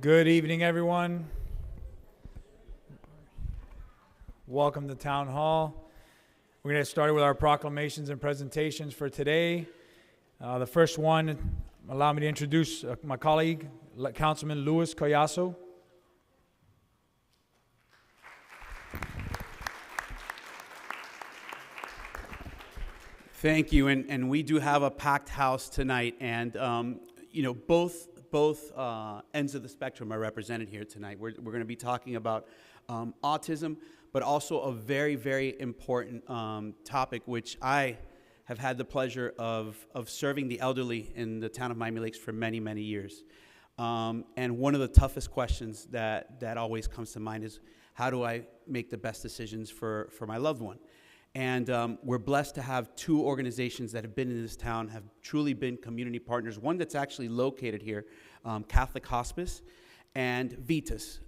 Good evening, everyone. Welcome to Town Hall. We're going to get started with our proclamations and presentations for today. The first one, allow me to introduce my colleague, Councilman Luis Collazo. Thank you, and we do have a packed house tonight, and both ends of the spectrum are represented here tonight. We're going to be talking about autism, but also a very, very important topic, which I have had the pleasure of serving the elderly in the town of Miami Lakes for many, many years. And one of the toughest questions that always comes to mind is, how do I make the best decisions for my loved one? And we're blessed to have two organizations that have been in this town, have truly been community partners. One that's actually located here, Catholic Hospice, and Vitas.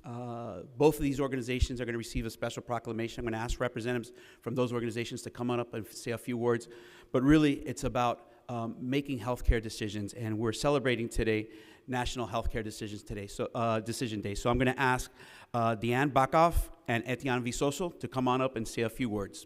Both of these organizations are going to receive a special proclamation. I'm going to ask representatives from those organizations to come on up and say a few words. But really, it's about making healthcare decisions, and we're celebrating today National Healthcare Decision Day. So I'm going to ask Deanne Bakoff and Etienne Visoso to come on up and say a few words.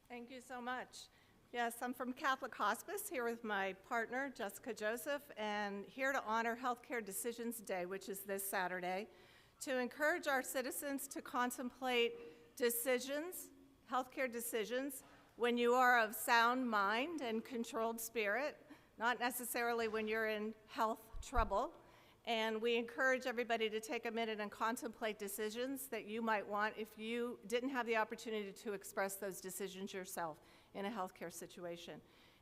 Thank you so much. Yes, I'm from Catholic Hospice, here with my partner, Jessica Joseph, and here to honor Healthcare Decisions Day, which is this Saturday, to encourage our citizens to contemplate decisions, healthcare decisions, when you are of sound mind and controlled spirit, not necessarily when you're in health trouble. And we encourage everybody to take a minute and contemplate decisions that you might want if you didn't have the opportunity to express those decisions yourself in a healthcare situation.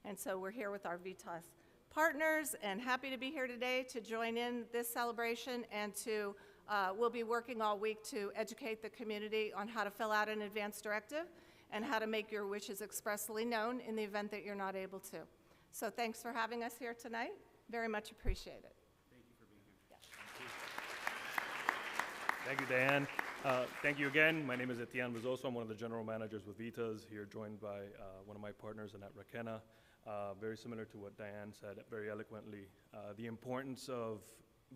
And so we're here with our Vitas partners and happy to be here today to join in this celebration, and we'll be working all week to educate the community on how to fill out an advance directive and how to make your wishes expressly known in the event that you're not able to. So thanks for having us here tonight. Very much appreciate it. Thank you, Diane. Thank you again. My name is Etienne Visoso. I'm one of the general managers with Vitas, here joined by one of my partners, Annette Raquena. Very similar to what Diane said very eloquently, the importance of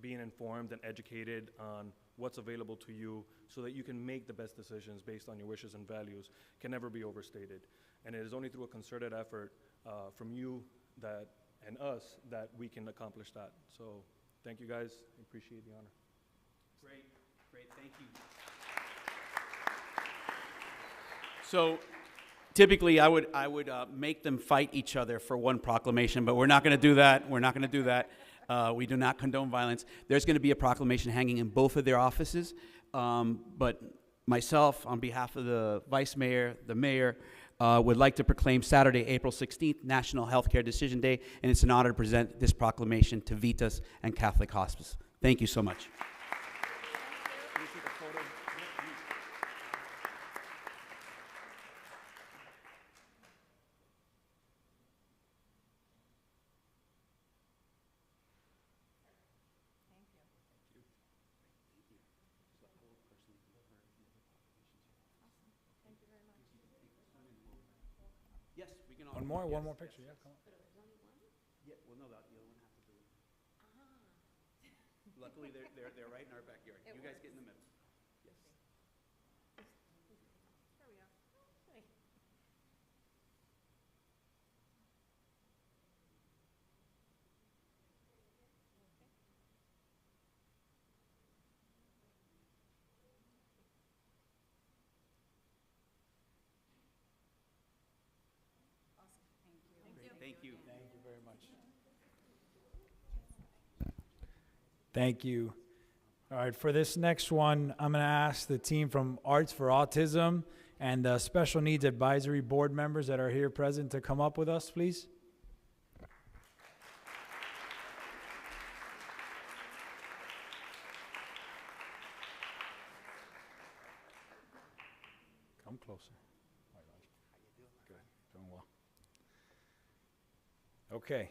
being informed and educated on what's available to you so that you can make the best decisions based on your wishes and values can never be overstated. And it is only through a concerted effort from you and us that we can accomplish that. So thank you guys. I appreciate the honor. Great, thank you. So typically I would make them fight each other for one proclamation, but we're not going to do that. We do not condone violence. There's going to be a proclamation hanging in both of their offices, but myself, on behalf of the Vice Mayor, the Mayor, would like to proclaim Saturday, April 16th, National Healthcare Decision Day, and it's an honor to present this proclamation to Vitas and Catholic Hospice. Thank you so much. Yes, we can all. One more picture, yeah, come on. Yeah, well, no, the other one has to do it. Luckily, they're right in our backyard. You guys get in the middle. Yes. There we go. Thank you. Thank you very much. Thank you. All right, for this next one, I'm going to ask the team from Arts for Autism and the Special Needs Advisory Board members that are here present to come up with us, please. Come closer. All right, Roger. How you doing? Good. Doing well. Okay.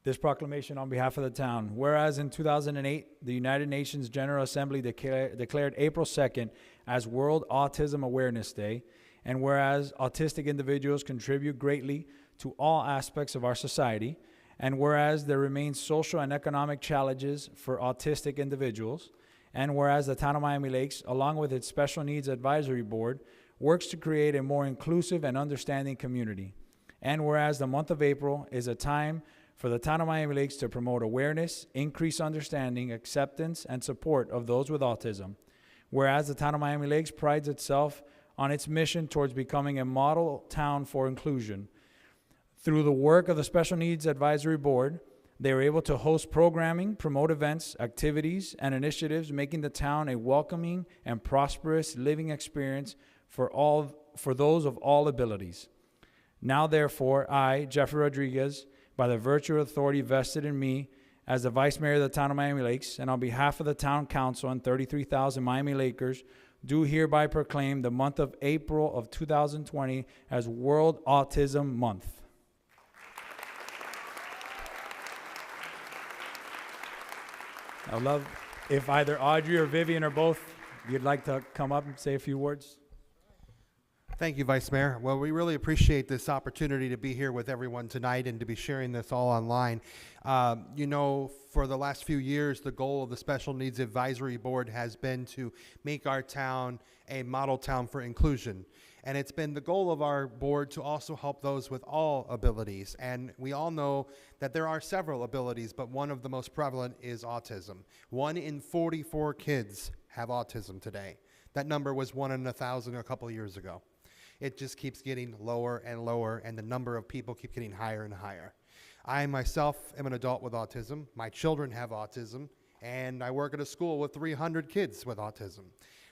This proclamation on behalf of the town. Whereas in 2008, the United Nations General Assembly declared April 2nd as World Autism Awareness Day, and whereas autistic individuals contribute greatly to all aspects of our society, and whereas there remain social and economic challenges for autistic individuals, and whereas the town of Miami Lakes, along with its Special Needs Advisory Board, works to create a more inclusive and understanding community, and whereas the month of April is a time for the town of Miami Lakes to promote awareness, increase understanding, acceptance, and support of those with autism. Whereas the town of Miami Lakes prides itself on its mission towards becoming a model town for inclusion. Through the work of the Special Needs Advisory Board, they were able to host programming, promote events, activities, and initiatives, making the town a welcoming and prosperous living experience for those of all abilities. Now, therefore, I, Jeffrey Rodriguez, by the virtue of authority vested in me as the Vice Mayor of the town of Miami Lakes, and on behalf of the Town Council and 33,000 Miami Lakers, do hereby proclaim the month of April of 2020 as World Autism Month. I'd love if either Audrey or Vivian or both, you'd like to come up and say a few words. Thank you, Vice Mayor. Well, we really appreciate this opportunity to be here with everyone tonight and to be sharing this all online. For the last few years, the goal of the Special Needs Advisory Board has been to make our town a model town for inclusion. And it's been the goal of our board to also help those with all abilities. And we all know that there are several abilities, but one of the most prevalent is autism. 1 in 44 kids have autism today. That number was 1 in 1,000 a couple of years ago. It just keeps getting lower and lower, and the number of people keep getting higher and higher. I myself am an adult with autism. My children have autism, and I work at a school with 300 kids with autism.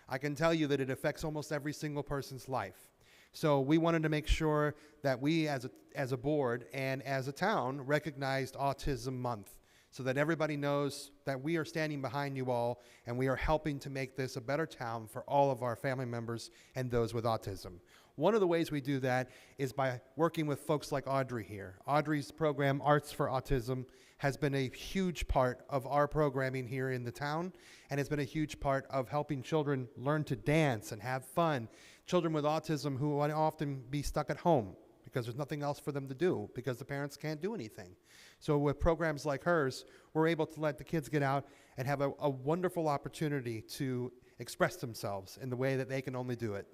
I can tell you that it affects almost every single person's life. So we wanted to make sure that we as a board and as a town recognized Autism Month so that everybody knows that we are standing behind you all and we are helping to make this a better town for all of our family members and those with autism. One of the ways we do that is by working with folks like Audrey here. Audrey's program, Arts for Autism, has been a huge part of our programming here in the town, and it's been a huge part of helping children learn to dance and have fun. Children with autism who want to often be stuck at home because there's nothing else for them to do because the parents can't do anything. So with programs like hers, we're able to let the kids get out and have a wonderful opportunity to express themselves in the way that they can only do it.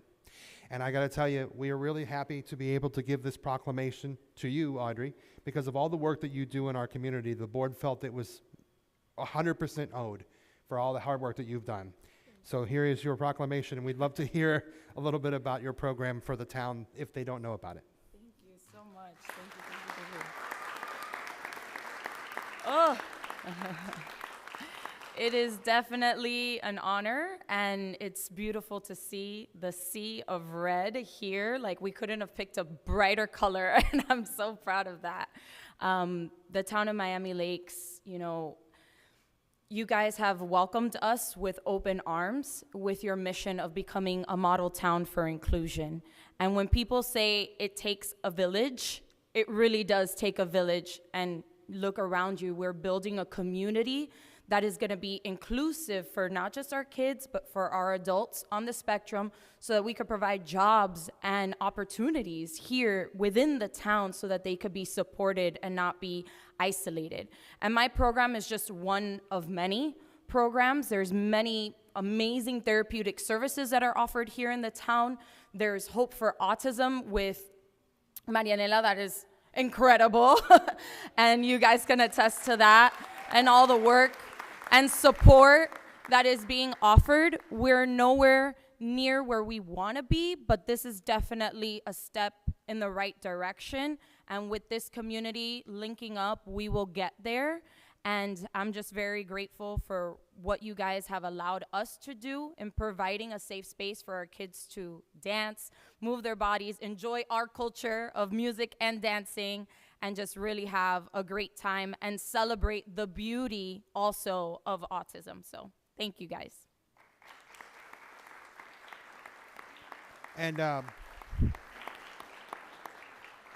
And I got to tell you, we are really happy to be able to give this proclamation to you, Audrey, because of all the work that you do in our community. The board felt it was 100% owed for all the hard work that you've done. So here is your proclamation, and we'd love to hear a little bit about your program for the town if they don't know about it. Thank you so much. Thank you. Oh. It is definitely an honor, and it's beautiful to see the sea of red here. Like, we couldn't have picked a brighter color, and I'm so proud of that. The town of Miami Lakes, you guys have welcomed us with open arms with your mission of becoming a model town for inclusion. And when people say it takes a village, it really does take a village. And look around you, we're building a community that is going to be inclusive for not just our kids, but for our adults on the spectrum, so that we could provide jobs and opportunities here within the town so that they could be supported and not be isolated. And my program is just one of many programs. There's many amazing therapeutic services that are offered here in the town. There's Hope for Autism with Marianela, that is incredible. And you guys can attest to that and all the work and support that is being offered. We're nowhere near where we want to be, but this is definitely a step in the right direction. And with this community linking up, we will get there. And I'm just very grateful for what you guys have allowed us to do in providing a safe space for our kids to dance, move their bodies, enjoy our culture of music and dancing, and just really have a great time and celebrate the beauty also of autism. So thank you, guys. And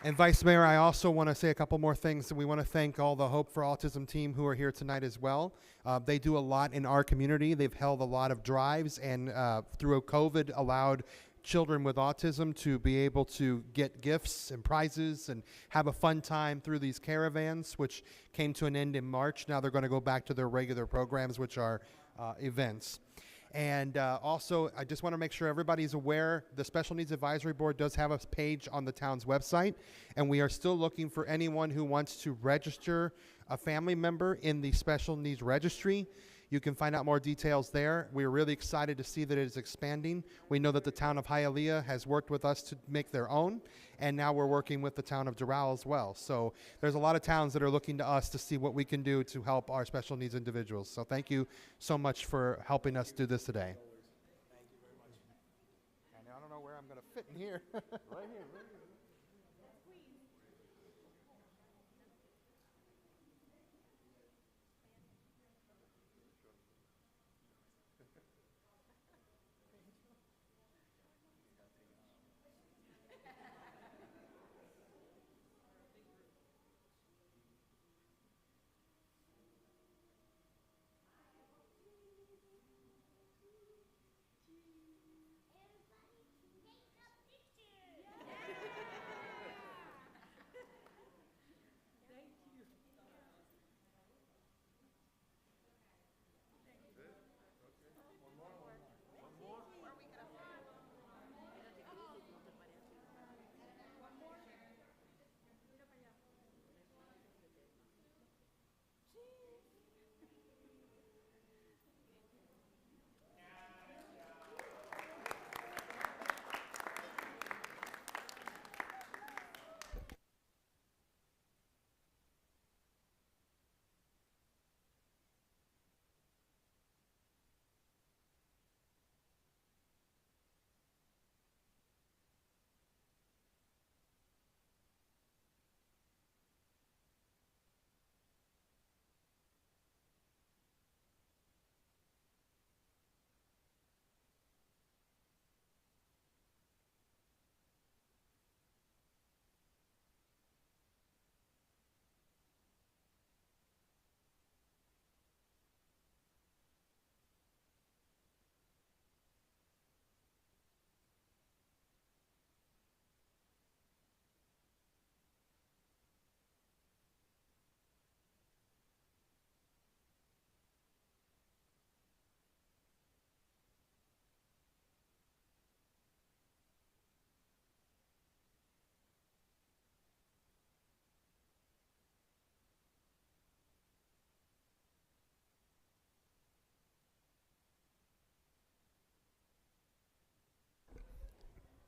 And Vice Mayor, I also want to say a couple more things. And we want to thank all the Hope for Autism team who are here tonight as well. They do a lot in our community. They've held a lot of drives and through COVID allowed children with autism to be able to get gifts and prizes and have a fun time through these caravans, which came to an end in March. Now they're going to go back to their regular programs, which are events. And also, I just want to make sure everybody's aware, the Special Needs Advisory Board does have a page on the town's website, and we are still looking for anyone who wants to register a family member in the Special Needs Registry. You can find out more details there. We're really excited to see that it is expanding. We know that the town of Hialeah has worked with us to make their own, and now we're working with the town of Doral as well. So there's a lot of towns that are looking to us to see what we can do to help our special needs individuals. So thank you so much for helping us do this today. Thank you very much. And I don't know where I'm going to fit in here. Right here.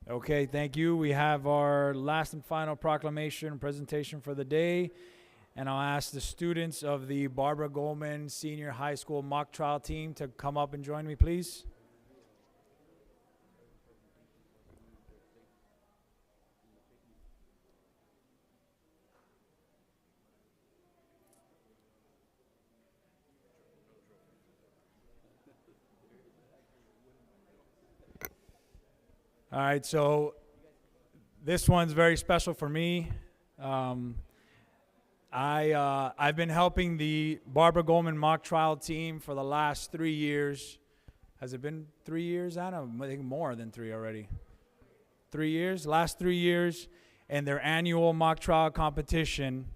Okay, thank you. We have our last and final proclamation and presentation for the day. And I'll ask the students of the Barbara Goldman Senior High School mock trial team to come up and join me, please. All right, so this one's very special for me. I've been helping the Barbara Goldman mock trial team for the last 3 years. Has it been 3 years, Anna? I think more than 3 already. 3 years? Last 3 years in their annual mock trial competition.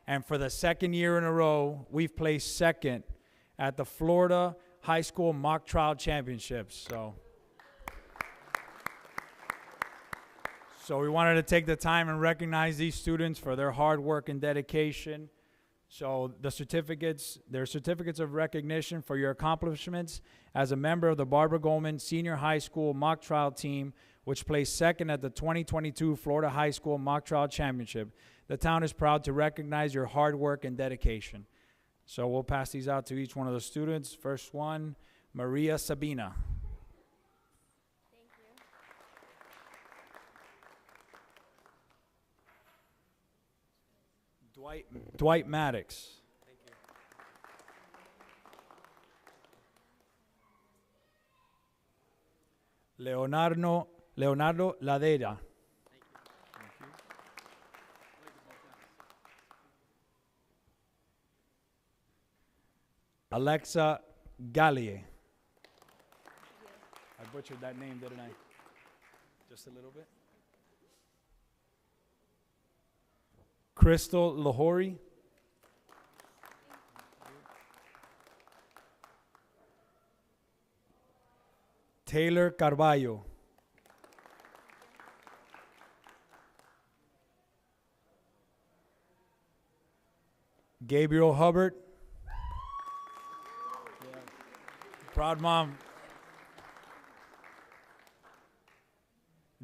And for the second year in a row, we've placed second at the Florida High School Mock Trial Championships. So we wanted to take the time and recognize these students for their hard work and dedication. So their certificates of recognition for your accomplishments as a member of the Barbara Goldman Senior High School mock trial team, which placed second at the 2022 Florida High School Mock Trial Championship. The town is proud to recognize your hard work and dedication. So we'll pass these out to each one of the students. First one, Maria Sabina. Dwight Maddox. Thank you. Leonardo Ladera. Thank you. Alexa Gallier. I butchered that name, didn't I? Just a little bit. Crystal Lahori. Taylor Carballo. Gabriel Hubbard. Proud mom.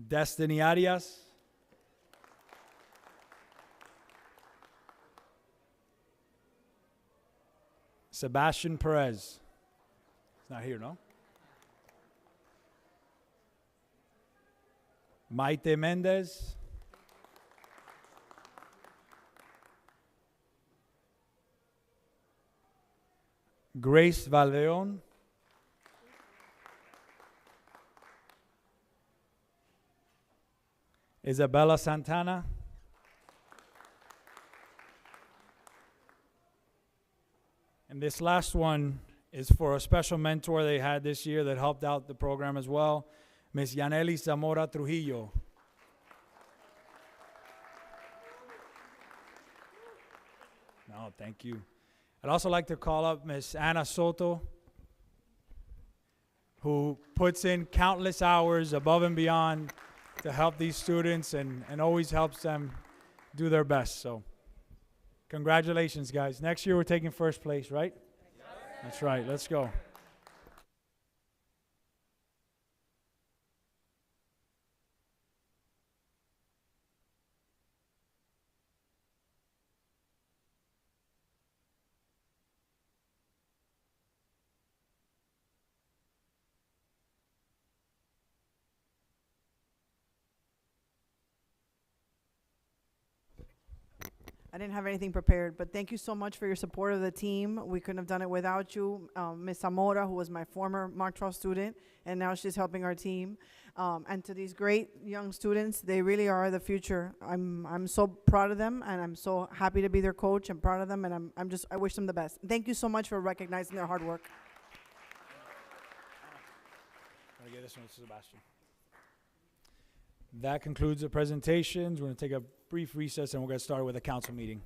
Destiny Arias. Sebastian Perez. He's not here, no? Maite Mendez. Grace Valdeon. Isabella Santana. And this last one is for a special mentor they had this year that helped out the program as well, Miss Yaneli Zamora Trujillo. No, thank you. I'd also like to call up Miss Anna Soto, who puts in countless hours above and beyond to help these students and always helps them do their best. So congratulations, guys. Next year we're taking first place, right? Yes. That's right. Let's go. I didn't have anything prepared, but thank you so much for your support of the team. We couldn't have done it without you. Ms. Zamora, who was my former Mark student, and now she's helping our team. And to these great young students, they really are the future. I'm so proud of them, and I'm so happy to be their coach. I'm proud of them, and I wish them the best. Thank you so much for recognizing their hard work. I'm gonna get this one to Sebastian. That concludes the presentations. We're going to take a brief recess and we'll get started with the council meeting.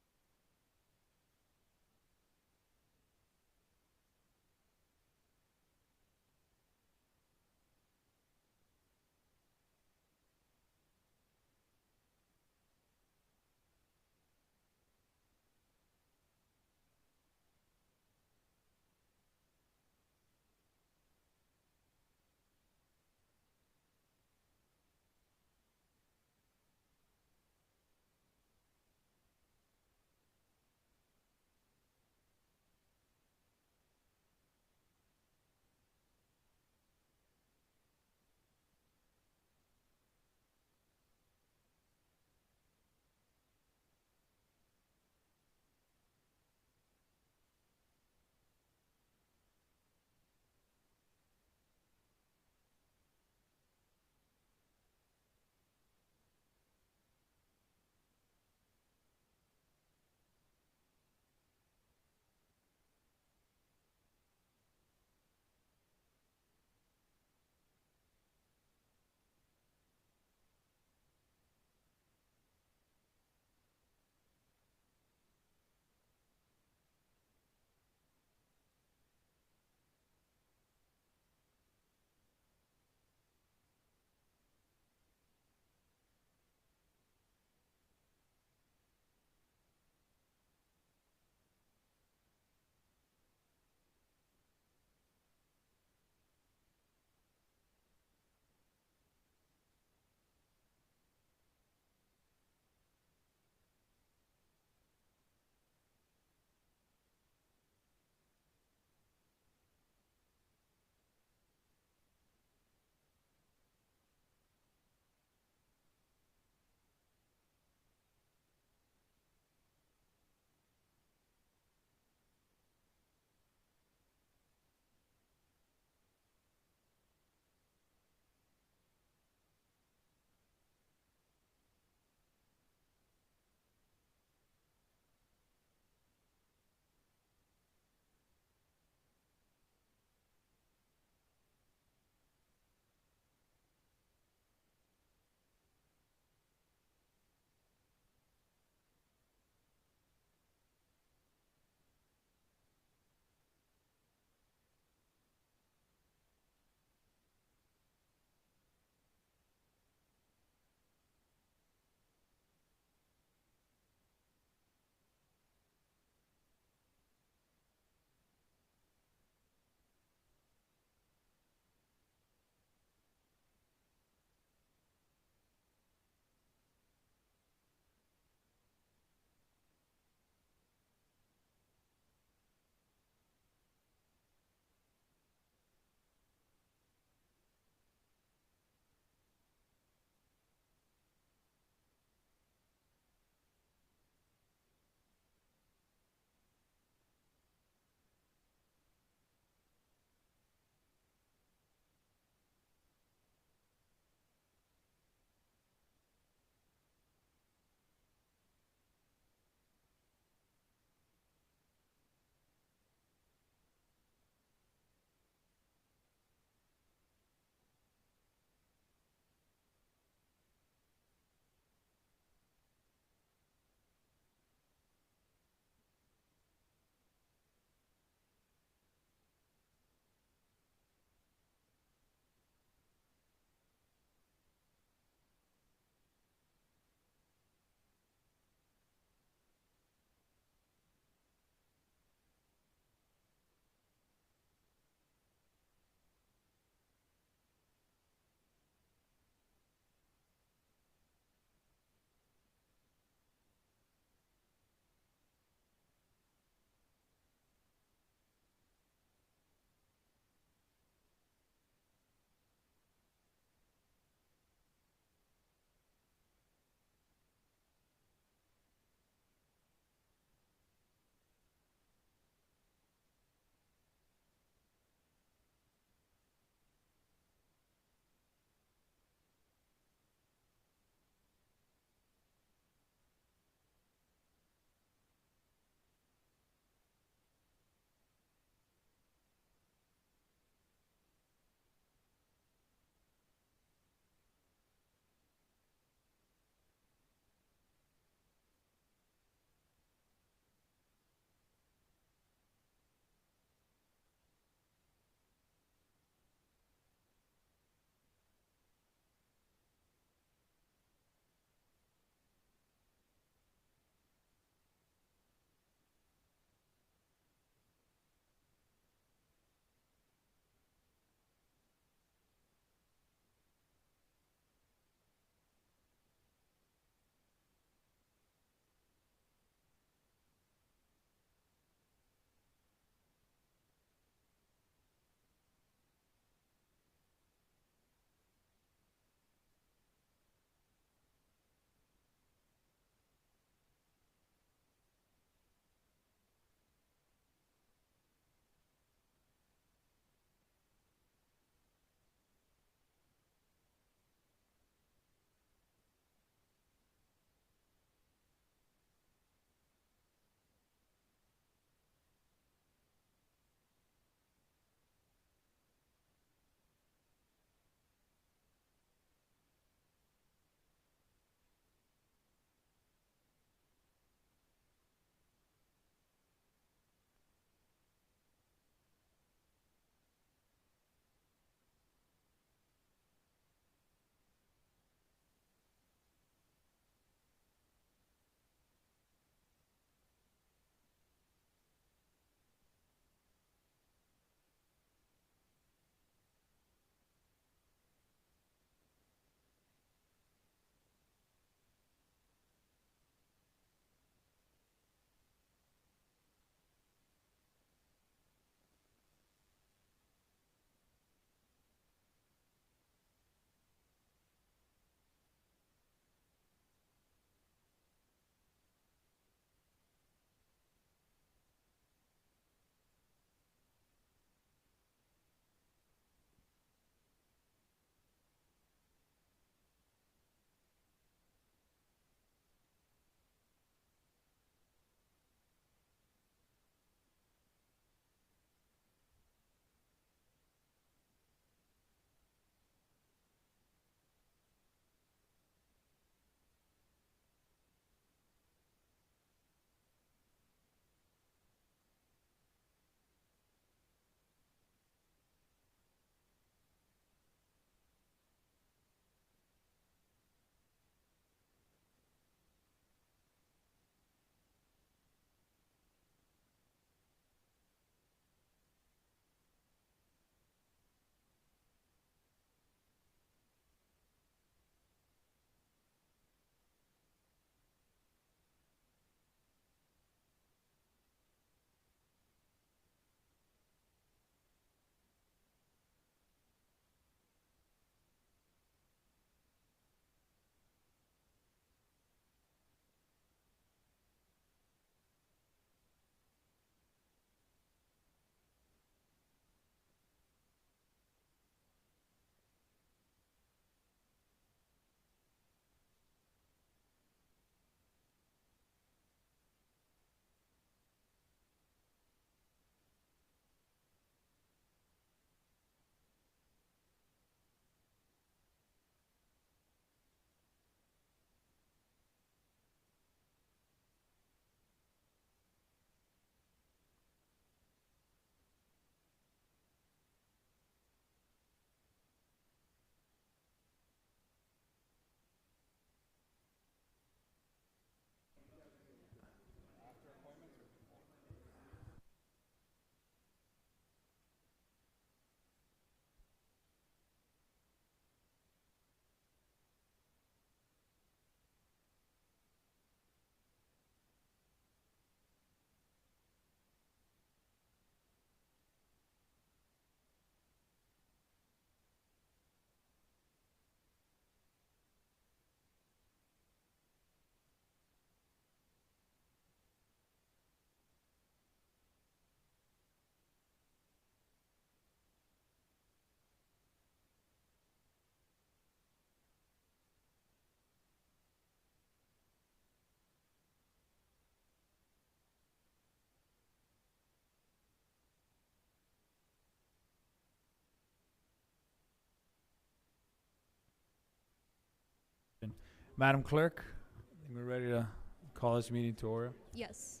Madam Clerk, I think we're ready to call this meeting to order. Yes.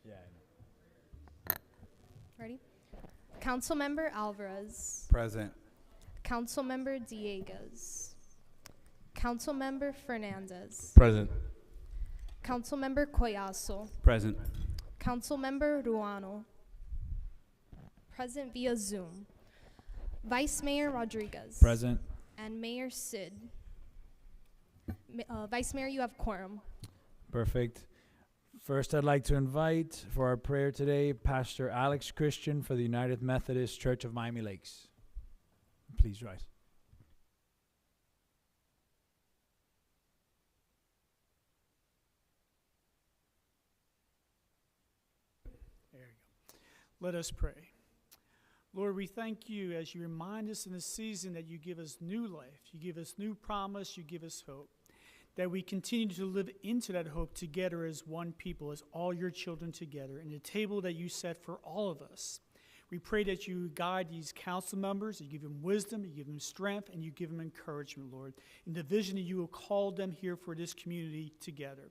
Yeah. Ready? Councilmember Alvarez. Present. Councilmember Dieguez. Councilmember Fernandez. Present. Councilmember Collazo. Present. Councilmember Ruano. Present via Zoom. Vice Mayor Rodriguez. Present. And Mayor Sid. Vice Mayor, you have quorum. Perfect. First, I'd like to invite for our prayer today Pastor Alex Christian for the United Methodist Church of Miami Lakes. Please rise. There you go. Let us pray. Lord, we thank you as you remind us in this season that you give us new life, you give us new promise, you give us hope, that we continue to live into that hope together as one people, as all your children together, in the table that you set for all of us. We pray that you guide these council members, you give them wisdom, you give them strength, and you give them encouragement, Lord, in the vision that you will call them here for this community together.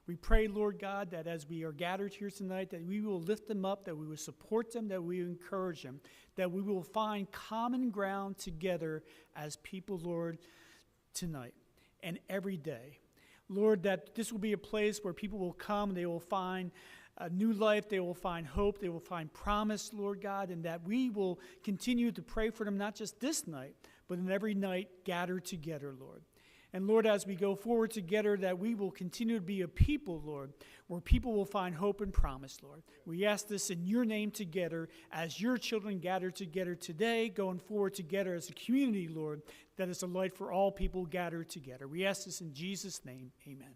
We pray, Lord God, that as we are gathered here tonight, that we will lift them up, that we will support them, that we will encourage them, that we will find common ground together as people, Lord, tonight and every day. Lord, that this will be a place where people will come, they will find a new life, they will find hope, they will find promise, Lord God, and that we will continue to pray for them, not just this night, but in every night gathered together, Lord. And Lord, as we go forward together, that we will continue to be a people, Lord, where people will find hope and promise, Lord. We ask this in your name together as your children gather together today, going forward together as a community, Lord, that is a light for all people gathered together. We ask this in Jesus' name, amen.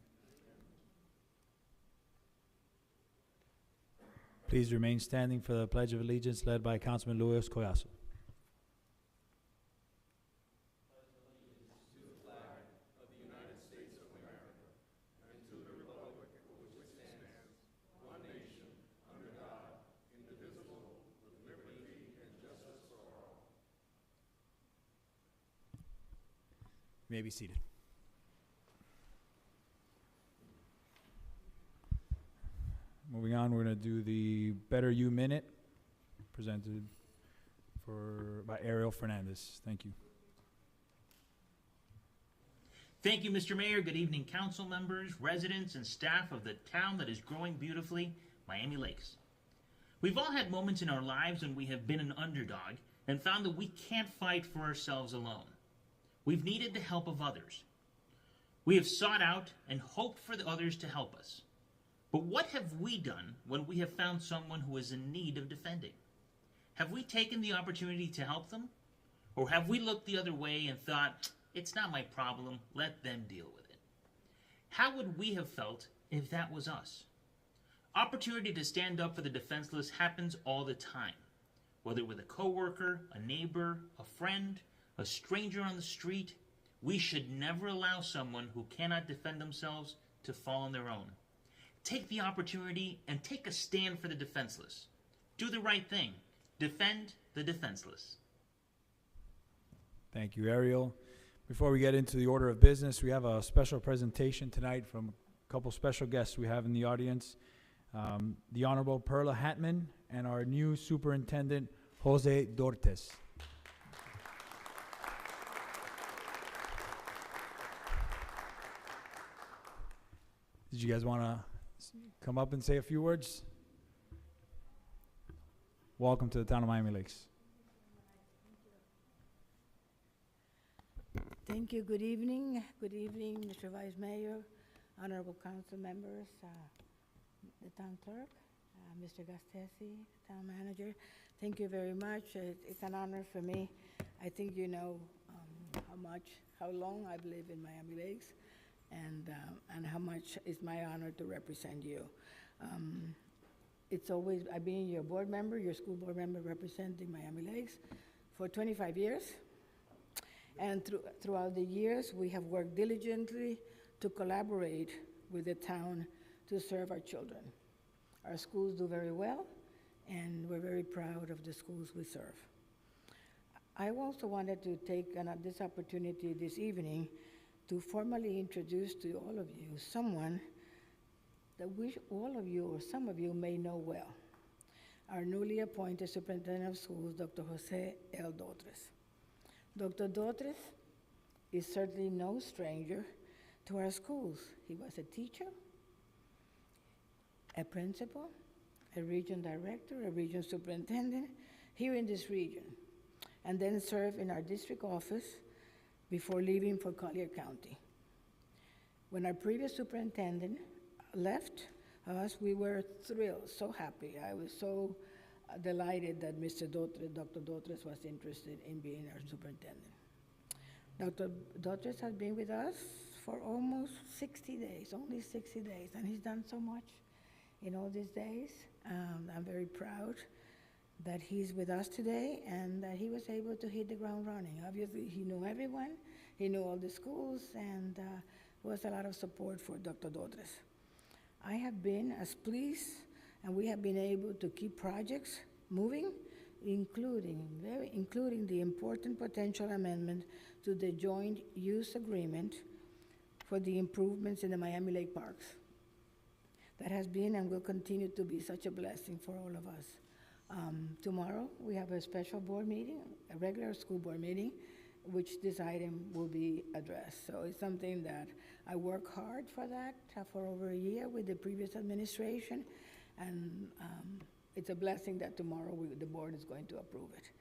Please remain standing for the Pledge of Allegiance led by Councilman Luis Collazo. You may be seated. Moving on, we're going to do the Better You Minute, presented by Ariel Fernandez. Thank you. Thank you, Mr. Mayor. Good evening, council members, residents, and staff of the town that is growing beautifully, Miami Lakes. We've all had moments in our lives when we have been an underdog and found that we can't fight for ourselves alone. We've needed the help of others. We have sought out and hoped for the others to help us. But what have we done when we have found someone who is in need of defending? Have we taken the opportunity to help them? Or have we looked the other way and thought, it's not my problem, let them deal with it? How would we have felt if that was us? Opportunity to stand up for the defenseless happens all the time. Whether with a coworker, a neighbor, a friend, a stranger on the street, we should never allow someone who cannot defend themselves to fall on their own. Take the opportunity and take a stand for the defenseless. Do the right thing. Defend the defenseless. Thank you, Ariel. Before we get into the order of business, we have a special presentation tonight from a couple special guests we have in the audience. The Honorable Perla Hatman and our new Superintendent, Jose Dortes. Did you guys want to come up and say a few words? Welcome to the town of Miami Lakes. Thank you. Good evening. Good evening, Mr. Vice Mayor, honorable council members, the town clerk, Mr. Gastesi, town manager. Thank you very much. It's an honor for me. I think you know how long I've lived in Miami Lakes, and how much it's my honor to represent you. It's always, I've been your board member, your school board member representing Miami Lakes for 25 years. And throughout the years, we have worked diligently to collaborate with the town to serve our children. Our schools do very well, and we're very proud of the schools we serve. I also wanted to take this opportunity this evening to formally introduce to all of you someone that all of you or some of you may know well. Our newly appointed Superintendent of Schools, Dr. Jose L. Dotres. Dr. Dotres is certainly no stranger to our schools. He was a teacher, a principal, a region director, a region superintendent here in this region, and then served in our district office before leaving for Collier County. When our previous superintendent left us, we were thrilled, so happy. I was so delighted that Dr. Dotres was interested in being our superintendent. Dr. Dotres has been with us for almost 60 days, only 60 days, and he's done so much in all these days. I'm very proud that he's with us today and that he was able to hit the ground running. Obviously, he knew everyone, he knew all the schools, and there was a lot of support for Dr. Dotres. I have been as pleased, and we have been able to keep projects moving, including the important potential amendment to the joint use agreement for the improvements in the Miami Lake parks. That has been and will continue to be such a blessing for all of us. Tomorrow, we have a special board meeting, a regular school board meeting, which this item will be addressed. So it's something that I work hard for that for over a year with the previous administration, and it's a blessing that tomorrow the board is going to approve it.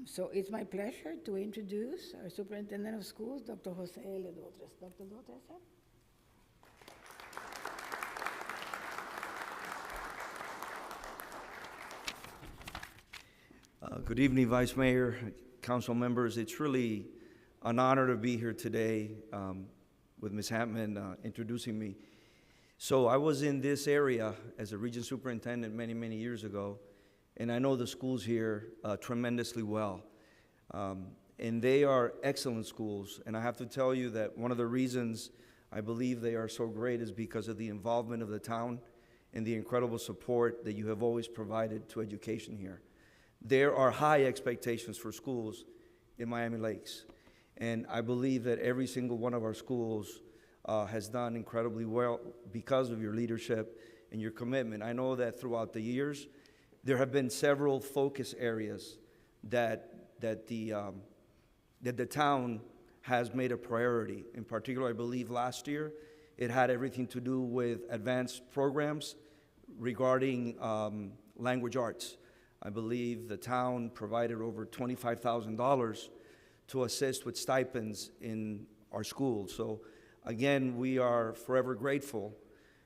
So it's my pleasure to introduce our Superintendent of Schools, Dr. Jose L. Dotres. Dr. Dotres, sir? Good evening, Vice Mayor, council members. It's really an honor to be here today with Ms. Hampman introducing me. So I was in this area as a region superintendent many, many years ago, and I know the schools here tremendously well. And they are excellent schools, and I have to tell you that one of the reasons I believe they are so great is because of the involvement of the town and the incredible support that you have always provided to education here. There are high expectations for schools in Miami Lakes, and I believe that every single one of our schools has done incredibly well because of your leadership and your commitment. I know that throughout the years, there have been several focus areas that the town has made a priority. In particular, I believe last year, it had everything to do with advanced programs regarding language arts. I believe the town provided over $25,000 to assist with stipends in our schools. So again, we are forever grateful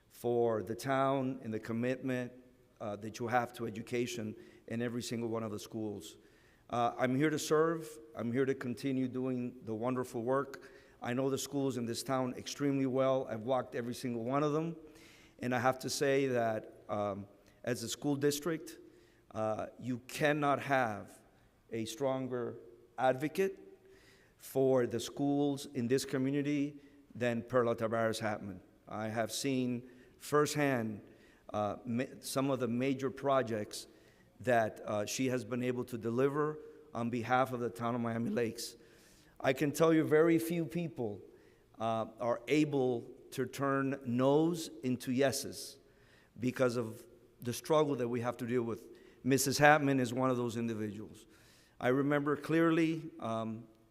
for the town and the commitment that you have to education in every single one of the schools. I'm here to serve. I'm here to continue doing the wonderful work. I know the schools in this town extremely well. I've walked every single one of them. And I have to say that as a school district, you cannot have a stronger advocate for the schools in this community than Perla Tavares Hampman. I have seen firsthand some of the major projects that she has been able to deliver on behalf of the town of Miami Lakes. I can tell you very few people are able to turn no's into yeses because of the struggle that we have to deal with. Mrs. Hampman is one of those individuals. I remember clearly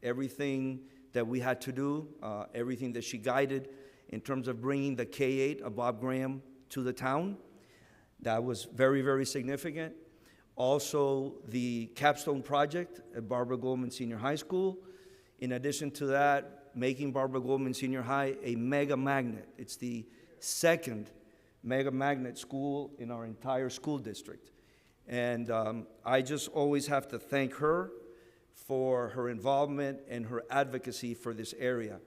everything that we had to do, everything that she guided in terms of bringing the K-8 of Bob Graham to the town. That was very, very significant. Also, the capstone project at Barbara Goldman Senior High School. In addition to that, making Barbara Goldman Senior High a mega magnet. It's the second mega magnet school in our entire school district. And I just always have to thank her for her involvement and her advocacy for this area.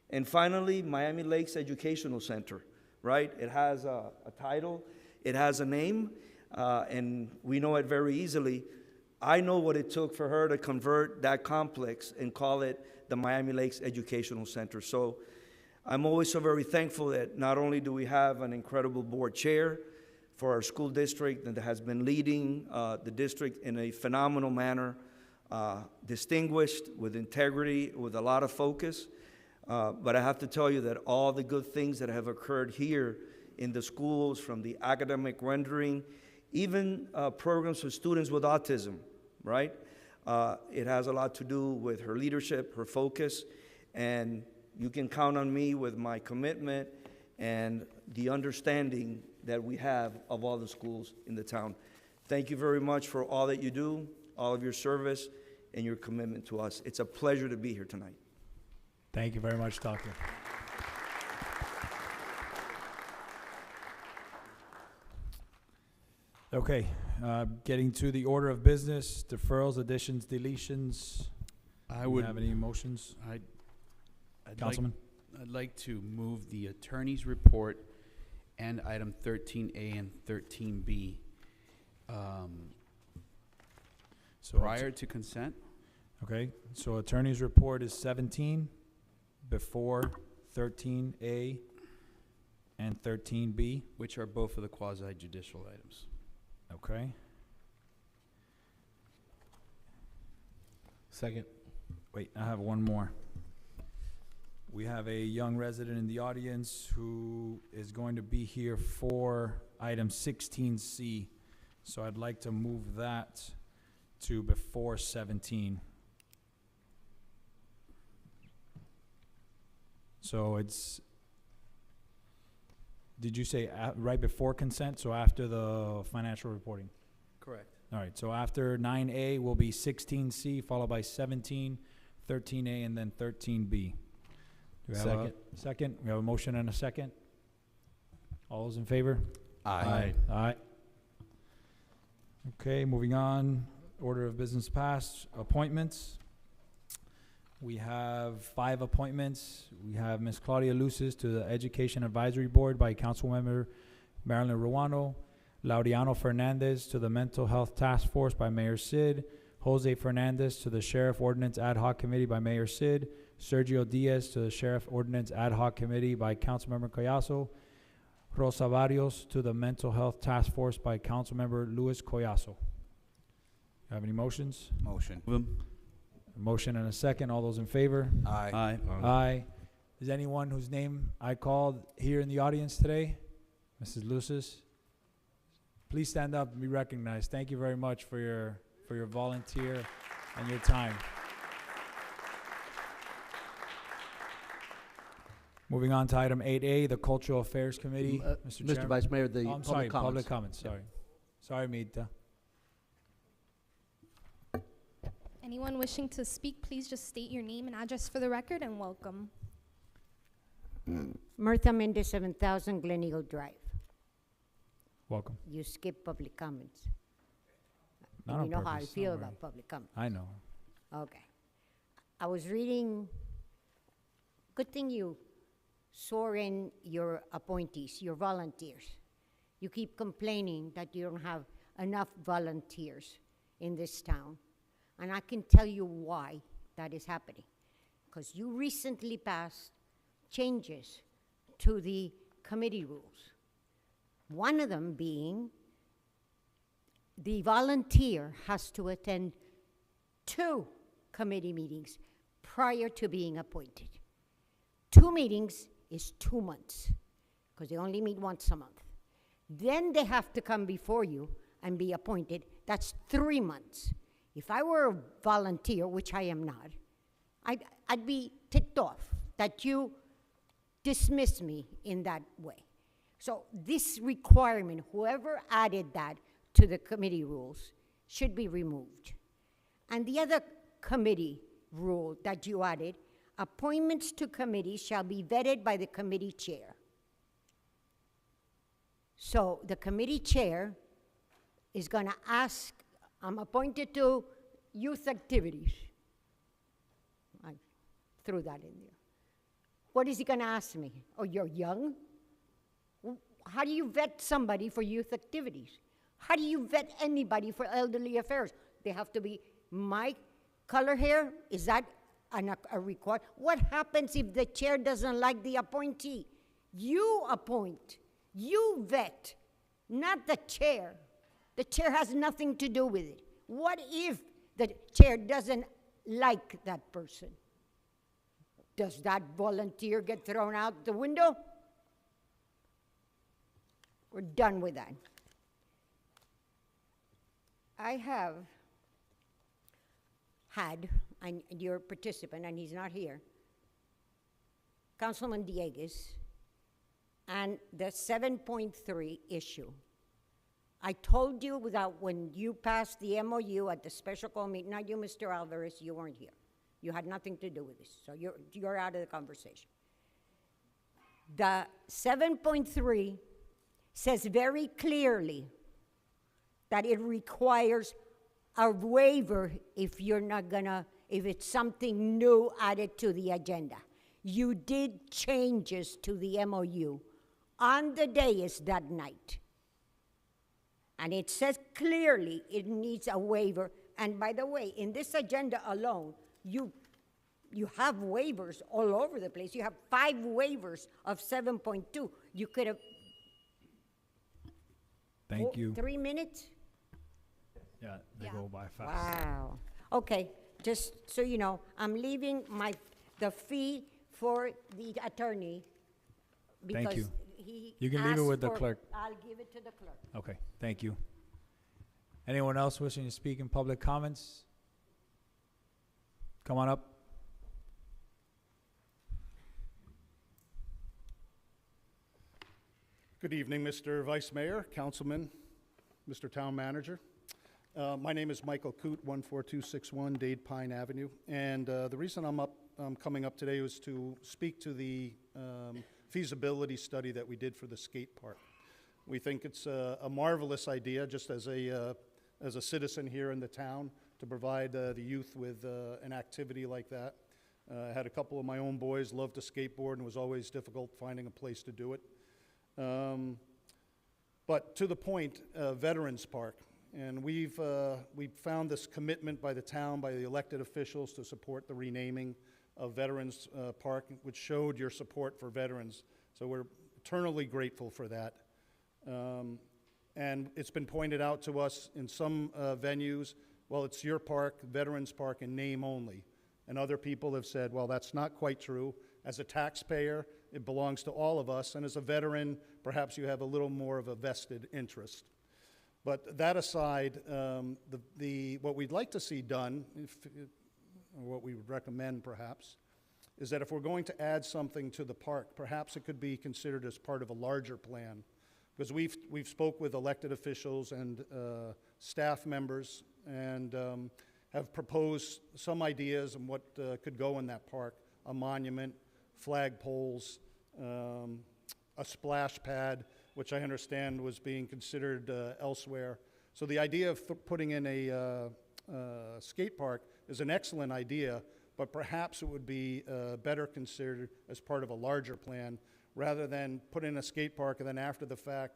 And finally, Miami Lakes Educational Center, right? It has a title, it has a name, and we know it very easily. I know what it took for her to convert that complex and call it the Miami Lakes Educational Center. So I'm always so very thankful that not only do we have an incredible board chair for our school district that has been leading the district in a phenomenal manner, distinguished, with integrity, with a lot of focus, But I have to tell you that all the good things that have occurred here in the schools, from the academic rendering, even programs for students with autism, right? It has a lot to do with her leadership, her focus, and you can count on me with my commitment and the understanding that we have of all the schools in the town. Thank you very much for all that you do, all of your service, and your commitment to us. It's a pleasure to be here tonight. Thank you very much, Doctor. Okay, getting to the order of business, deferrals, additions, deletions. I Do would you have any motions? Councilman? I'd like to move the attorney's report and item 13A and 13B So prior to consent. Okay, so attorney's report is 17, before 13A and 13B. Which are both of the quasi-judicial items. Okay. Second. Wait, I have one more. We have a young resident in the audience who is going to be here for item 16C. So I'd like to move that to before 17. So it's, did you say right before consent, so after the financial reporting? Correct. All right, so after 9A will be 16C, followed by 17, 13A, and then 13B. Do we have a second? We have a motion and a second. All those in favor? Aye. Aye. Okay, moving on. Order of business passed. Appointments. We have 5 appointments. We have Ms. Claudia Lucis to the Education Advisory Board by Councilmember Marilyn Ruano. Laureano Fernandez to the Mental Health Task Force by Mayor Sid. Jose Fernandez to the Sheriff Ordinance Ad Hoc Committee by Mayor Sid. Sergio Diaz to the Sheriff Ordinance Ad Hoc Committee by Councilmember Collazo. Rosa Barrios to the Mental Health Task Force by Councilmember Luis Collazo. Have any motions? Motion. A motion and a second. All those in favor? Aye. Aye. Is anyone whose name I called here in the audience today? Mrs. Lucis? Please stand up and be recognized. Thank you very much for your volunteer and your time. Moving on to item 8A, the Cultural Affairs Committee. Mr. Chairman. Vice Mayor, the I'm sorry, public comments, sorry. Sorry, Mita. Anyone wishing to speak, please just state your name and address for the record and welcome. Martha Mendez, 7000 Glen Eagle Drive. Welcome. You skip public comments. Not You on know how I purpose, feel don't worry. about public comments. I know. Okay. I was reading, good thing you swore in your appointees, your volunteers. You keep complaining that you don't have enough volunteers in this town. And I can tell you why that is happening. Because you recently passed changes to the committee rules. One of them being the volunteer has to attend 2 committee meetings prior to being appointed. 2 meetings is 2 months, because they only meet once a month. Then they have to come before you and be appointed. That's 3 months. If I were a volunteer, which I am not, I'd be ticked off that you dismiss me in that way. So this requirement, whoever added that to the committee rules, should be removed. And the other committee rule that you added, appointments to committees shall be vetted by the committee chair. So the committee chair is going to ask, I'm appointed to youth activities. I threw that in there. What is he going to ask me? Oh, you're young? How do you vet somebody for youth activities? How do you vet anybody for elderly affairs? They have to be my color hair? Is that a requirement? What happens if the chair doesn't like the appointee? You appoint. You vet, not the chair. The chair has nothing to do with it. What if the chair doesn't like that person? Does that volunteer get thrown out the window? We're done with that. I have had, and you're a participant, and he's not here, Councilman Diegues, and the 7.3 issue. I told you that when you passed the MOU at the special call meeting, not you, Mr. Alvarez, you weren't here. You had nothing to do with this, so you're out of the conversation. The 7.3 says very clearly that it requires a waiver if you're not gonna, if it's something new added to the agenda. You did changes to the MOU on the dais that night. And it says clearly it needs a waiver. And by the way, in this agenda alone, you have waivers all over the place. You have 5 waivers of 7.2. You could have. Thank you. 3 minutes? Yeah, they go by fast. Wow. Okay, just so you know, I'm leaving the fee for the attorney because Thank you. he You can leave it asked with the for- clerk. I'll give it to the clerk. Okay, thank you. Anyone else wishing to speak in public comments? Come on up. Good evening, Mr. Vice Mayor, Councilman, Mr. Town Manager. My name is Michael Coote, 14261 Dade Pine Avenue. And the reason I'm coming up today was to speak to the feasibility study that we did for the skate park. We think it's a marvelous idea, just as a citizen here in the town, to provide the youth with an activity like that. I had a couple of my own boys love to skateboard, and it was always difficult finding a place to do it. But to the point, Veterans Park, and we've found this commitment by the town, by the elected officials to support the renaming of Veterans Park, which showed your support for veterans. So we're eternally grateful for that. And it's been pointed out to us in some venues, well, it's your park, Veterans Park, in name only. And other people have said, well, that's not quite true. As a taxpayer, it belongs to all of us, and as a veteran, perhaps you have a little more of a vested interest. But that aside, what we'd like to see done, or what we would recommend perhaps, is that if we're going to add something to the park, perhaps it could be considered as part of a larger plan. Because we've spoke with elected officials and staff members and have proposed some ideas on what could go in that park: a monument, flagpoles, a splash pad, which I understand was being considered elsewhere. So the idea of putting in a skate park is an excellent idea, but perhaps it would be better considered as part of a larger plan, rather than put in a skate park and then after the fact,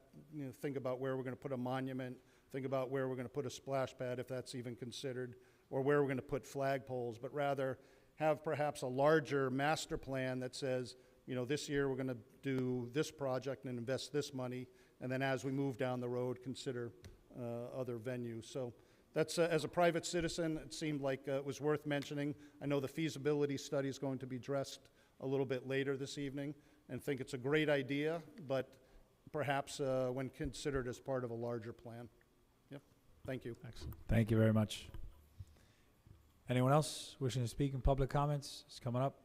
think about where we're going to put a monument, think about where we're going to put a splash pad, if that's even considered, or where we're going to put flagpoles, but rather have perhaps a larger master plan that says, this year we're going to do this project and invest this money, and then as we move down the road, consider other venues. So that's, as a private citizen, it seemed like it was worth mentioning. I know the feasibility study is going to be addressed a little bit later this evening, and think it's a great idea, but perhaps when considered as part of a larger plan. Yep, thank you. Excellent. Thank you very much. Anyone else wishing to speak in public comments? It's coming up.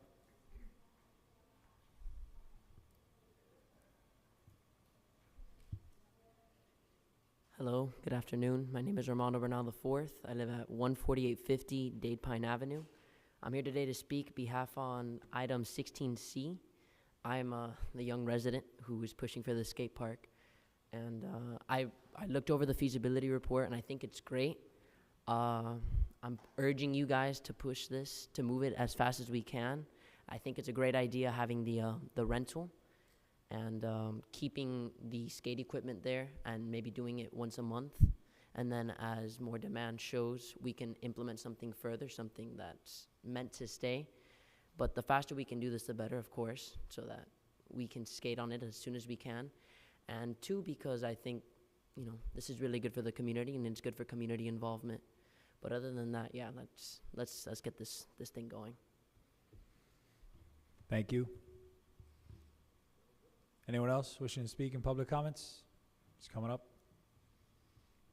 Hello, good afternoon. My name is Armando Bernal IV. I live at 14850 Dade Pine Avenue. I'm here today to speak behalf on item 16C. I'm the young resident who is pushing for the skate park. And I looked over the feasibility report, and I think it's great. I'm urging you guys to push this, to move it as fast as we can. I think it's a great idea having the rental and keeping the skate equipment there and maybe doing it once a month. And then as more demand shows, we can implement something further, something that's meant to stay. But the faster we can do this, the better, of course, so that we can skate on it as soon as we can. And two, because I think, this is really good for the community and it's good for community involvement. But other than that, yeah, let's get this thing going. Thank you. Anyone else wishing to speak in public comments? It's coming up.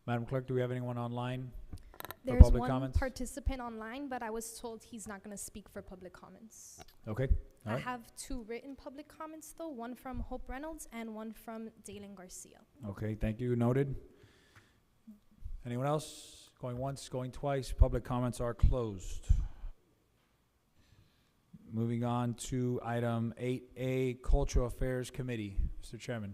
Madam Clerk, do we have anyone online for There's public one comments? participant online, but I was told he's not going to speak for public comments. Okay. All I right. have 2 written public comments, though, one from Hope Reynolds and one from Dalen Garcia. Okay, thank you. Noted. Anyone else? Going once, going twice. Public comments are closed. Moving on to item 8A, Cultural Affairs Committee. Mr. Chairman.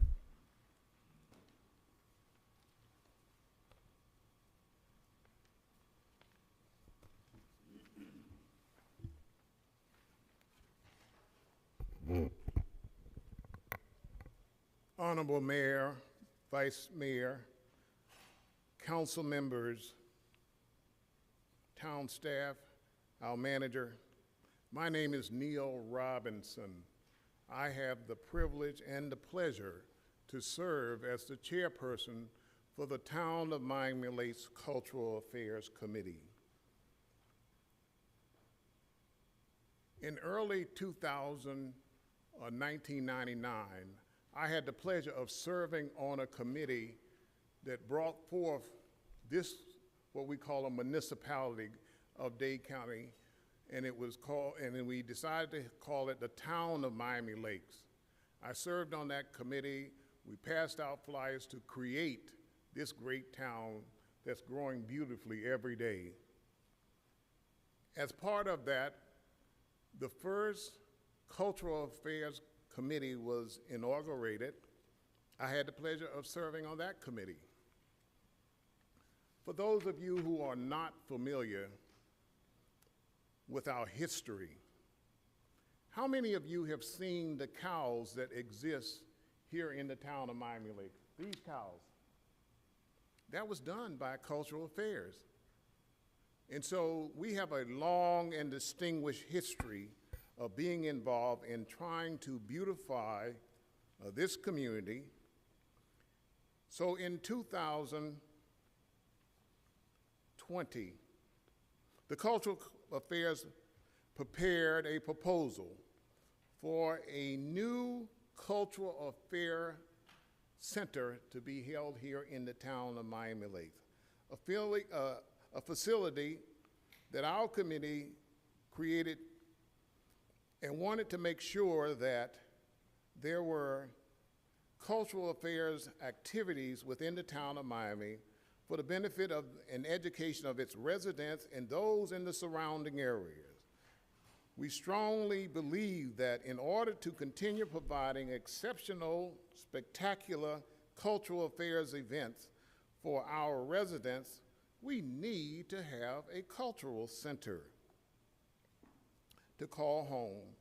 Honorable Mayor, Vice Mayor, council members, town staff, our manager, my name is Neil Robinson. I have the privilege and the pleasure to serve as the chairperson for the Town of Miami Lakes Cultural Affairs Committee. In early 1999, I had the pleasure of serving on a committee that brought forth this, what we call a municipality of Dade County, and it was called, and then we decided to call it the Town of Miami Lakes. I served on that committee. We passed out flyers to create this great town that's growing beautifully every day. As part of that, the first Cultural Affairs Committee was inaugurated. I had the pleasure of serving on that committee. For those of you who are not familiar with our history, how many of you have seen the cows that exist here in the town of Miami Lakes? These cows. That was done by Cultural Affairs. And so we have a long and distinguished history of being involved in trying to beautify this community. So in 2020, the Cultural Affairs prepared a proposal for a new cultural affair center to be held here in the town of Miami Lakes, a facility that our committee created and wanted to make sure that there were cultural affairs activities within the town of Miami for the benefit of and education of its residents and those in the surrounding areas. We strongly believe that in order to continue providing exceptional, spectacular cultural affairs events for our residents, we need to have a cultural center to call home.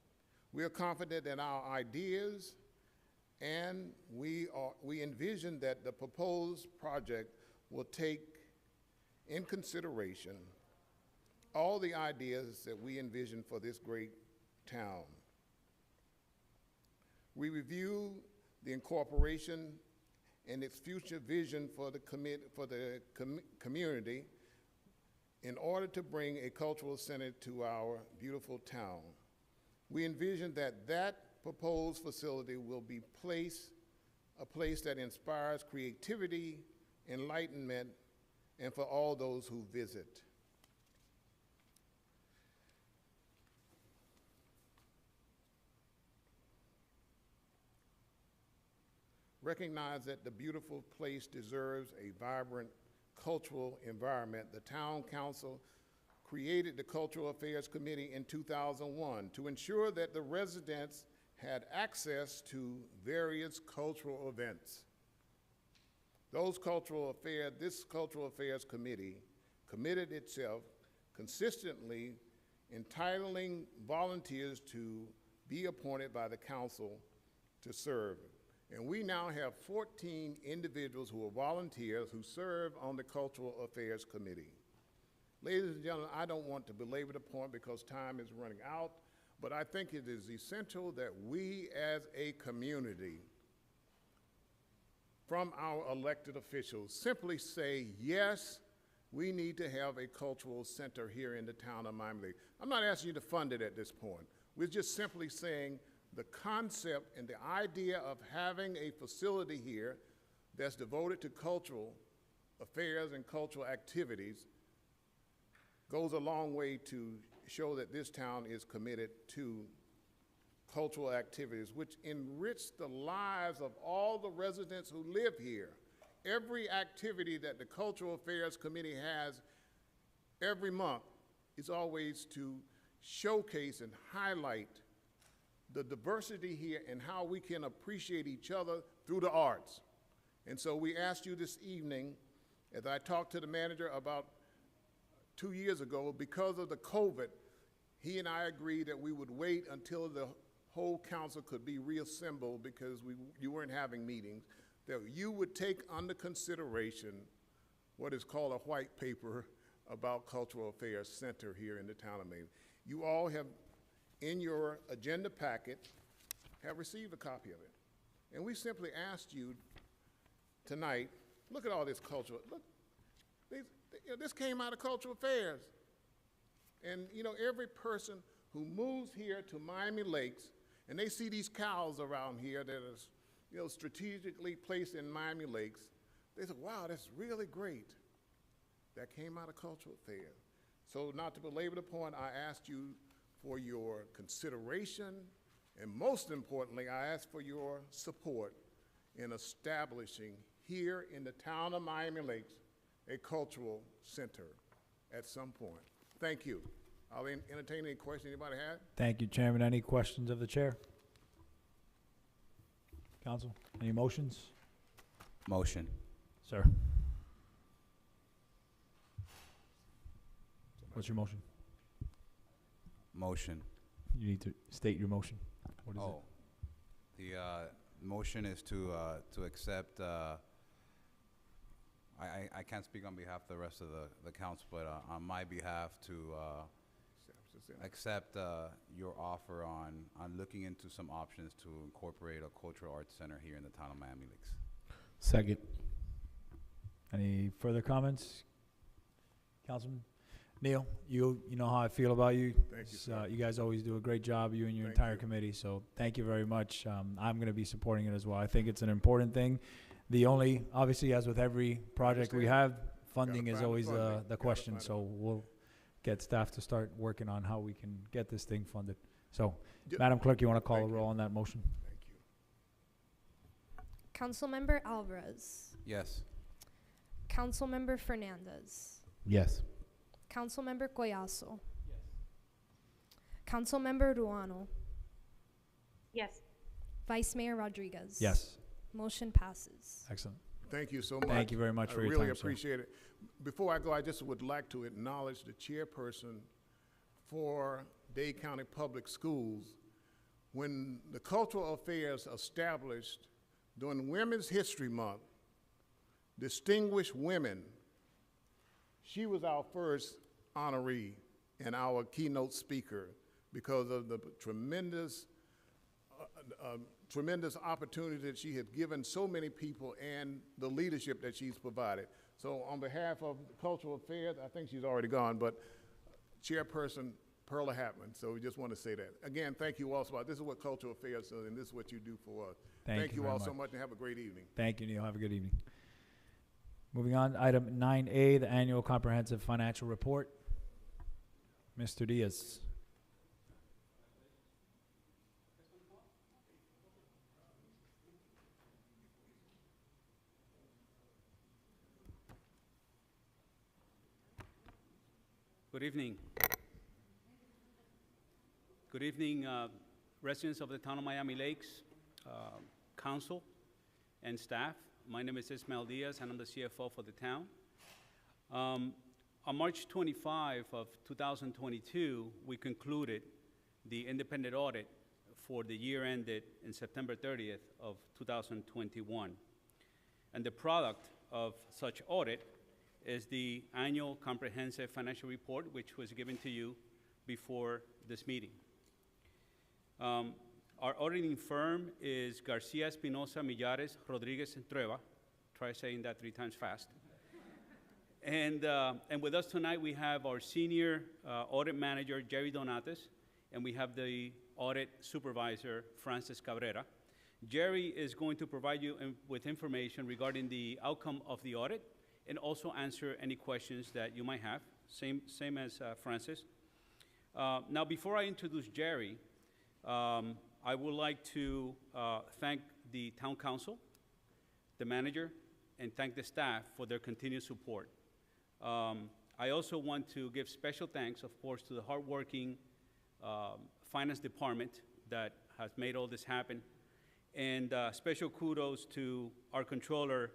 We are confident in our ideas, and we envision that the proposed project will take in consideration all the ideas that we envision for this great town. We review the incorporation and its future vision for the community in order to bring a cultural center to our beautiful town. We envision that that proposed facility will be a place that inspires creativity, enlightenment, and for all those who visit. Recognize that the beautiful place deserves a vibrant cultural environment. The Town Council created the Cultural Affairs Committee in 2001 to ensure that the residents had access to various cultural events. This Cultural Affairs Committee committed itself consistently entitling volunteers to be appointed by the council to serve. And we now have 14 individuals who are volunteers who serve on the Cultural Affairs Committee. Ladies and gentlemen, I don't want to belabor the point because time is running out, but I think it is essential that we as a community, from our elected officials, simply say, yes, we need to have a cultural center here in the town of Miami-Dade. I'm not asking you to fund it at this point. We're just simply saying the concept and the idea of having a facility here that's devoted to cultural affairs and cultural activities goes a long way to show that this town is committed to cultural activities, which enrich the lives of all the residents who live here. Every activity that the Cultural Affairs Committee has every month is always to showcase and highlight the diversity here and how we can appreciate each other through the arts. And so we asked you this evening, as I talked to the manager about 2 years ago, because of the COVID, he and I agreed that we would wait until the whole council could be reassembled because you weren't having meetings, that you would take under consideration what is called a white paper about Cultural Affairs Center here in the town of Maine. You all have, in your agenda packet, have received a copy of it. And we simply asked you tonight, look at all this cultural, look, this came out of Cultural Affairs. And you know, every person who moves here to Miami Lakes, and they see these cows around here that is, you know, strategically placed in Miami Lakes, they say, wow, that's really great. That came out of Cultural Affairs. So not to belabor the point, I asked you for your consideration, and most importantly, I asked for your support in establishing here in the town of Miami Lakes a cultural center at some point. Thank you. I'll entertain any questions anybody had. Thank you, Chairman. Any questions of the chair? Council, any motions? Motion. Sir. What's your motion? Motion. You need to state your motion. What is Oh, the motion is to accept. I can't speak on behalf of the rest of the council, but on my behalf to accept your offer on looking into some options to incorporate a cultural arts center here in the town of Miami Lakes. Second. Any further comments? Councilman Neal, you know how I feel about you. Thank you, sir. You guys always do a great job, you and your Thank entire you. committee, so thank you very much. I'm going to be supporting it as well. I think it's an important thing. The only, obviously, as with every project we have, funding is find the always funding. the Gotta question, find the so we'll get staff to start working on how we can get this thing funded. So, Ju- Madam Clerk, you want to call Thank the you. roll on that motion? Thank you. Councilmember Alvarez. Yes. Councilmember Fernandez. Yes. Councilmember Collazo. Yes. Councilmember Ruano. Yes. Vice Mayor Rodriguez. Yes. Motion passes. Excellent. Thank you so much. Thank you very much for your I really time, sir. appreciate it. Before I go, I just would like to acknowledge the chairperson for Dade County Public Schools. When the Cultural Affairs established during Women's History Month, distinguished women, she was our first honoree and our keynote speaker because of the tremendous opportunity that she has given so many people and the leadership that she's provided. So on behalf of Cultural Affairs, I think she's already gone, but Chairperson Perla Hatman, so we just want to say that. Again, thank you all so much. This is what Cultural Affairs does, and this is what you do for us. Thank you you very all so much. much, and have a great evening. Thank you, Neil. Have a good evening. Moving on, item 9A, the annual comprehensive financial report. Mr. Diaz. Good evening. Good evening, residents of the town of Miami Lakes, council, and staff. My name is Ismael Diaz, and I'm the CFO for the town. On March 25 of 2022, we concluded the independent audit for the year ended in September 30th of 2021. And the product of such audit is the annual comprehensive financial report, which was given to you before this meeting. Our auditing firm is Garcia Espinosa Millares Rodriguez and Trueba. Try saying that 3 times fast. And with us tonight, we have our senior audit manager, Jerry Donates, and we have the audit supervisor, Francis Cabrera. Jerry is going to provide you with information regarding the outcome of the audit and also answer any questions that you might have, same as Francis. Now, before I introduce Jerry, I would like to thank the town council, the manager, and thank the staff for their continued support. I also want to give special thanks, of course, to the hardworking finance department that has made all this happen, and special kudos to our controller,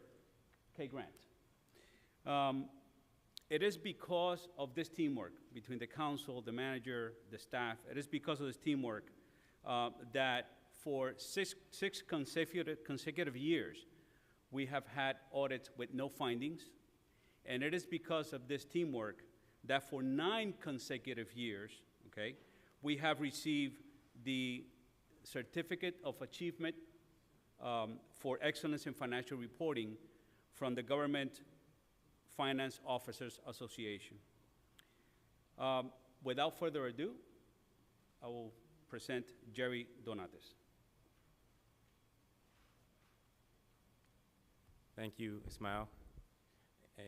Kay Grant. It is because of this teamwork between the council, the manager, the staff, it is because of this teamwork that for six consecutive years, we have had audits with no findings. And it is because of this teamwork that for 9 consecutive years, okay, we have received the Certificate of Achievement for Excellence in Financial Reporting from the Government Finance Officers Association. Without further ado, I will present Jerry Donates. Thank you, Ismael.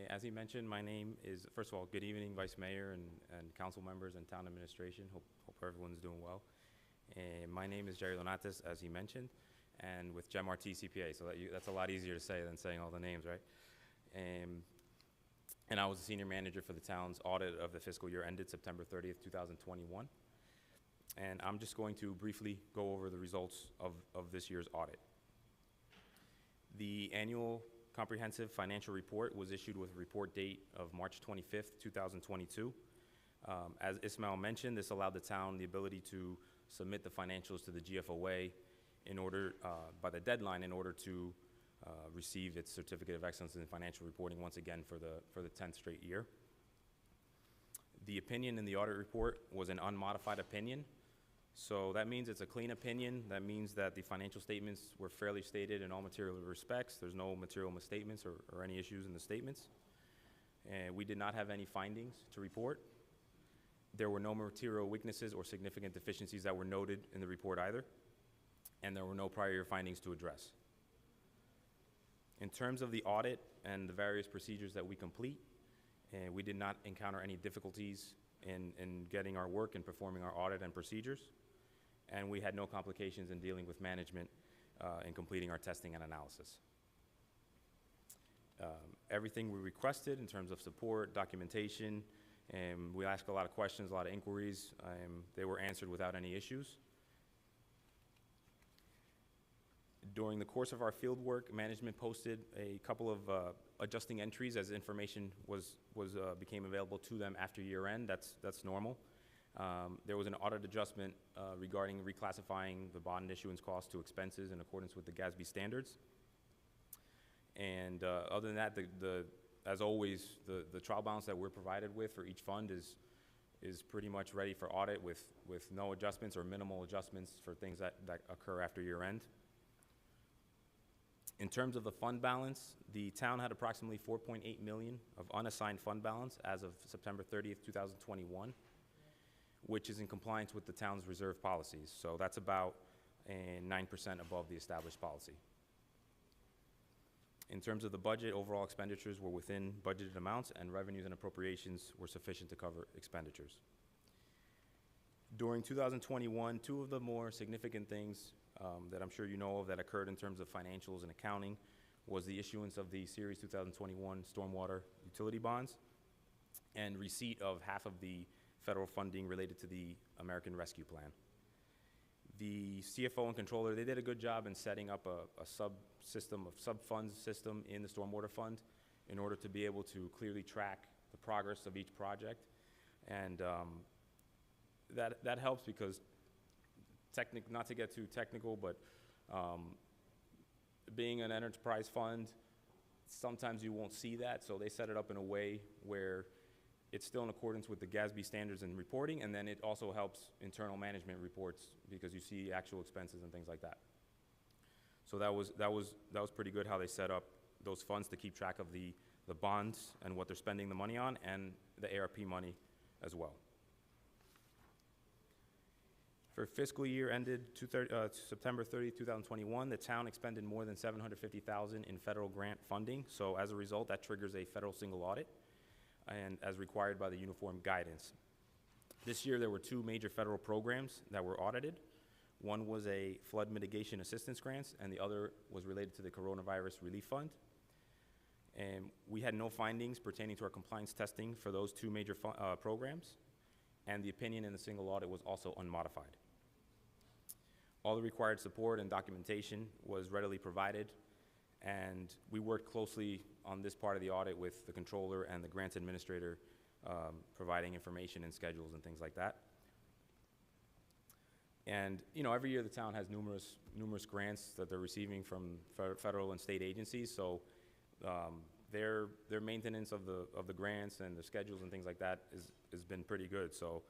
As he mentioned, my name is, first of all, good evening, Vice Mayor and council members and town administration. Hope everyone's doing well. My name is Jerry Donates, as he mentioned, and with GemRT CPA, so that's a lot easier to say than saying all the names, right? And I was the senior manager for the town's audit of the fiscal year ended September 30th, 2021. And I'm just going to briefly go over the results of this year's audit. The annual comprehensive financial report was issued with a report date of March 25th, 2022. As Ismael mentioned, this allowed the town the ability to submit the financials to the GFOA in order, by the deadline, in order to receive its Certificate of Excellence in Financial Reporting once again for the 10th straight year. The opinion in the audit report was an unmodified opinion. So that means it's a clean opinion. That means that the financial statements were fairly stated in all material respects. There's no material misstatements or any issues in the statements. And we did not have any findings to report. There were no material weaknesses or significant deficiencies that were noted in the report either. And there were no prior year findings to address. In terms of the audit and the various procedures that we complete, we did not encounter any difficulties in getting our work and performing our audit and procedures. And we had no complications in dealing with management in completing our testing and analysis. Everything we requested in terms of support, documentation, and we asked a lot of questions, a lot of inquiries. They were answered without any issues. During the course of our field work, management posted a couple of adjusting entries as information became available to them after year end. That's normal. There was an audit adjustment regarding reclassifying the bond issuance cost to expenses in accordance with the GASB standards. And other than that, as always, the trial balance that we're provided with for each fund is pretty much ready for audit with no adjustments or minimal adjustments for things that occur after year end. In terms of the fund balance, the town had approximately $4.8 million of unassigned fund balance as of September 30th, 2021, which is in compliance with the town's reserve policies. So that's about 9% above the established policy. In terms of the budget, overall expenditures were within budgeted amounts, and revenues and appropriations were sufficient to cover expenditures. During 2021, two of the more significant things that I'm sure you know of that occurred in terms of financials and accounting was the issuance of the Series 2021 Stormwater Utility Bonds and receipt of half of the federal funding related to the American Rescue Plan. The CFO and controller, they did a good job in setting up a sub-funds system in the Stormwater Fund in order to be able to clearly track the progress of each project. And that helps because not to get too technical, but being an enterprise fund, sometimes you won't see that, so they set it up in a way where it's still in accordance with the GASB standards and reporting, and then it also helps internal management reports because you see actual expenses and things like that. So that was pretty good how they set up those funds to keep track of the bonds and what they're spending the money on, and the ARP money as well. For fiscal year ended September 30, 2021, the town expended more than $750,000 in federal grant funding. So as a result, that triggers a federal single audit, and as required by the uniform guidance. This year, there were two major federal programs that were audited. One was a flood mitigation assistance grants, and the other was related to the Coronavirus Relief Fund. And we had no findings pertaining to our compliance testing for those two major programs, and the opinion in the single audit was also unmodified. All the required support and documentation was readily provided, and we worked closely on this part of the audit with the controller and the grants administrator, providing information and schedules and things like that. And every year the town has numerous grants that they're receiving from federal and state agencies. So their maintenance of the grants and the schedules and things like that has been pretty good. So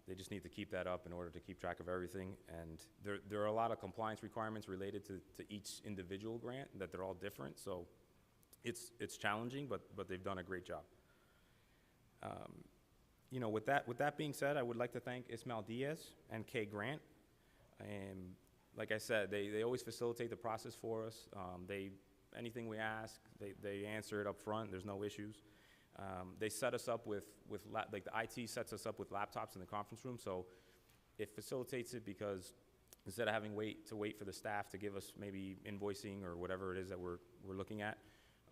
they just need to keep that up in order to keep track of everything. And there are a lot of compliance requirements related to each individual grant that they're all different. So it's challenging, but they've done a great job. With that being said, I would like to thank Ismael Diaz and Kay Grant. Like I said, they always facilitate the process for us. Anything we ask, they answer it up front. There's no issues. They set us up with like the IT sets us up with laptops in the conference room, so it facilitates it because instead of having to wait for the staff to give us maybe invoicing or whatever it is that we're looking at,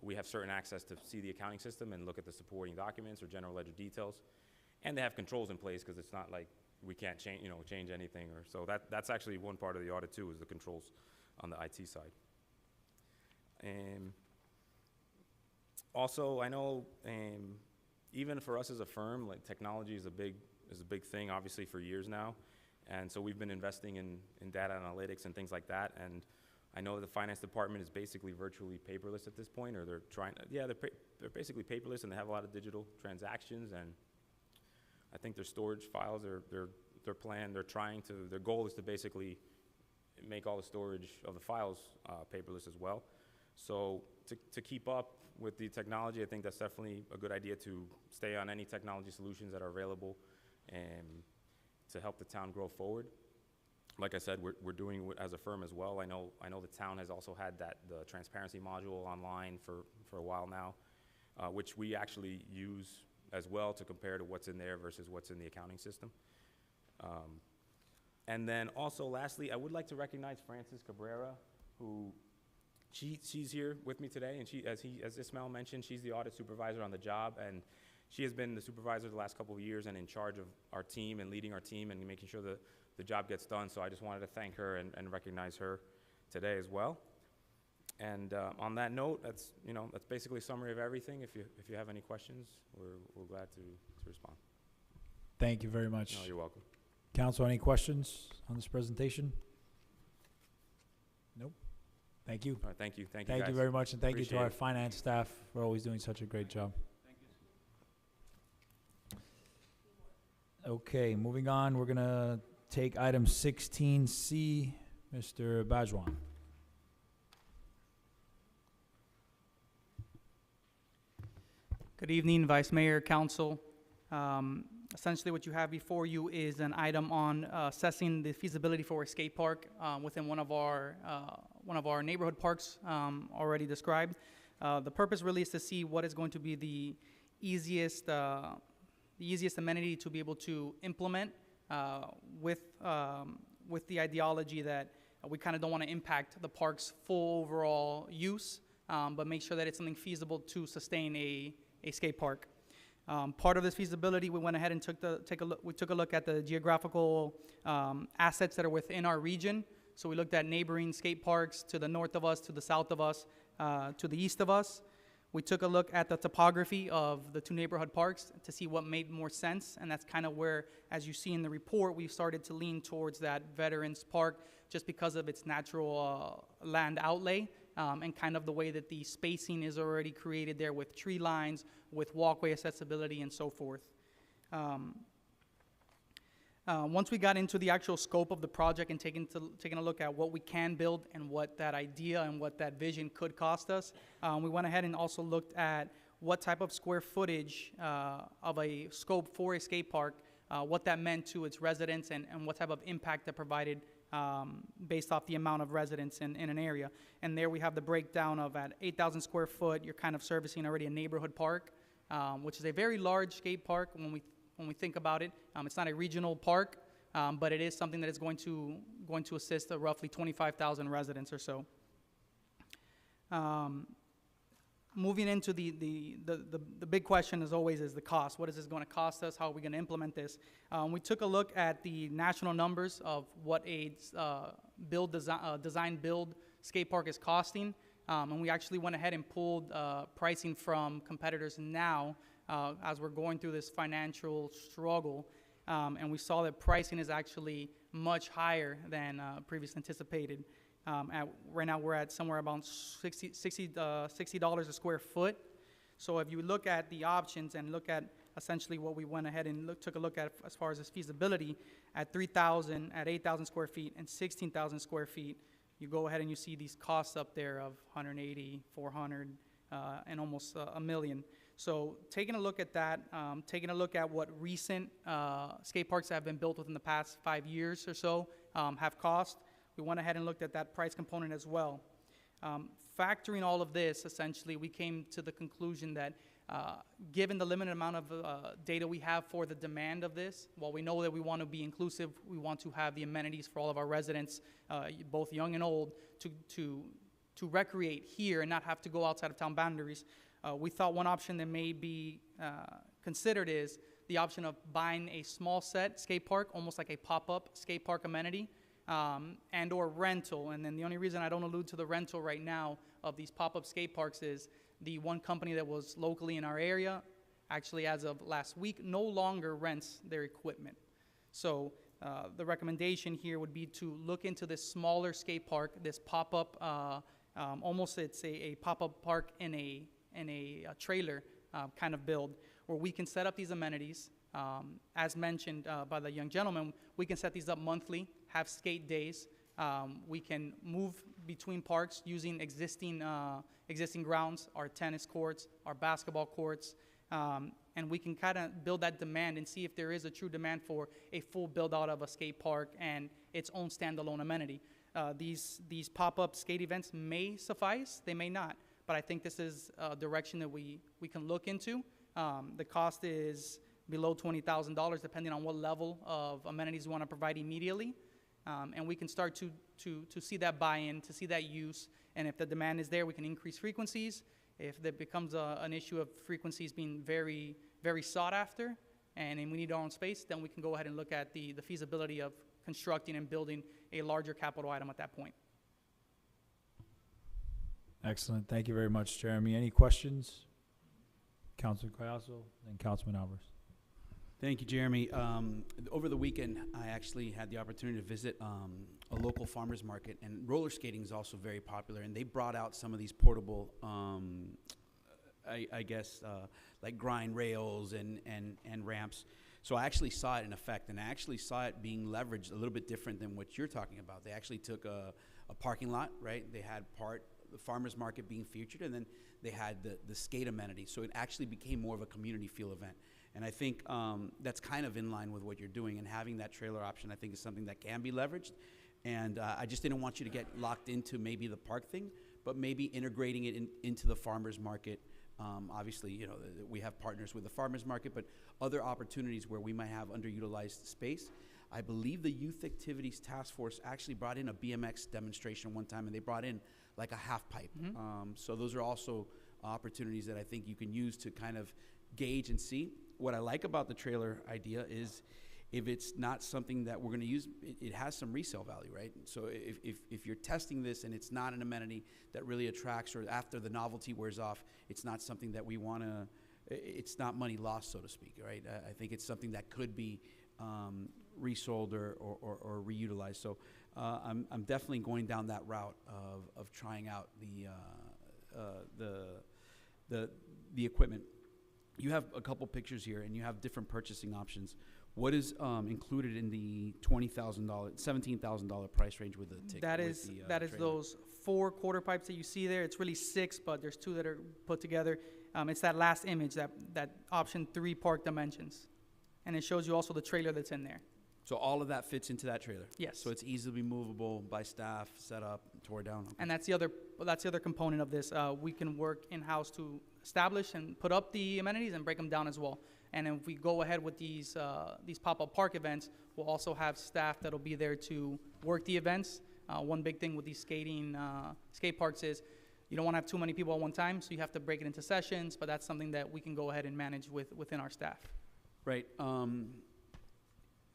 we have certain access to see the accounting system and look at the supporting documents or general ledger details. And they have controls in place because it's not like we can't change anything. So that's actually one part of the audit too, is the controls on the IT side. Also, I know even for us as a firm, like technology is a big thing, obviously, for years now. And so we've been investing in data analytics and things like that. And I know the finance department is basically virtually paperless at this point, or they're trying. They're basically paperless, and they have a lot of digital transactions. And I think their storage files, their plan, their goal is to basically make all the storage of the files paperless as well. So to keep up with the technology, I think that's definitely a good idea, to stay on any technology solutions that are available and to help the town grow forward. Like I said, we're doing it as a firm as well. I know the town has also had the transparency module online for a while now, which we actually use as well to compare to what's in there versus what's in the accounting system. And then also, lastly, I would like to recognize Frances Cabrera, who she's here with me today, and as Ismael mentioned, she's the audit supervisor on the job, and she has been the supervisor the last couple of years and in charge of our team and leading our team and making sure the job gets done. So I just wanted to thank her and recognize her today as well. And on that note, that's basically a summary of everything. If you have any questions, we're glad to respond. Thank you very much. No, you're welcome. Council, any questions on this presentation? Nope. Thank you. All right, thank you. Thank you, Thank you guys. very much, and thank you Appreciate to our it. finance staff for always doing such a great job. Okay, moving on, we're gonna take item 16C, Mr. Bajwan. Good evening, Vice Mayor, Council. Essentially, what you have before you is an item on assessing the feasibility for a skate park within one of our neighborhood parks already described. The purpose really is to see what is going to be the easiest amenity to be able to implement with the ideology that we kind of don't want to impact the park's full overall use, but make sure that it's something feasible to sustain a skate park. Part of this feasibility, we went ahead and took a look at the geographical assets that are within our region. So we looked at neighboring skate parks to the north of us, to the south of us, to the east of us. We took a look at the topography of the two neighborhood parks to see what made more sense, and that's kind of where, as you see in the report, we've started to lean towards that Veterans Park just because of its natural land outlay. And kind of the way that the spacing is already created there with tree lines, with walkway accessibility, and so forth. Once we got into the actual scope of the project and taking a look at what we can build and what that idea and what that vision could cost us, we went ahead and also looked at what type of square footage of a scope for a skate park what that meant to its residents and what type of impact that provided based off the amount of residents in an area. And there we have the breakdown of at 8,000 square foot, you're kind of servicing already a neighborhood park, which is a very large skate park when we think about it. It's not a regional park, but it is something that is going to assist roughly 25,000 residents or so. Moving into the big question as always is the cost. What is this going to cost us? How are we going to implement this? We took a look at the national numbers of what a design build skate park is costing, and we actually went ahead and pulled pricing from competitors now as we're going through this financial struggle, and we saw that pricing is actually much higher than previously anticipated. Right now we're at somewhere about $60 a square foot. So if you look at the options and look at essentially what we went ahead and took a look at as far as its feasibility, at 3,000, at 8,000 square feet, and 16,000 square feet, you go ahead and you see these costs up there of 180, 400, and almost $1 million. So taking a look at that, taking a look at what recent skate parks that have been built within the past 5 years or so have cost, we went ahead and looked at that price component as well. Factoring all of this, essentially, we came to the conclusion that given the limited amount of data we have for the demand of this, while we know that we want to be inclusive, we want to have the amenities for all of our residents, both young and old, to recreate here and not have to go outside of town boundaries. We thought one option that may be considered is the option of buying a small set skate park, almost like a pop-up skate park amenity, and or rental. And then the only reason I don't allude to the rental right now of these pop-up skate parks is the one company that was locally in our area, actually as of last week, no longer rents their equipment. So the recommendation here would be to look into this smaller skate park, this pop-up, almost it's a pop-up park in a trailer kind of build, where we can set up these amenities. As mentioned by the young gentleman, we can set these up monthly, have skate days. We can move between parks using existing grounds, our tennis courts, our basketball courts, and we can kind of build that demand and see if there is a true demand for a full build-out of a skate park and its own standalone amenity. These pop-up skate events may suffice, they may not, but I think this is a direction that we can look into. The cost is below $20,000, depending on what level of amenities you want to provide immediately. And we can start to see that buy-in, to see that use, and if the demand is there, we can increase frequencies. If there becomes an issue of frequencies being very, very sought after, and we need our own space, then we can go ahead and look at the feasibility of constructing and building a larger capital item at that point. Excellent. Thank you very much, Jeremy. Any questions? Councilor Collazo and Councilman Alvarez. Thank you, Jeremy. Over the weekend, I actually had the opportunity to visit a local farmer's market, and roller skating is also very popular, and they brought out some of these portable, I guess, like grind rails and ramps. So I actually saw it in effect, and I actually saw it being leveraged a little bit different than what you're talking about. They actually took a parking lot, right? They had the farmer's market being featured, and then they had the skate amenity. So it actually became more of a community feel event. And I think that's kind of in line with what you're doing, and having that trailer option, I think, is something that can be leveraged. And I just didn't want you to get locked into maybe the park thing, but maybe integrating it into the farmer's market. Obviously, you know, we have partners with the farmer's market, but other opportunities where we might have underutilized space. I believe the Youth Activities Task Force actually brought in a BMX demonstration one time, and they brought in like a half pipe. Mm-hmm. So those are also opportunities that I think you can use to kind of gauge and see. What I like about the trailer idea is if it's not something that we're going to use, it has some resale value, right? So if you're testing this and it's not an amenity that really attracts, or after the novelty wears off, it's not something that we want to, it's not money lost, so to speak, right? I think it's something that could be resold or reutilized. So I'm definitely going down that route of trying out the equipment. You have a couple pictures here, and you have different purchasing options. What is included in the $17,000 price range with the ticket? That is those 4 quarter pipes that you see there. It's really 6, but there's 2 that are put together. It's that last image, that option 3 park dimensions. and it shows you also the trailer that's in there. So all of that fits into that trailer? Yes. So it's easily movable by staff, set up, tore down? Okay. And that's the other component of this. We can work in-house to establish and put up the amenities and break them down as well. And if we go ahead with these pop-up park events, we'll also have staff that'll be there to work the events. One big thing with these skate parks is you don't want to have too many people at one time, so you have to break it into sessions, but that's something that we can go ahead and manage within our staff. Right.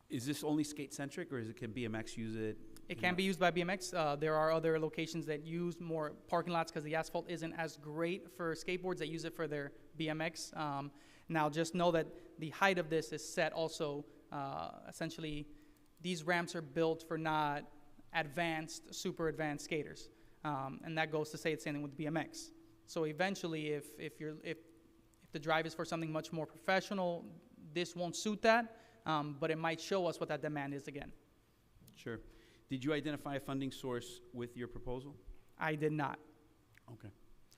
Is this only skate-centric, or can BMX use it? It can be used by BMX. There are other locations that use more parking lots because the asphalt isn't as great for skateboards. They use it for their BMX. Now, just know that the height of this is set also. Essentially, these ramps are built for not advanced, super advanced skaters. And that goes to say the same thing with BMX. So eventually, if the drive is for something much more professional, this won't suit that, but it might show us what that demand is again. Sure. Did you identify a funding source with your proposal? I did not. Okay.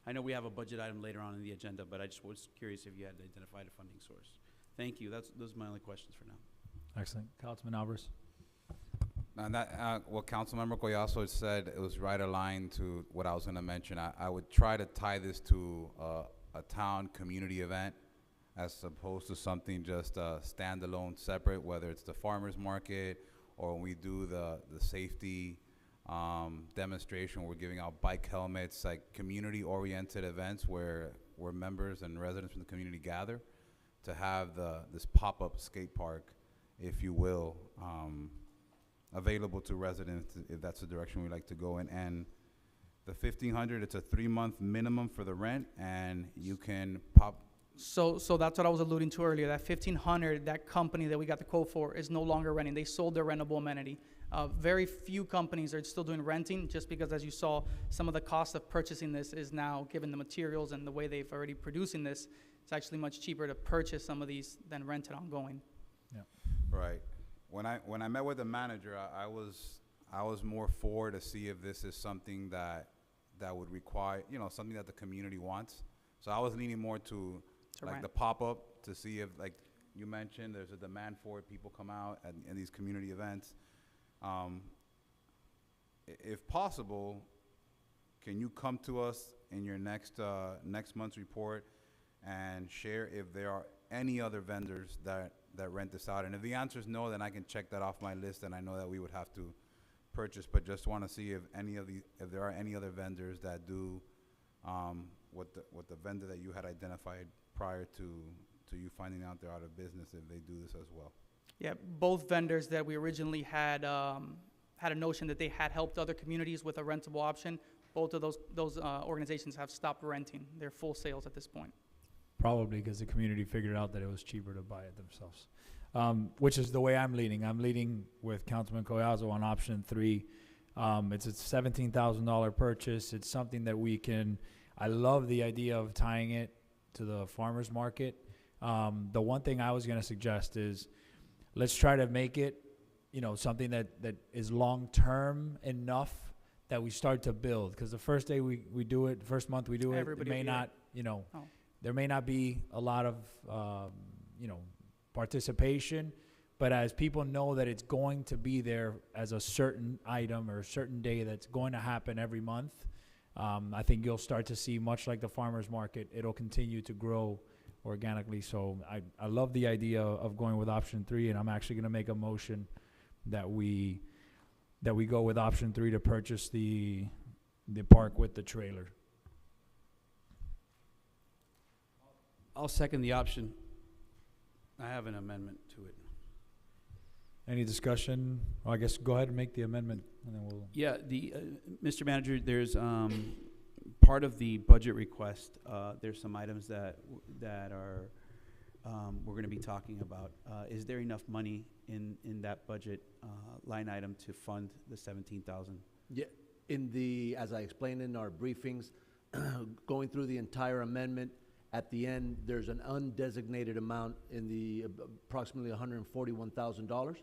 I know we have a budget item later on in the agenda, but I just was curious if you had identified a funding source. Thank you. Those are my only questions for now. Excellent. Councilman Alvarez. And that, what Councilmember Collazo said, it was right aligned to what I was going to mention. I would try to tie this to a town community event as opposed to something just standalone, separate, whether it's the farmer's market or when we do the safety demonstration, we're giving out bike helmets, like community-oriented events where members and residents from the community gather to have this pop-up skate park, if you will, available to residents if that's the direction we like to go in. And the $1,500, it's a 3-month minimum for the rent, and you can pop. So that's what I was alluding to earlier. That $1,500, that company that we got the quote for is no longer renting. They sold their rentable amenity. Very few companies are still doing renting, just because, as you saw, some of the cost of purchasing this is now, given the materials and the way they've already producing this, it's actually much cheaper to purchase some of these than rent it ongoing. Yeah. Right. When I met with the manager, I was more for to see if this is something that would require, something that the community wants. So I was leaning more to like rent. the pop-up to see if, like you mentioned, there's a demand for it. People come out at these community events. If possible, can you come to us in your next month's report and share if there are any other vendors that rent this out? And if the answer is no, then I can check that off my list, and I know that we would have to purchase. But just want to see if there are any other vendors that do what the vendor that you had identified prior to you finding out they're out of business, if they do this as well. Yeah, both vendors that we originally had a notion that they had helped other communities with a rentable option. Both of those organizations have stopped renting. They're full sales at this point. Probably because the community figured out that it was cheaper to buy it themselves, which is the way I'm leaning. I'm leaning with Councilman Collazo on option 3. It's a $17,000 purchase. It's something that we can. I love the idea of tying it to the farmer's market. The one thing I was going to suggest is let's try to make it, something that is long-term enough that we start to build. Because the first day we do it, the first month we do it, Everybody it may will be not, Oh. there may not be a lot of, participation. But as people know that it's going to be there as a certain item or a certain day that's going to happen every month, I think you'll start to see, much like the farmer's market, it'll continue to grow organically. So I love the idea of going with option 3, and I'm actually going to make a motion that we go with option 3 to purchase the park with the trailer. I'll second the option. I have an amendment to it. Any discussion? Well, I guess go ahead and make the amendment, and then we'll. Yeah, Mr. Manager, there's part of the budget request. There's some items that are we're going to be talking about. Is there enough money in that budget line item to fund the $17,000? Yeah, as I explained in our briefings, going through the entire amendment, at the end, there's an undesignated amount in the approximately $141,000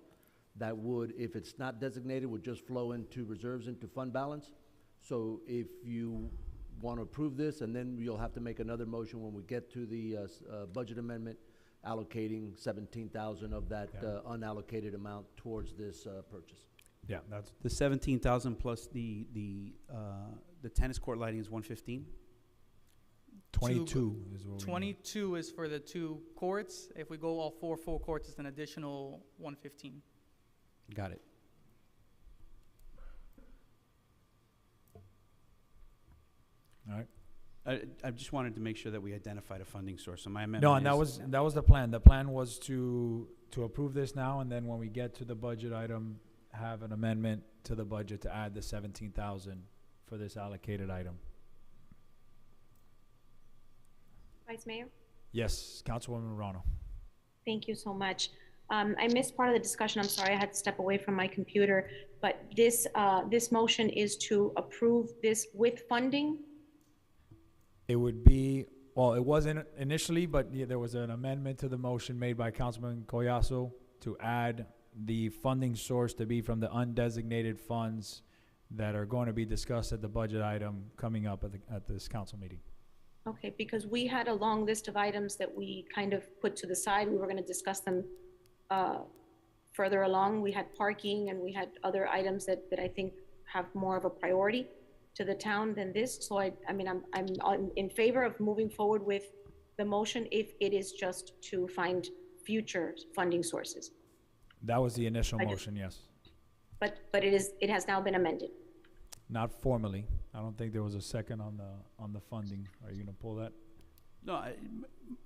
that would, if it's not designated, would just flow into reserves, into fund balance. So if you want to approve this, and then you'll have to make another motion when we get to the budget amendment allocating 17,000 of that Yeah. Unallocated amount towards this purchase. Yeah, that's The 17,000 plus the tennis court lighting is 115? 22 is what we need. 22 is for the 2 courts. If we go all 4 full courts, it's an additional 115. Got it. All right. I just wanted to make sure that we identified a funding source, so my amendment No, and is- that was the plan. The plan was to approve this now, and then when we get to the budget item, have an amendment to the budget to add the 17,000 for this allocated item. Vice Mayor? Yes, Councilwoman Morano. Thank you so much. I missed part of the discussion. I'm sorry, I had to step away from my computer. But this motion is to approve this with funding? It would be, well, it wasn't initially, but yeah, there was an amendment to the motion made by Councilman Collazo to add the funding source to be from the undesignated funds that are going to be discussed at the budget item coming up at this council meeting. Okay, because we had a long list of items that we kind of put to the side. We were going to discuss them further along. We had parking and we had other items that I think have more of a priority to the town than this. So I mean, I'm in favor of moving forward with the motion if it is just to find future funding sources. That was the initial I just- motion, yes. But it has now been amended. Not formally. I don't think there was a second on the funding. Are you gonna pull that? No,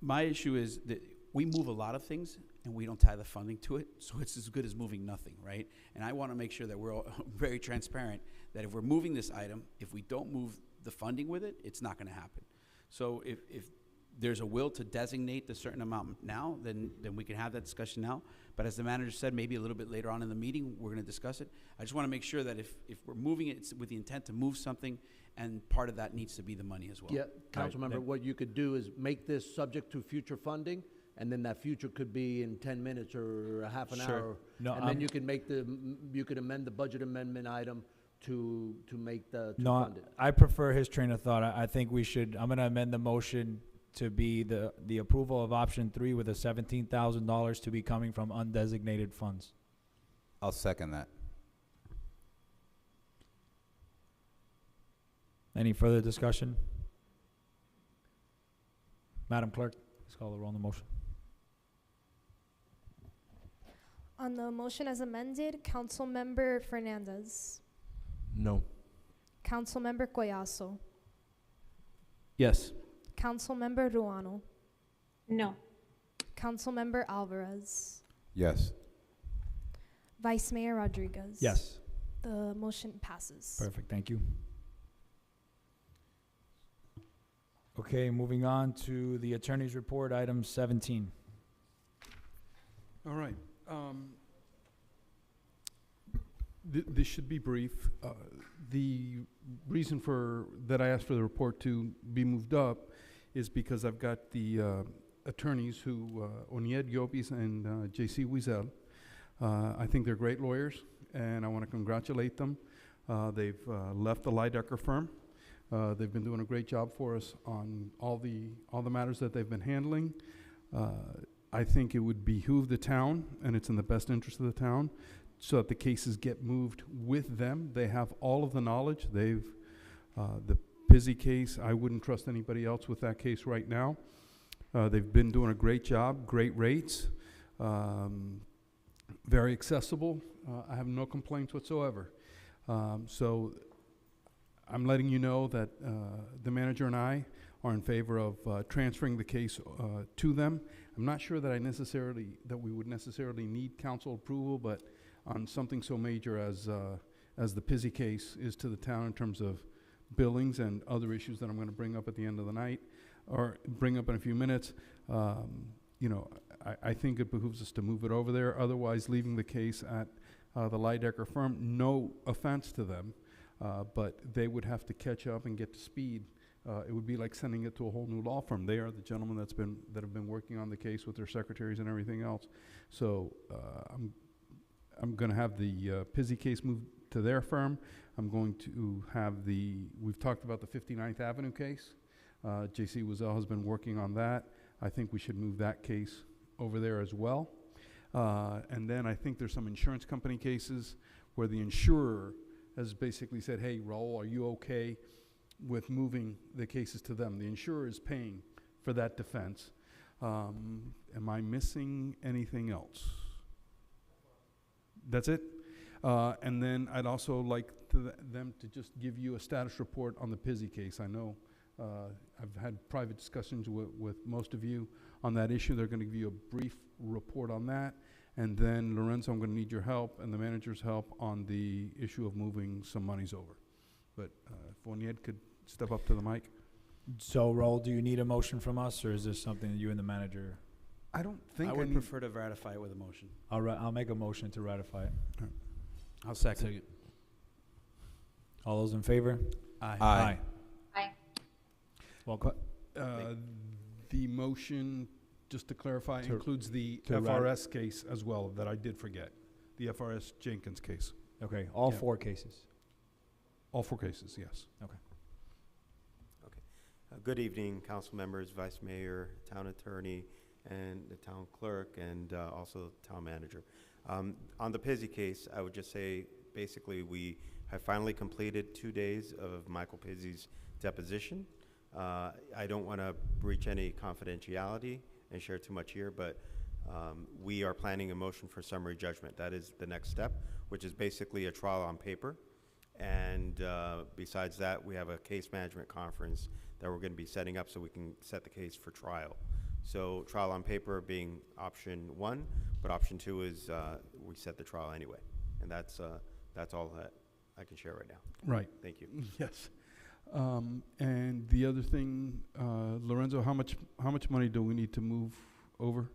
my issue is that we move a lot of things and we don't tie the funding to it, so it's as good as moving nothing, right? And I want to make sure that we're all very transparent, that if we're moving this item, if we don't move the funding with it, it's not going to happen. So if there's a will to designate the certain amount now, then we can have that discussion now. But as the manager said, maybe a little bit later on in the meeting, we're going to discuss it. I just want to make sure that if we're moving it, it's with the intent to move something, and part of that needs to be the money as well. Yeah, Right, Councilmember, then- what you could do is make this subject to future funding, and then that future could be in 10 minutes or a half an Sure. hour. No, And then you can you could amend the budget amendment item to make to No, fund it. I prefer his train of thought. I think I'm gonna amend the motion to be the approval of option 3 with the $17,000 to be coming from undesignated funds. I'll second that. Any further discussion? Madam Clerk, please call the roll on the motion. On the motion as amended, Councilmember Fernandez. No. Councilmember Collazo. Yes. Councilmember Ruano. No. Councilmember Alvarez. Yes. Vice Mayor Rodriguez. Yes. The motion passes. Perfect, thank you. Okay, moving on to the attorney's report, item 17. All right. This should be brief. The reason that I asked for the report to be moved up is because I've got the attorneys who, Onied Yopis and J.C. Wiesel. I think they're great lawyers, and I want to congratulate them. They've left the Leidecker firm. They've been doing a great job for us on all the matters that they've been handling. I think it would behoove the town, and it's in the best interest of the town, so that the cases get moved with them. They have all of the knowledge. The Pizzi case, I wouldn't trust anybody else with that case right now. They've been doing a great job, great rates, very accessible. I have no complaints whatsoever. So I'm letting you know that the manager and I are in favor of transferring the case to them. I'm not sure that we would necessarily need council approval, but on something so major as the Pizzi case is to the town in terms of billings and other issues that I'm going to bring up at the end of the night, or bring up in a few minutes, I think it behooves us to move it over there. Otherwise, leaving the case at the Leidecker firm, no offense to them, but they would have to catch up and get to speed. It would be like sending it to a whole new law firm. They are the gentlemen that have been working on the case with their secretaries and everything else. So I'm going to have the Pizzi case moved to their firm. I'm going to have we've talked about the 59th Avenue case. J.C. Wiesel has been working on that. I think we should move that case over there as well. And then I think there's some insurance company cases where the insurer has basically said, hey, Raul, are you okay with moving the cases to them? The insurer is paying for that defense. Am I missing anything else? That's it? And then I'd also like them to just give you a status report on the Pizzi case. I know I've had private discussions with most of you on that issue. They're going to give you a brief report on that. And then, Lorenzo, I'm going to need your help and the manager's help on the issue of moving some monies over. But if Onyed could step up to the mic. So, Raul, do you need a motion from us, or is this something that you and the manager? I don't think I would prefer to ratify it with a motion. I'll make a motion to ratify it. I'll second. All those in favor? Aye. Aye. Welcome. The motion, just to clarify, To- includes the to FRS case as well that I did forget. The FRS Jenkins case. Okay, all Yeah. 4 cases. All 4 cases, yes. Okay. Good evening, council members, vice mayor, town attorney, and the town clerk, and also town manager. On the Pizzi case, I would just say, basically, we have finally completed 2 days of Michael Pizzi's deposition. I don't want to breach any confidentiality and share too much here, but we are planning a motion for summary judgment. That is the next step, which is basically a trial on paper. And besides that, we have a case management conference that we're going to be setting up so we can set the case for trial. So trial on paper being option 1, but option 2 is we set the trial anyway. And that's all that I can share right now. Right. Thank you. Yes. And the other thing, Lorenzo, how much money do we need to move over?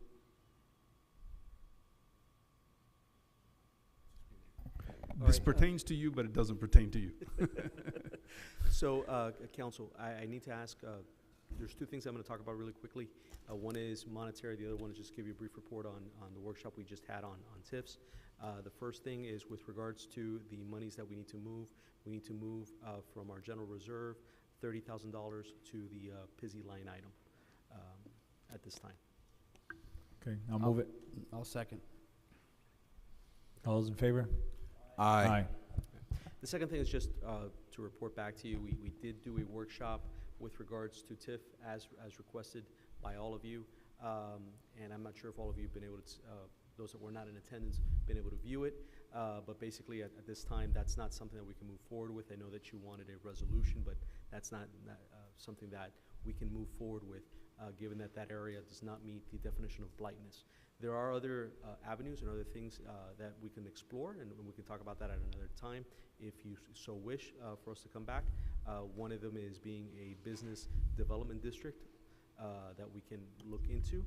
This pertains to you, but it doesn't pertain to you. So, council, I need to ask, there's 2 things I'm going to talk about really quickly. One is monetary, the other one is just give you a brief report on the workshop we just had on TIFs. The first thing is with regards to the monies that we need to move. We need to move from our general reserve $30,000 to the Pizzi line item at this time. Okay, I'll move it. I'll second. All those in favor? Aye. The second thing is just to report back to you, we did do a workshop with regards to TIF as requested by all of you. And I'm not sure if all of you have been able to, those that were not in attendance, been able to view it. But basically at this time, that's not something that we can move forward with. I know that you wanted a resolution, but that's not something that we can move forward with, given that that area does not meet the definition of blightness. There are other avenues and other things that we can explore, and we can talk about that at another time if you so wish for us to come back. One of them is being a business development district that we can look into,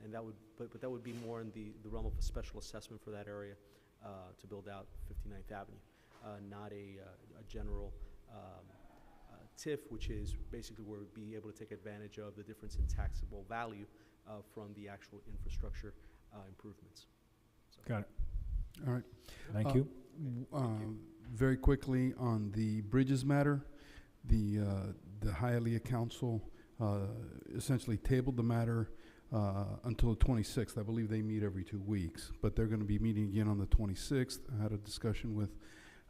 and that would, but that would be more in the realm of a special assessment for that area to build out 59th Avenue, not a general TIF, which is basically where we'd be able to take advantage of the difference in taxable value from the actual infrastructure improvements. So. Got it. All right. Thank you. Very quickly on the bridges matter, the Hialeah Council essentially tabled the matter until the 26th. I believe they meet every 2 weeks, but they're going to be meeting again on the 26th. I had a discussion with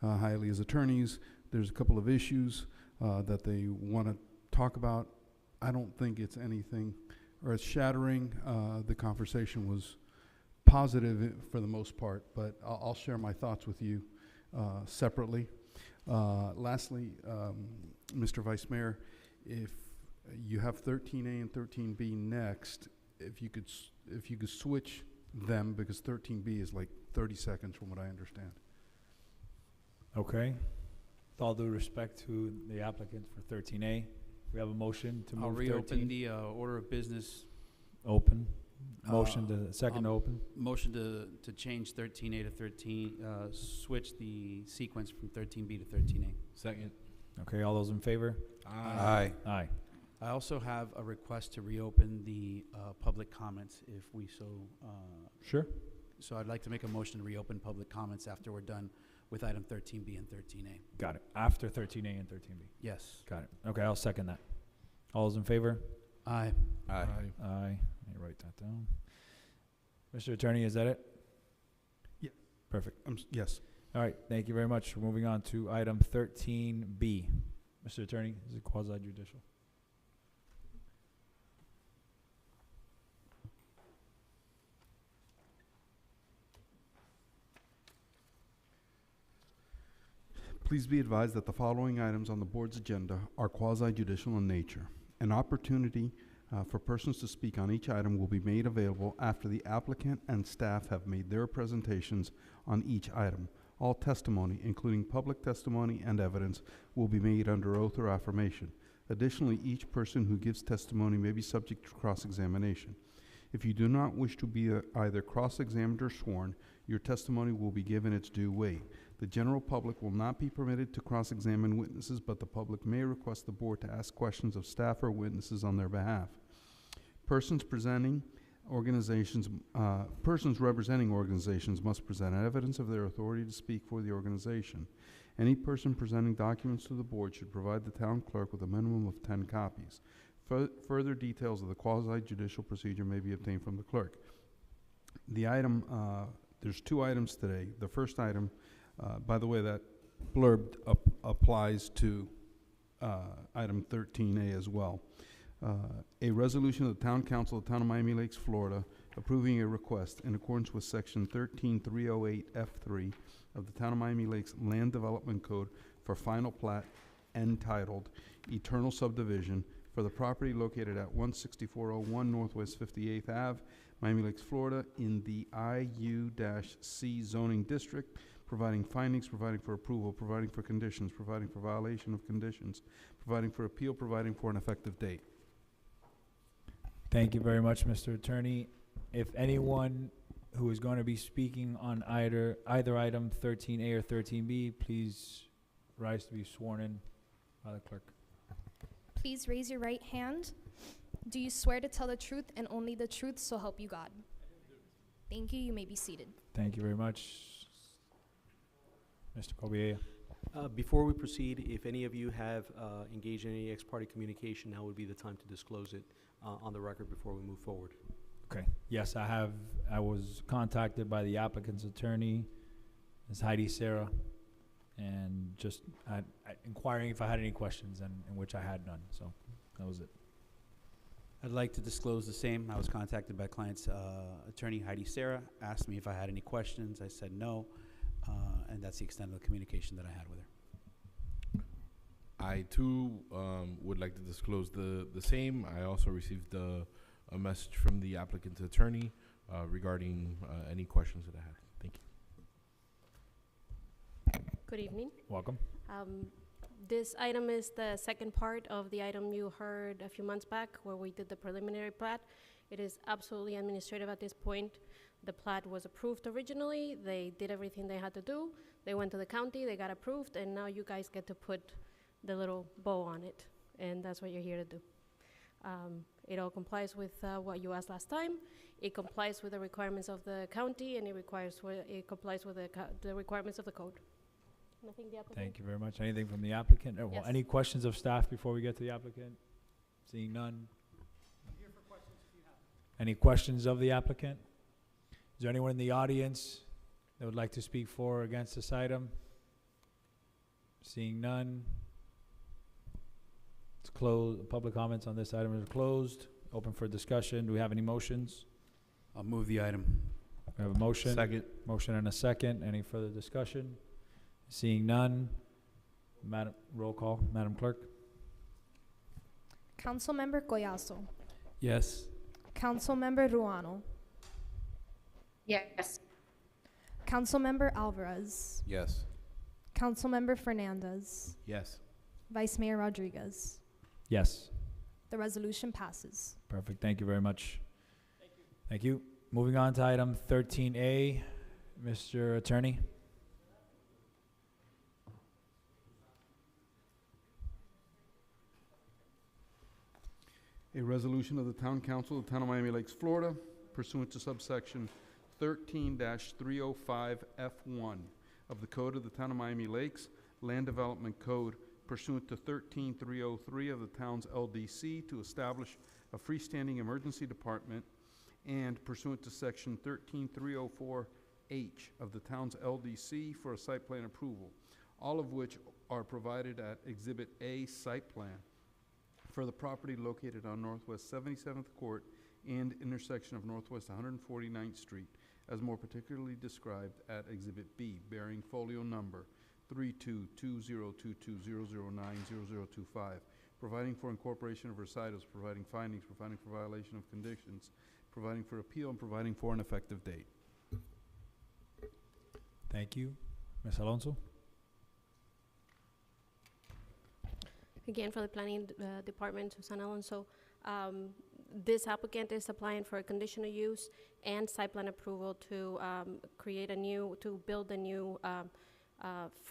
Hialeah's attorneys. There's a couple of issues that they want to talk about. I don't think it's anything earth-shattering. The conversation was positive for the most part, but I'll share my thoughts with you separately. Lastly, Mr. Vice Mayor, if you have 13A and 13B next, if you could switch them, because 13B is like 30 seconds from what I understand. Okay. With all due respect to the applicant for 13A, we have a motion to move I'll 13. reopen the order of business. Open. Motion to second open. Motion to change 13A to 13, switch the sequence from 13B to 13A. Second. Okay, all those in favor? Aye. Aye. I also have a request to reopen the public comments if we so. Sure. So I'd like to make a motion to reopen public comments after we're done with item 13B and 13A. Got it. After 13A and 13B. Yes. Got it. Okay, I'll second that. All those in favor? Aye. Aye. Aye. Let me write that down. Mr. Attorney, is that it? Yeah. Perfect. Yes. All right, thank you very much. We're moving on to item 13B. Mr. Attorney, is it quasi-judicial? Please be advised that the following items on the board's agenda are quasi-judicial in nature. An opportunity for persons to speak on each item will be made available after the applicant and staff have made their presentations on each item. All testimony, including public testimony and evidence, will be made under oath or affirmation. Additionally, each person who gives testimony may be subject to cross-examination. If you do not wish to be either cross-examined or sworn, your testimony will be given its due weight. The general public will not be permitted to cross-examine witnesses, but the public may request the board to ask questions of staff or witnesses on their behalf. Persons representing organizations must present evidence of their authority to speak for the organization. Any person presenting documents to the board should provide the town clerk with a minimum of 10 copies. Further details of the quasi-judicial procedure may be obtained from the clerk. The item, there's 2 items today. The first item, by the way, that blurb applies to item 13A as well. A resolution of the Town Council of the Town of Miami Lakes, Florida, approving a request in accordance with Section 13308F3 of the Town of Miami Lakes Land Development Code for final plat entitled Eternal Subdivision for the property located at 16401 Northwest 58th Ave, Miami Lakes, Florida, in the IU-C zoning district, providing findings, providing for approval, providing for conditions, providing for violation of conditions, providing for appeal, providing for an effective date. Thank you very much, Mr. Attorney. If anyone who is going to be speaking on either item 13A or 13B, please rise to be sworn in by the clerk. Please raise your right hand. Do you swear to tell the truth and only the truth, so help you God? Thank you. You may be seated. Thank you very much. Mr. Kobiea. Before we proceed, if any of you have engaged in any ex-parte communication, now would be the time to disclose it on the record before we move forward. Okay. Yes, I have. I was contacted by the applicant's attorney, Ms. Heidi Sarah, and just inquiring if I had any questions, and in which I had none. So that was it. I'd like to disclose the same. I was contacted by client's attorney, Heidi Sarah, asked me if I had any questions. I said no, and that's the extent of the communication that I had with her. I, too, would like to disclose the same. I also received a message from the applicant's attorney regarding any questions that I had. Thank you. Good evening. Welcome. This item is the second part of the item you heard a few months back where we did the preliminary plat. It is absolutely administrative at this point. The plat was approved originally. They did everything they had to do. They went to the county, they got approved, and now you guys get to put the little bow on it, and that's what you're here to do. It all complies with what you asked last time. It complies with the requirements of the county, and it complies with the requirements of the code. Nothing the applicant? Thank you very much. Anything from the applicant? Well, Yes. any questions of staff before we get to the applicant? Seeing none. I'm here for questions if you have. Any questions of the applicant? Is there anyone in the audience that would like to speak for or against this item? Seeing none. It's closed. Public comments on this item are closed. Open for discussion. Do we have any motions? I'll move the item. We have a motion. Second. Motion and a second. Any further discussion? Seeing none. Madam, roll call. Madam Clerk. Councilmember Collazo. Yes. Councilmember Ruano. Yes. Councilmember Alvarez. Yes. Councilmember Fernandez. Yes. Vice Mayor Rodriguez. Yes. The resolution passes. Perfect. Thank you very much. Thank you. Moving on to item 13A. Mr. Attorney. A resolution of the Town Council of the Town of Miami Lakes, Florida, pursuant to subsection 13-305F1 of the Code of the Town of Miami Lakes, Land Development Code, pursuant to 13303 of the town's LDC, to establish a freestanding emergency department and pursuant to Section 13304H of the town's LDC for a site plan approval, all of which are provided at Exhibit A Site Plan for the property located on Northwest 77th Court and intersection of Northwest 149th Street, as more particularly described at Exhibit B, bearing folio number 32202200900025, providing for incorporation of recitals, providing findings, providing for violation of conditions, providing for appeal, and providing for an effective date. Thank you. Ms. Alonso? Again, for the planning department, Susana Alonso, this applicant is applying for a conditional use and site plan approval to build a new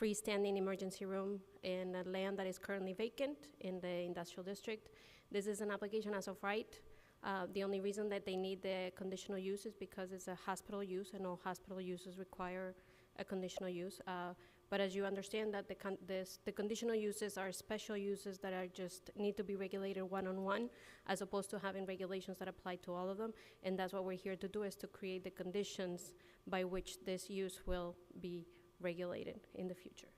freestanding emergency room in a land that is currently vacant in the industrial district. This is an application as of right. The only reason that they need the conditional use is because it's a hospital use, and all hospital uses require a conditional use. But as you understand that the conditional uses are special uses that are just need to be regulated one-on-one, as opposed to having regulations that apply to all of them. And that's what we're here to do, is to create the conditions by which this use will be regulated in the future.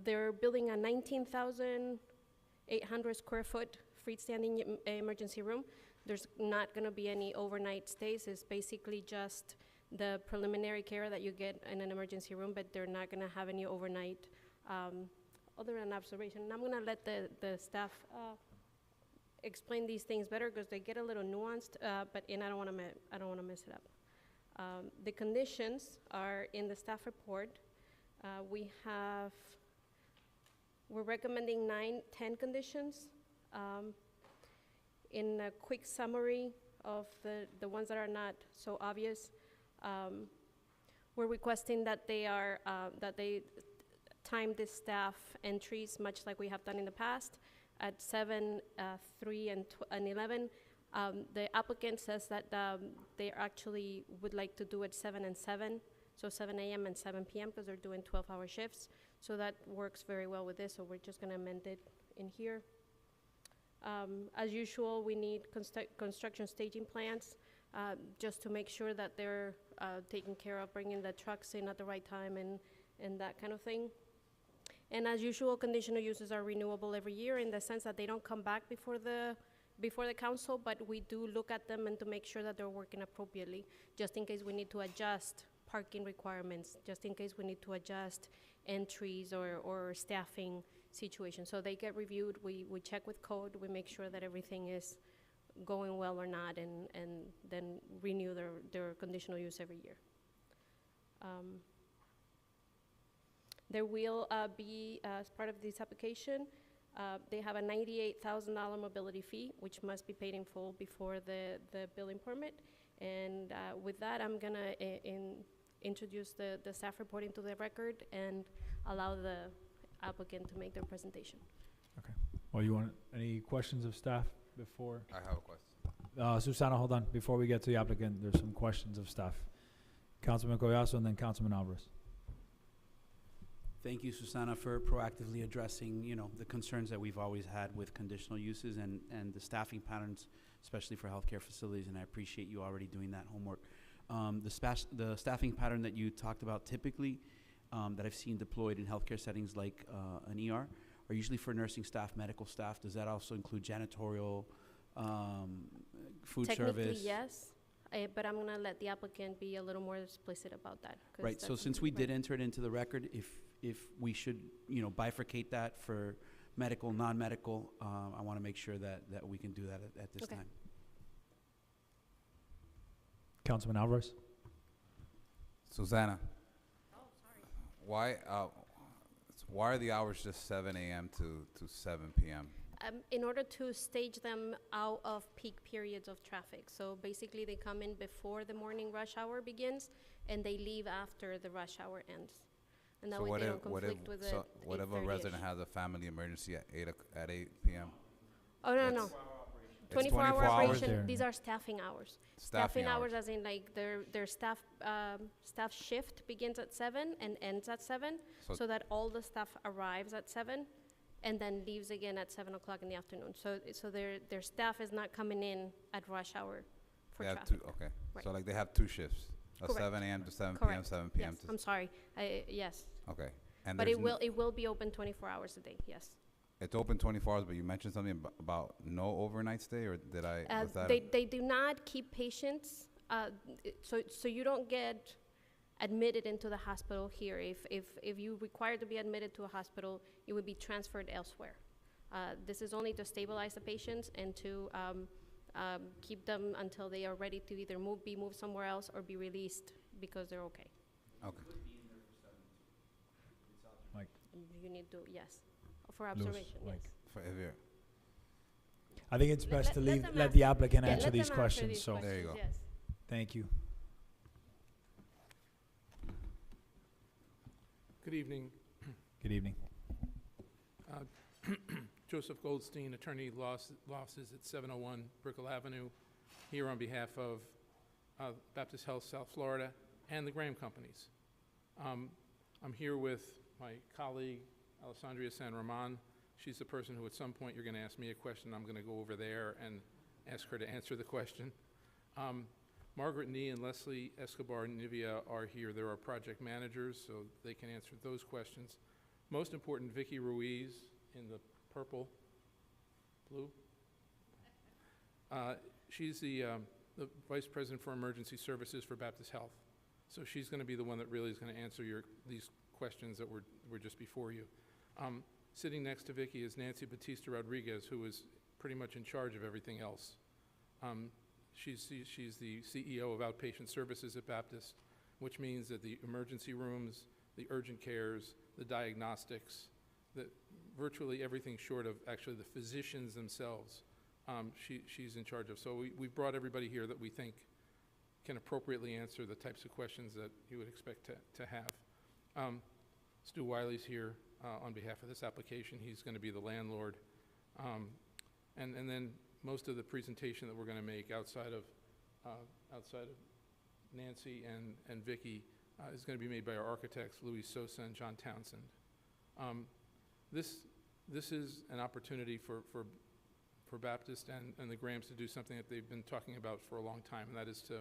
They're building a 19,800 square foot freestanding emergency room. There's not gonna be any overnight stays. It's basically just the preliminary care that you get in an emergency room, but they're not gonna have any overnight other than observation. And I'm gonna let the staff explain these things better, because they get a little nuanced, but I don't wanna mess it up. The conditions are in the staff report. We're recommending 10 conditions. In a quick summary of the ones that are not so obvious, we're requesting that they time the staff entries much like we have done in the past at 7, 3, and 11. The applicant says that they actually would like to do it 7 and 7, so 7 a.m. and 7 p.m. because they're doing 12-hour shifts. So that works very well with this, so we're just gonna amend it in here. As usual, we need construction staging plans just to make sure that they're taking care of bringing the trucks in at the right time and that kind of thing. And as usual, conditional uses are renewable every year in the sense that they don't come back before the council, but we do look at them and to make sure that they're working appropriately, just in case we need to adjust parking requirements, just in case we need to adjust entries or staffing situations. So they get reviewed, we check with code, we make sure that everything is going well or not, and then renew their conditional use every year. There will be, as part of this application, they have a $98,000 mobility fee, which must be paid in full before the building permit. And with that, I'm gonna introduce the staff report into the record and allow the applicant to make their presentation. Okay. Well, you want any questions of staff before? I have a question. Susana, hold on. Before we get to the applicant, there's some questions of staff. Councilman Collazo and then Councilman Alvarez. Thank you, Susana, for proactively addressing, the concerns that we've always had with conditional uses and the staffing patterns, especially for healthcare facilities, and I appreciate you already doing that homework. The staffing pattern that you talked about typically that I've seen deployed in healthcare settings like an ER are usually for nursing staff, medical staff. Does that also include janitorial, food service? Technically, yes. But I'm gonna let the applicant be a little more explicit about that. Right, so since we did enter it into the record, if we should, bifurcate that for medical, non-medical, I wanna make sure that we can do that at this time. Councilman Alvarez. Susana. Oh, sorry. Why are the hours just 7 a.m. to 7 p.m.? In order to stage them out of peak periods of traffic. So basically they come in before the morning rush hour begins and they leave after the rush hour ends. And that So way what they if, don't what if, conflict with so the what if a 8:30-ish. resident has a family emergency at 8 p.m.? Oh, no. It's 24-hour 24 hours operation, there. these are staffing hours. Staffing hours as in like their staff shift begins at 7 and ends at 7, So- so that all the staff arrives at 7. and then leaves again at 7 o'clock in the afternoon. So their staff is not coming in at rush hour for They have traffic. two, okay. Right. So like they have two shifts, a Correct. 7 a.m. to 7 p.m., Correct. 7 p.m. Yes, I'm sorry. Yes. Okay. And But there's it will be open 24 hours a day, yes. It's open 24 hours, but you mentioned something about no overnight stay, or did I, was that? They do not keep patients, so you don't get admitted into the hospital here. If you require to be admitted to a hospital, you would be transferred elsewhere. This is only to stabilize the patients and to keep them until they are ready to either be moved somewhere else or be released because they're okay. Okay. Mike. You need to, yes, for observation, yes. For if you're- I think it's best to Let them let the answer- applicant yeah, answer let these them answer questions, these so. There you go. yes. Thank you. Good evening. Good evening. Joseph Goldstein, attorney, law offices at 701 Brickell Avenue, here on behalf of Baptist Health South Florida and the Graham Companies. I'm here with my colleague, Alessandria San Roman. She's the person who at some point you're going to ask me a question. I'm going to go over there and ask her to answer the question. Margaret Nee and Leslie Escobar Nivia are here. They're our project managers, so they can answer those questions. Most important, Vicky Ruiz in the purple, blue. She's the Vice President for Emergency Services for Baptist Health. So she's going to be the one that really is going to answer these questions that were just before you. Sitting next to Vicky is Nancy Batista Rodriguez, who is pretty much in charge of everything else. She's the CEO of Outpatient Services at Baptist, which means that the emergency rooms, the urgent cares, the diagnostics, virtually everything short of actually the physicians themselves, she's in charge of. So we've brought everybody here that we think can appropriately answer the types of questions that you would expect to have. Stu Wiley's here on behalf of this application. He's going to be the landlord. And then most of the presentation that we're going to make outside of Nancy and Vicky is going to be made by our architects, Louis Sosa and John Townsend. This is an opportunity for Baptist and the Grahams to do something that they've been talking about for a long time, and that is to,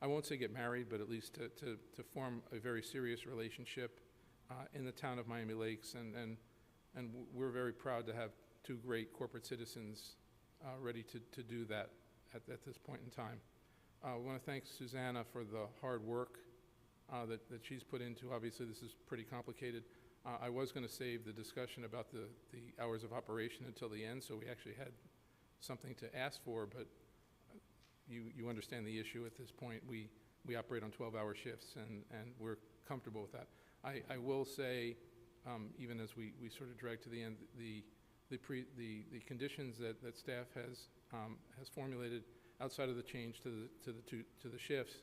I won't say get married, but at least to form a very serious relationship in the town of Miami Lakes, and we're very proud to have two great corporate citizens ready to do that at this point in time. I want to thank Susanna for the hard work that she's put into. Obviously, this is pretty complicated. I was going to save the discussion about the hours of operation until the end, so we actually had something to ask for, but you understand the issue at this point. We operate on 12-hour shifts, and we're comfortable with that. I will say, even as we sort of drag to the end, the conditions that staff has formulated outside of the change to the shifts,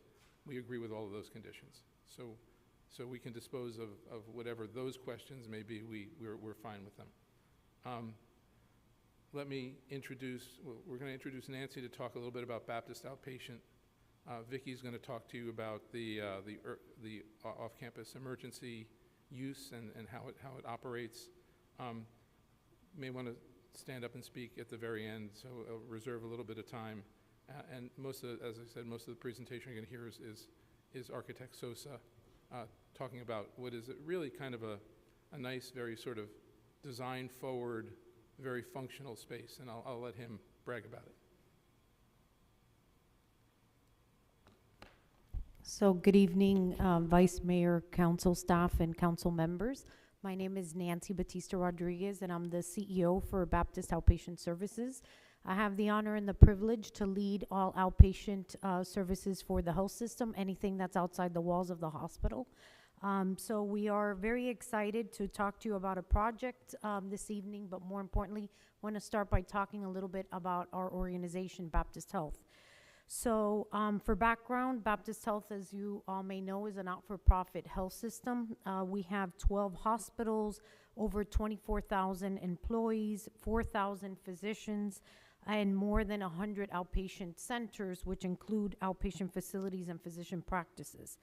we agree with all of those conditions. So we can dispose of whatever those questions may be. We're fine with them. Let me introduce. We're going to introduce Nancy to talk a little bit about Baptist Outpatient. Vicky's going to talk to you about the off-campus emergency use and how it operates. May want to stand up and speak at the very end, so I'll reserve a little bit of time. And most of, as I said, most of the presentation you're going to hear is Architect Sosa talking about what is really kind of a nice, very sort of design-forward, very functional space, and I'll let him brag about it. So good evening, Vice Mayor, Council staff, and Council members. My name is Nancy Batista Rodriguez, and I'm the CEO for Baptist Outpatient Services. I have the honor and the privilege to lead all outpatient services for the health system, anything that's outside the walls of the hospital. So we are very excited to talk to you about a project this evening, but more importantly, want to start by talking a little bit about our organization, Baptist Health. So for background, Baptist Health, as you all may know, is a not-for-profit health system. We have 12 hospitals, over 24,000 employees, 4,000 physicians, and more than 100 outpatient centers, which include outpatient facilities and physician practices.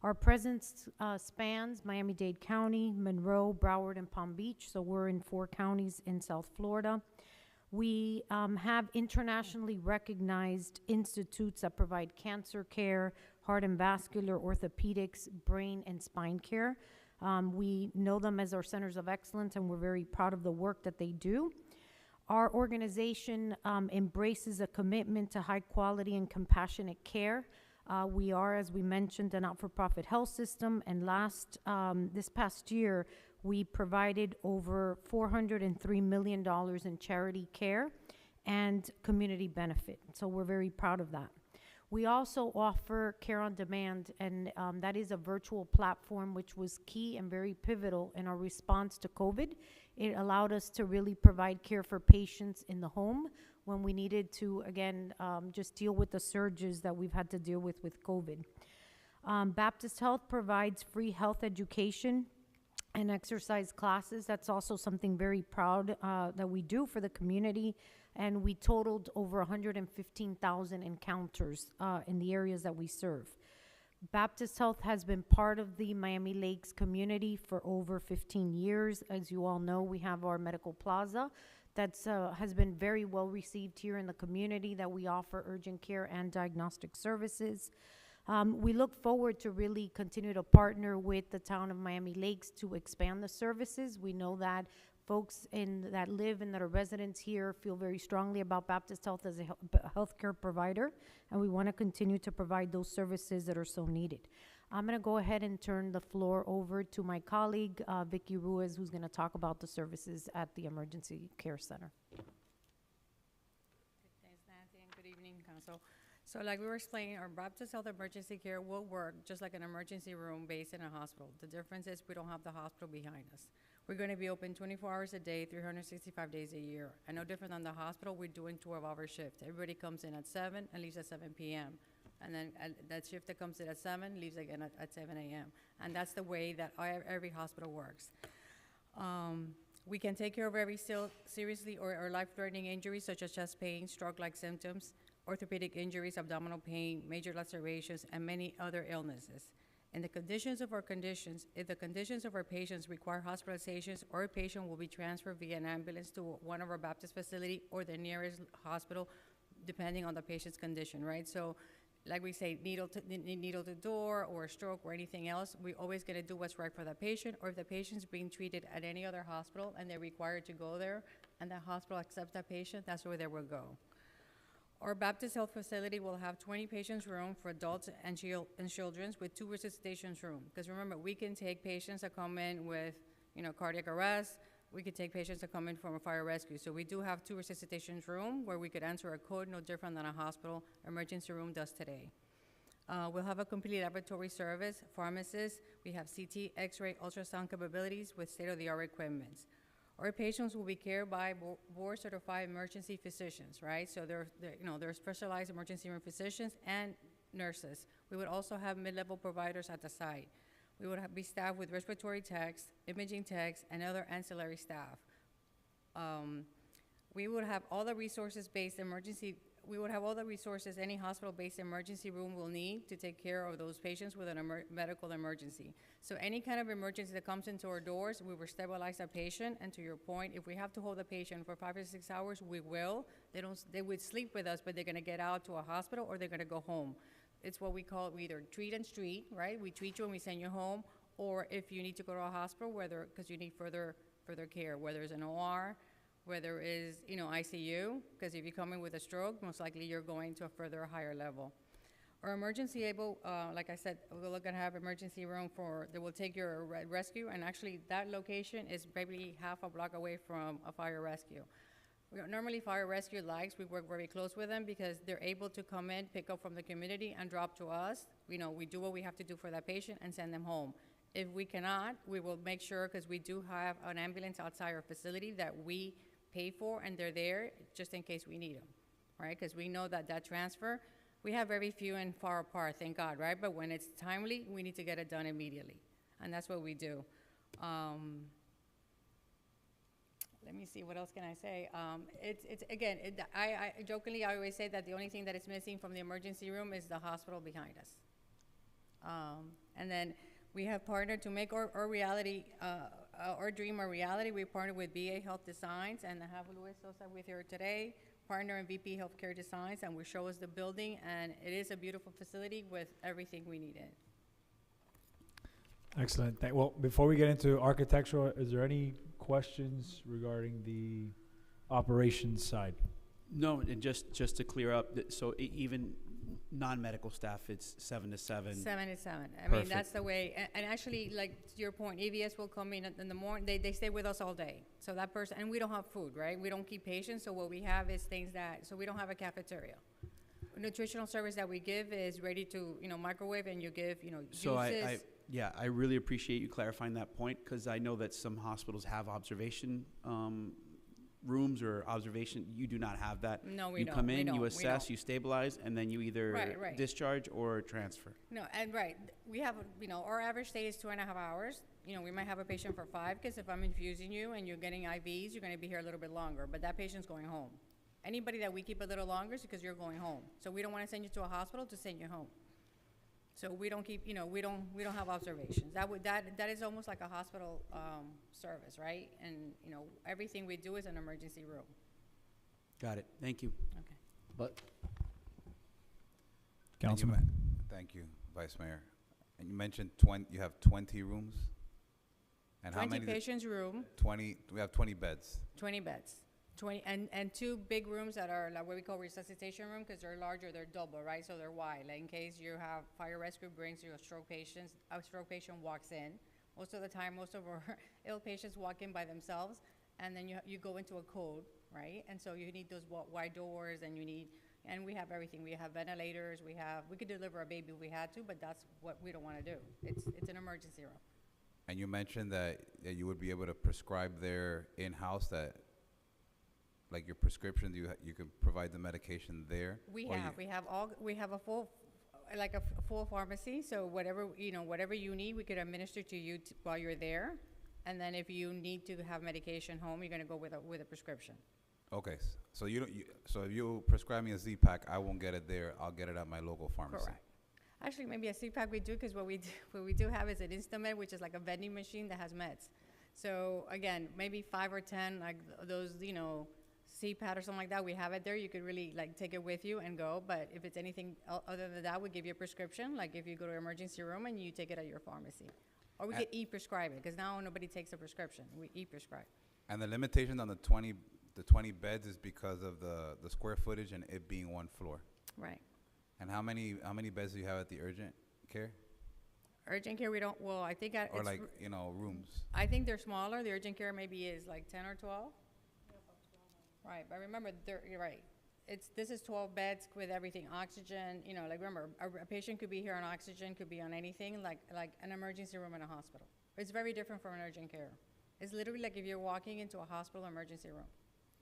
Our presence spans Miami-Dade County, Monroe, Broward, and Palm Beach, so we're in 4 counties in South Florida. We have internationally recognized institutes that provide cancer care, heart and vascular, orthopedics, brain and spine care. We know them as our centers of excellence, and we're very proud of the work that they do. Our organization embraces a commitment to high quality and compassionate care. We are, as we mentioned, a not-for-profit health system, and this past year, we provided over $403 million in charity care and community benefit. So we're very proud of that. We also offer Care on Demand, and that is a virtual platform which was key and very pivotal in our response to COVID. It allowed us to really provide care for patients in the home when we needed to, again, just deal with the surges that we've had to deal with COVID. Baptist Health provides free health education and exercise classes. That's also something very proud that we do for the community. And we totaled over 115,000 encounters in the areas that we serve. Baptist Health has been part of the Miami Lakes community for over 15 years. As you all know, we have our medical plaza that has been very well received here in the community, that we offer urgent care and diagnostic services. We look forward to really continue to partner with the town of Miami Lakes to expand the services. We know that folks that live and that are residents here feel very strongly about Baptist Health as a healthcare provider, and we want to continue to provide those services that are so needed. I'm going to go ahead and turn the floor over to my colleague, Vicky Ruiz, who's going to talk about the services at the Emergency Care Center. Thanks, Nancy, and good evening, Council. So like we were explaining, our Baptist Health Emergency Care will work just like an emergency room based in a hospital. The difference is we don't have the hospital behind us. We're going to be open 24 hours a day, 365 days a year. And no different than the hospital, we're doing 12-hour shifts. Everybody comes in at 7 and leaves at 7 p.m. And then that shift that comes in at 7 leaves again at 7 a.m. And that's the way that every hospital works. We can take care of every seriously or life-threatening injuries such as chest pain, stroke-like symptoms, orthopedic injuries, abdominal pain, major lacerations, and many other illnesses. In the conditions of our conditions, if the conditions of our patients require hospitalizations, our patient will be transferred via an ambulance to one of our Baptist facility or the nearest hospital, depending on the patient's condition, right? So, like we say, needle to door or a stroke or anything else, we're always gonna do what's right for the patient, or if the patient's being treated at any other hospital and they're required to go there, and the hospital accepts that patient, that's where they will go. Our Baptist Health facility will have 20 patients room for adults and children with 2 resuscitation rooms. Because remember, we can take patients that come in with, cardiac arrest. We could take patients that come in from a fire rescue. So we do have 2 resuscitation rooms where we could answer a code no different than a hospital emergency room does today. We'll have a complete laboratory service, pharmacists. We have CT, X-ray, ultrasound capabilities with state-of-the-art equipment. Our patients will be cared by board-certified emergency physicians, right? So they're specialized emergency room physicians and nurses. We would also have mid-level providers at the site. We would be staffed with respiratory techs, imaging techs, and other ancillary staff. We would have all the resources-based emergency. We would have all the resources any hospital-based emergency room will need to take care of those patients with a medical emergency. So any kind of emergency that comes into our doors, we will stabilize that patient. And to your point, if we have to hold the patient for 5 or 6 hours, we will. They would sleep with us, but they're gonna get out to a hospital or they're gonna go home. It's what we call either treat and street, right? We treat you and we send you home, or if you need to go to a hospital, because you need further care, whether it's an OR, whether it's, ICU, because if you come in with a stroke, most likely you're going to a higher level. Our emergency like I said, we're going to have emergency room they will take your rescue, and actually that location is maybe half a block away from a fire rescue. Normally fire rescue we work very close with them because they're able to come in, pick up from the community, and drop to us. We do what we have to do for that patient and send them home. If we cannot, we will make sure, because we do have an ambulance outside our facility that we pay for, and they're there just in case we need them, right? Because we know that transfer, we have very few and far apart, thank God, right? But when it's timely, we need to get it done immediately, and that's what we do. Let me see, what else can I say? I jokingly, I always say that the only thing that is missing from the emergency room is the hospital behind us. And then we have partnered to make our reality, our dream a reality. We partnered with BA Health Designs, and I have Luis Sosa with here today, partner in VP Healthcare Designs, and will show us the building, and it is a beautiful facility with everything we need in it. Excellent. Well, before we get into architectural, is there any questions regarding the operations side? No, and just to clear up, so even non-medical staff, it's 7 to 7. 7 to 7. I mean, Perfect. that's the way. And actually, like to your point, EVS will come in the morning. They stay with us all day. So that person, and we don't have food, right? We don't keep patients. So what we have is things that, so we don't have a cafeteria. Nutritional service that we give is ready to, microwave, and you give, So juices. I really appreciate you clarifying that point, because I know that some hospitals have observation rooms or observation. You do not have that. No, we You don't. come We in, don't. you We assess, don't. you stabilize, and then you either Right. discharge or transfer. No, and right, we have, our average stay is 2.5 hours. We might have a patient for 5, because if I'm infusing you and you're getting IVs, you're gonna be here a little bit longer, but that patient's going home. Anybody that we keep a little longer is because you're going home. So we don't wanna send you to a hospital to send you home. So we don't keep, we don't have observations. That is almost like a hospital, service, right? And, everything we do is an emergency room. Got it. Thank you. Okay. But Councilman. Thank you, Vice Mayor. And you mentioned you have 20 rooms? And how 20 many? patients room, 20, we have 20 beds. 20 beds. 20, and 2 big rooms that are like what we call resuscitation room, because they're larger, they're double, right? So they're wide, like in case you have fire rescue brings you a stroke patient walks in. Most of the time, most of our ill patients walk in by themselves, and then you go into a code, right? And so you need those wide doors, and and we have everything. We have ventilators, we could deliver a baby if we had to, but that's what we don't want to do. It's an emergency room. And you mentioned that you would be able to prescribe there in-house, that, like your prescription, you can provide the medication there? We have a full, like a full pharmacy, so whatever you need, we could administer to you while you're there. And then if you need to have medication home, you're gonna go with a prescription. Okay, so so if you prescribe me a Z-Pack, I won't get it there, I'll get it at my local pharmacy? Correct. Actually, maybe a CPAC we do, because what we do have is an Instamed, which is like a vending machine that has meds. So again, maybe 5 or 10, like those, CPAT or something like that, we have it there. You could really take it with you and go. But if it's anything other than that, we give you a prescription. Like if you go to an emergency room and you take it at your pharmacy, or we could e-prescribe it, because now nobody takes a prescription. We e-prescribe. And the limitation on the 20 beds is because of the square footage and it being one floor? Right. And how many beds do you have at the urgent care? Urgent care, we don't. Well, I think Or rooms? I think they're smaller. The urgent care maybe is like 10 or 12. Right, but remember, you're right. This is 12 beds with everything, oxygen. Remember, a patient could be here on oxygen, could be on anything, like an emergency room in a hospital. It's very different from an urgent care. It's literally like if you're walking into a hospital emergency room.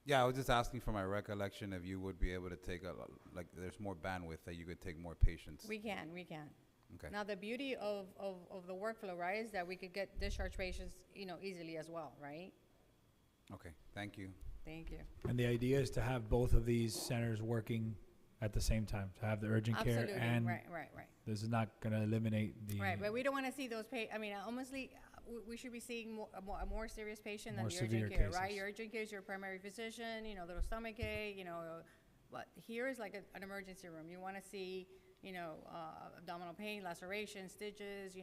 Yeah, I was just asking for my recollection if you would be able to take there's more bandwidth that you could take more patients. We can. Okay. Now, the beauty of the workflow, right, is that we could get discharge patients, easily as well, right? Okay, thank you. Thank you. And the idea is to have both of these centers working at the same time, to have the urgent care Absolutely. and Right. this is not going to eliminate the Right, but we don't want to see those honestly, we should be seeing a more serious patient than More the severe urgent care, right? cases. Your urgent care is your primary physician, little stomach ache, but here is like an emergency room. You want to see, abdominal pain, laceration, stitches,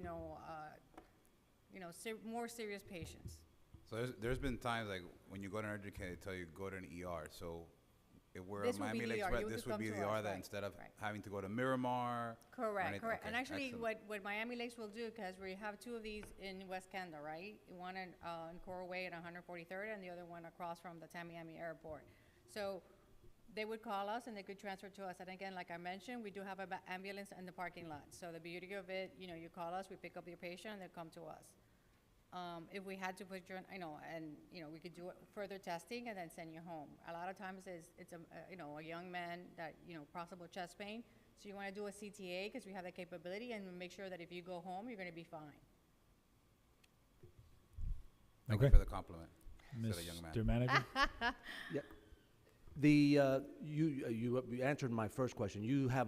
more serious patients. So there's been times like when you go to an urgent care, they tell you go to an ER. So if we're This at would be Miami the Lakes, ER. right, You this would would be come the to ER us, that right, instead of right. having to go to Miramar. or Correct. anything- And okay, actually, excellent. what Miami Lakes will do, because we have 2 of these in West Canada, right? One in Coral Way at 143rd, and the other one across from the Tamiami Airport. So they would call us and they could transfer to us. And again, like I mentioned, we do have an ambulance in the parking lot. So the beauty of it, you call us, we pick up your patient, and they come to us. If we had to put you on, we could do further testing and then send you home. A lot of times it's a young man that, possible chest pain. So you want to do a CTA because we have the capability, and make sure that if you go home, you're going to be fine. Thank Okay. you for the compliment. Said a young man. Mr. Manager? Yep. You answered my first question. You have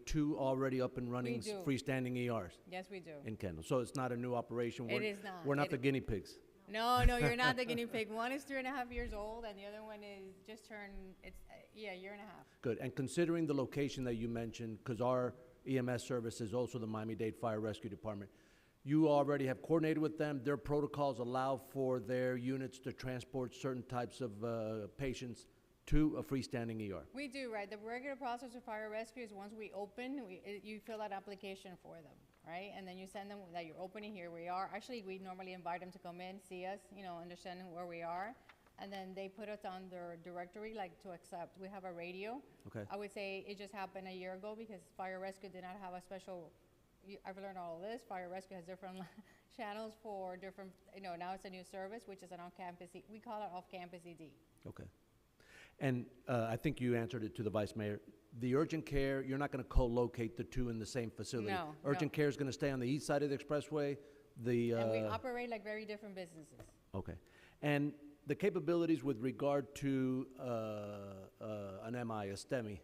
two already up and running do. freestanding ERs Yes, we do. in Kendall. So it's not a new operation. It is not. We're not It the i- guinea pigs. No, you're not the guinea pig. One is 3.5 years old, and the other one is just turned, year and a half. Good. And considering the location that you mentioned, because our EMS service is also the Miami-Dade Fire Rescue Department, you already have coordinated with them. Their protocols allow for their units to transport certain types of patients to a freestanding ER. We do, right? The regular process of fire rescue is once we open, you fill out application for them, right? And then you send them that you're opening, here we are. Actually, we normally invite them to come in, see us, understand where we are. And then they put us on their directory, like to accept. We have a radio. Okay. I would say it just happened a year ago because fire rescue did not have a special, I've learned all of this. Fire rescue has different channels for different, now it's a new service, which is an on-campus, we call it off-campus ED. Okay. And I think you answered it to the Vice Mayor. The urgent care, you're not going to co-locate the two in the same facility. No, Urgent no. care is going to stay on the east side of the expressway. And we operate like very different businesses. Okay. And the capabilities with regard to an MI, a STEMI,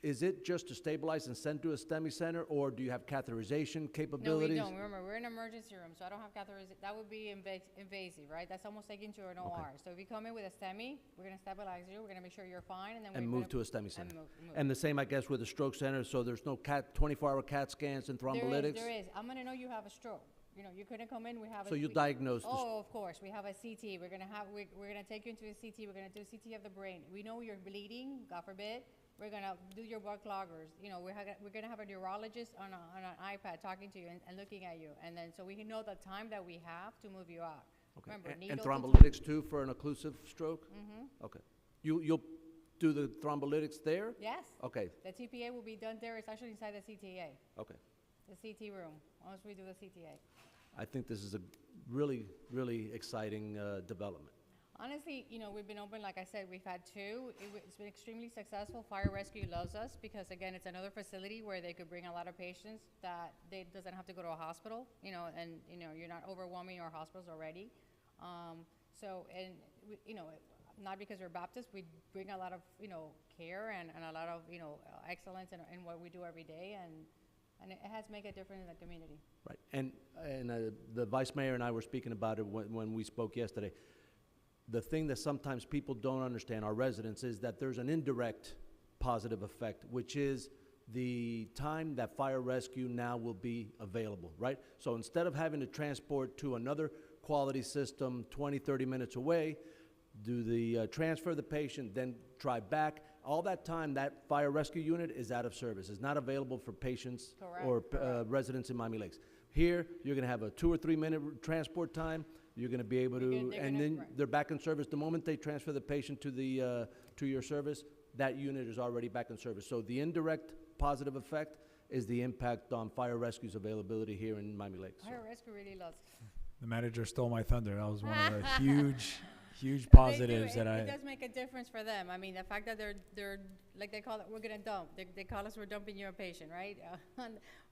is it just to stabilize and send to a STEMI center, or do you have catheterization No, capabilities? we don't. Remember, we're in an emergency room, so I don't have catheterization. That would be invasive, right? That's almost taking to an OR. So if you come in with a STEMI, we're going to stabilize you. We're going to make sure you're fine, and then And we're move to gonna- a STEMI center. move. And the same, I guess, with the stroke center, so there's no 24-hour CAT scans and thrombolytics? There is. I'm going to know you have a stroke. You couldn't come in. We have. So you diagnose the Oh, of course. We have a CT. We're going to take you into a CT. We're going to do CT of the brain. We know you're bleeding. God forbid. We're going to do your blood cloggers. We're going to have a neurologist on an iPad talking to you and looking at you, and then so we can know the time that we have to move you out. Okay. Remember, And needle to thrombolytics too for an occlusive stroke? Mhm. Okay. You'll do the thrombolytics there? Yes. Okay. The TPA will be done there. It's actually inside the CTA, Okay. the CT room, once we do the CTA. I think this is a really, really exciting development. Honestly, we've been open, like I said, we've had two. It's been extremely successful. Fire Rescue loves us because, again, it's another facility where they could bring a lot of patients that they doesn't have to go to a hospital, and, you're not overwhelming our hospitals already. Not because we're Baptist, we bring a lot of, care and a lot of, excellence in what we do every day, and it has made a difference in the community. Right. And the Vice Mayor and I were speaking about it when we spoke yesterday. The thing that sometimes people don't understand, our residents, is that there's an indirect positive effect, which is the time that fire rescue now will be available, right? So instead of having to transport to another quality system 20, 30 minutes away, do the transfer the patient, then drive back. All that time, that fire rescue unit is out of service. It's not available for patients or residents in Miami Lakes. Here, you're going to have a 2 or 3 minute transport time. You're going to be able to, and then they're back in service. The moment they transfer the patient to to your service, that unit is already back in service. So the indirect positive effect is the impact on fire rescue's availability here in Miami Lakes. Fire Rescue really loves. The manager stole my thunder. That was one of the huge But positives they do. that It does make a difference for them. I mean, the fact that they're like they call it, we're gonna dump. They call us, we're dumping you a patient, right?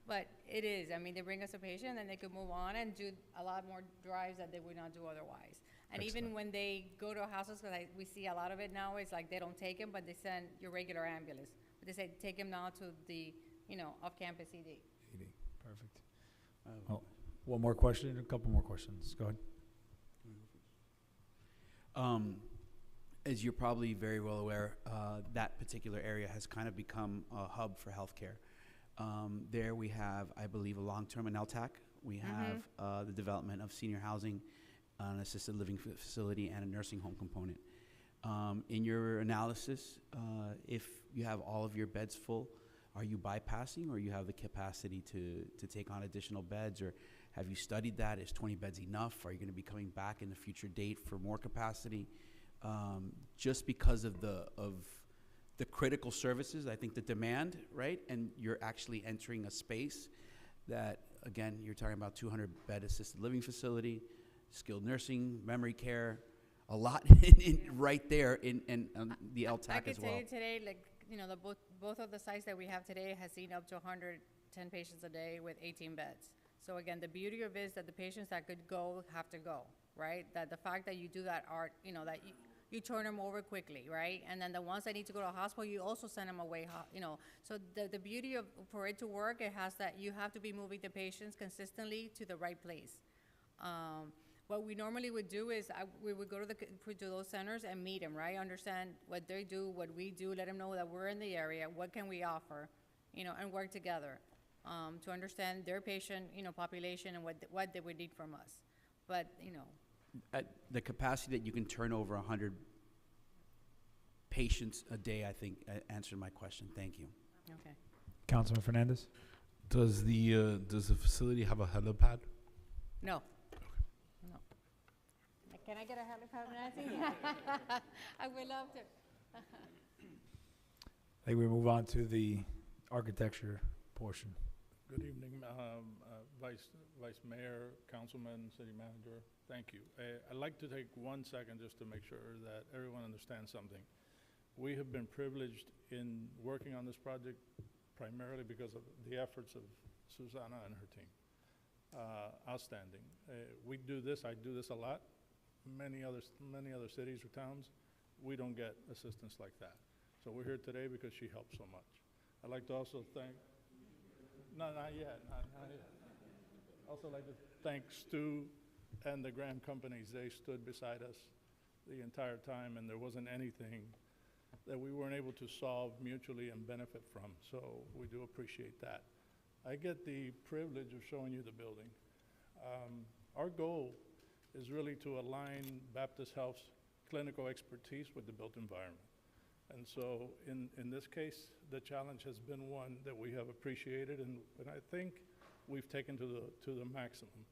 But it is. I mean, they bring us a patient, and they could move on and do a lot more drives that they would not do otherwise. And even when they go to houses, because we see a lot of it now, it's like they don't take him, but they send your regular ambulance. But they say take him now to the off-campus ED. Perfect. Oh, one more question, a couple more questions. Go ahead. As you're probably very well aware, that particular area has kind of become a hub for healthcare. There we have, I believe, a long-term and LTAC. We have the development of senior housing, an assisted living facility, and a nursing home component. In your analysis, if you have all of your beds full, are you bypassing, or you have the capacity to take on additional beds, or have you studied that? Is 20 beds enough? Are you going to be coming back in a future date for more capacity? Just because of the critical services, I think the demand, right? And you're actually entering a space that, again, you're talking about 200-bed assisted living facility, skilled nursing, memory care, a lot right there in the LTAC I could as well. tell you today, like, both of the sites that we have today has seen up to 110 patients a day with 18 beds. So again, the beauty of it is that the patients that could go have to go, right? That the fact that you do that you turn them over quickly, right? And then the ones that need to go to a hospital, you also send them away, you know. So the beauty of, for it to work, it has that you have to be moving the patients consistently to the right place. What we normally would do is we would go to those centers and meet them, right? Understand what they do, what we do, let them know that we're in the area, what can we offer, you know, and work together to understand their patient, you know, population and what they would need from us. But, you know. At the capacity that you can turn over 100 patients a day, I think answered my question. Thank you. Okay. Councilman Fernandez? Does the facility have a helipad? No. No. Can I get a helipad, Nancy? I would love to. I think we move on to the architecture portion. Good evening, Vice Mayor, Councilman, City Manager. Thank you. I'd like to take 1 second just to make sure that everyone understands something. We have been privileged in working on this project primarily because of the efforts of Susana and her team. Outstanding. We do this, I do this a lot. Many other cities or towns, we don't get assistance like that. So we're here today because she helped so much. I'd like to also thank, no, not yet, not yet. Also like to thank Stu and the Graham companies. They stood beside us the entire time, and there wasn't anything that we weren't able to solve mutually and benefit from. So we do appreciate that. I get the privilege of showing you the building. Our goal is really to align Baptist Health's clinical expertise with the built environment. And so in this case, the challenge has been one that we have appreciated, and I think we've taken to the maximum.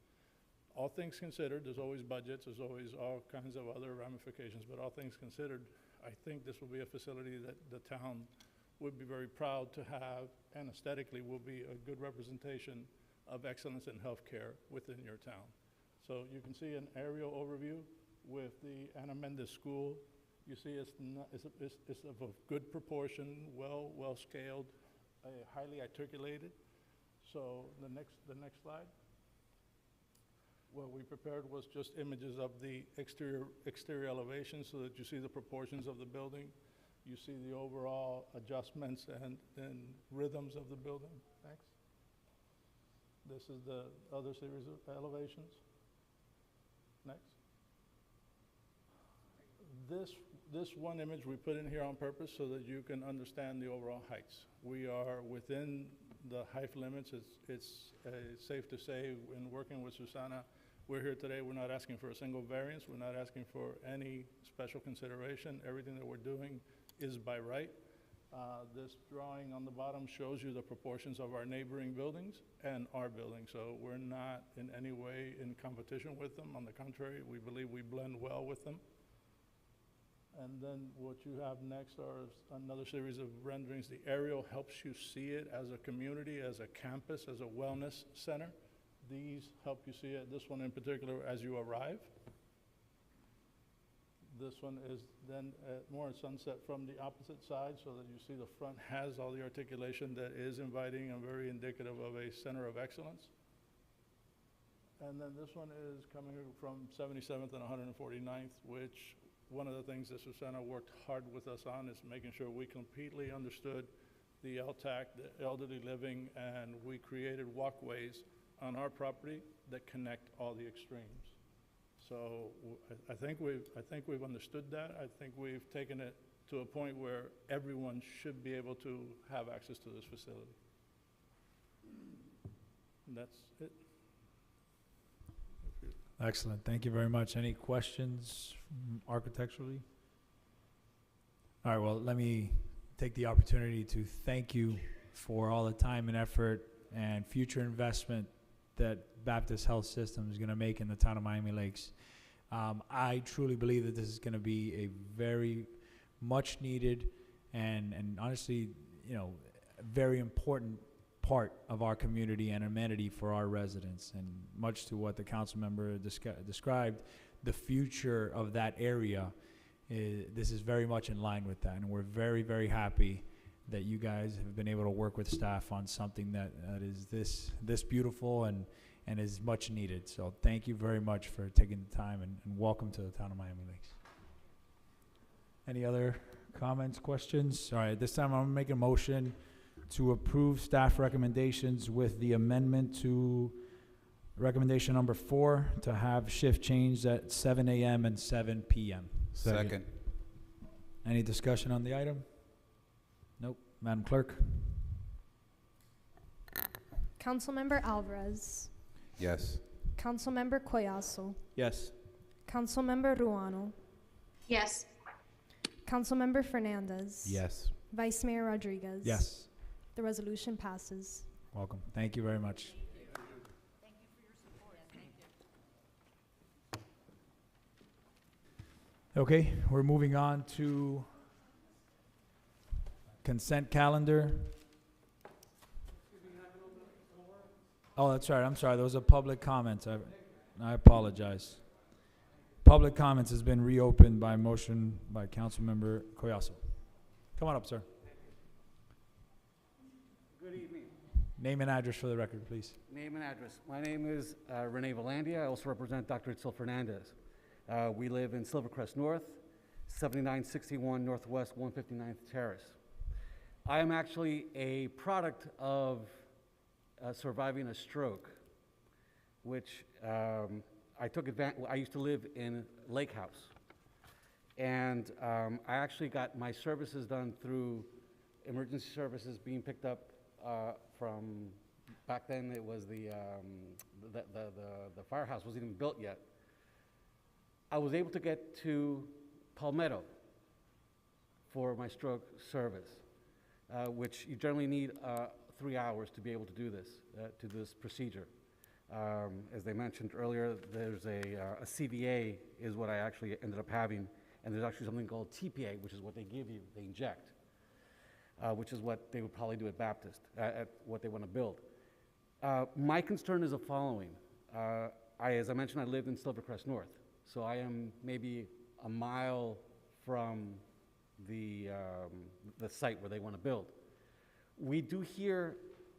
All things considered, there's always budgets, there's always all kinds of other ramifications, but all things considered, I think this will be a facility that the town would be very proud to have, and aesthetically will be a good representation of excellence in healthcare within your town. So you can see an aerial overview with the Ana Mendez School. You see it's of a good proportion, well scaled, highly articulated. So the next slide. What we prepared was just images of the exterior elevation so that you see the proportions of the building. You see the overall adjustments and rhythms of the building. Thanks. This is the other series of elevations. Next. This one image we put in here on purpose so that you can understand the overall heights. We are within the height limits. It's safe to say, in working with Susana, we're here today, we're not asking for a single variance, we're not asking for any special consideration. Everything that we're doing is by right. This drawing on the bottom shows you the proportions of our neighboring buildings and our building. So we're not in any way in competition with them. On the contrary, we believe we blend well with them. And then what you have next are another series of renderings. The aerial helps you see it as a community, as a campus, as a wellness center. These help you see it, this one in particular, as you arrive. This one is then more sunset from the opposite side so that you see the front has all the articulation that is inviting and very indicative of a center of excellence. And then this one is coming from 77th and 149th, which one of the things that Susana worked hard with us on is making sure we completely understood the LTAC, the elderly living, and we created walkways on our property that connect all the extremes. So I think we've understood that. I think we've taken it to a point where everyone should be able to have access to this facility. And that's it. Excellent. Thank you very much. Any questions architecturally? All right, well, let me take the opportunity to thank you for all the time and effort and future investment that Baptist Health System is going to make in the town of Miami Lakes. I truly believe that this is going to be a very much needed and honestly, you know, very important part of our community and amenity for our residents. And much to what the council member described, the future of that area, this is very much in line with that. And we're very, very happy that you guys have been able to work with staff on something that is this beautiful and is much needed. So thank you very much for taking the time and welcome to the town of Miami Lakes. Any other comments, questions? All right, this time I'm gonna make a motion to approve staff recommendations with the amendment to recommendation number 4 to have shift changed at 7 a.m. and 7 p.m. Second. Any discussion on the item? Nope. Madam Clerk? Councilmember Alvarez. Yes. Councilmember Collazo. Yes. Councilmember Ruano. Yes. Councilmember Fernandez. Yes. Vice Mayor Rodriguez. Yes. The resolution passes. Welcome. Thank you very much. Okay, we're moving on to consent calendar. Oh, that's right. I'm sorry. There was a public comment. I apologize. Public comments has been reopened by motion by Councilmember Collazo. Come on up, sir. Good evening. Name and address for the record, please. Name and address. My name is Rene Valandia. I also represent Dr. Itzel Fernandez. We live in Silvercrest North, 7961 Northwest 159th Terrace. I am actually a product of surviving a stroke, which I took advantage. I used to live in Lake House, and I actually got my services done through emergency services being picked up from, back then it was the firehouse wasn't even built yet. I was able to get to Palmetto for my stroke service, which you generally need 3 hours to be able to do this procedure. As they mentioned earlier, there's a CVA is what I actually ended up having, and there's actually something called TPA, which is what they give you, they inject, which is what they would probably do at Baptist, at what they want to build. My concern is the following. As I mentioned, I lived in Silvercrest North, so I am maybe a mile from the site where they want to build. We do hear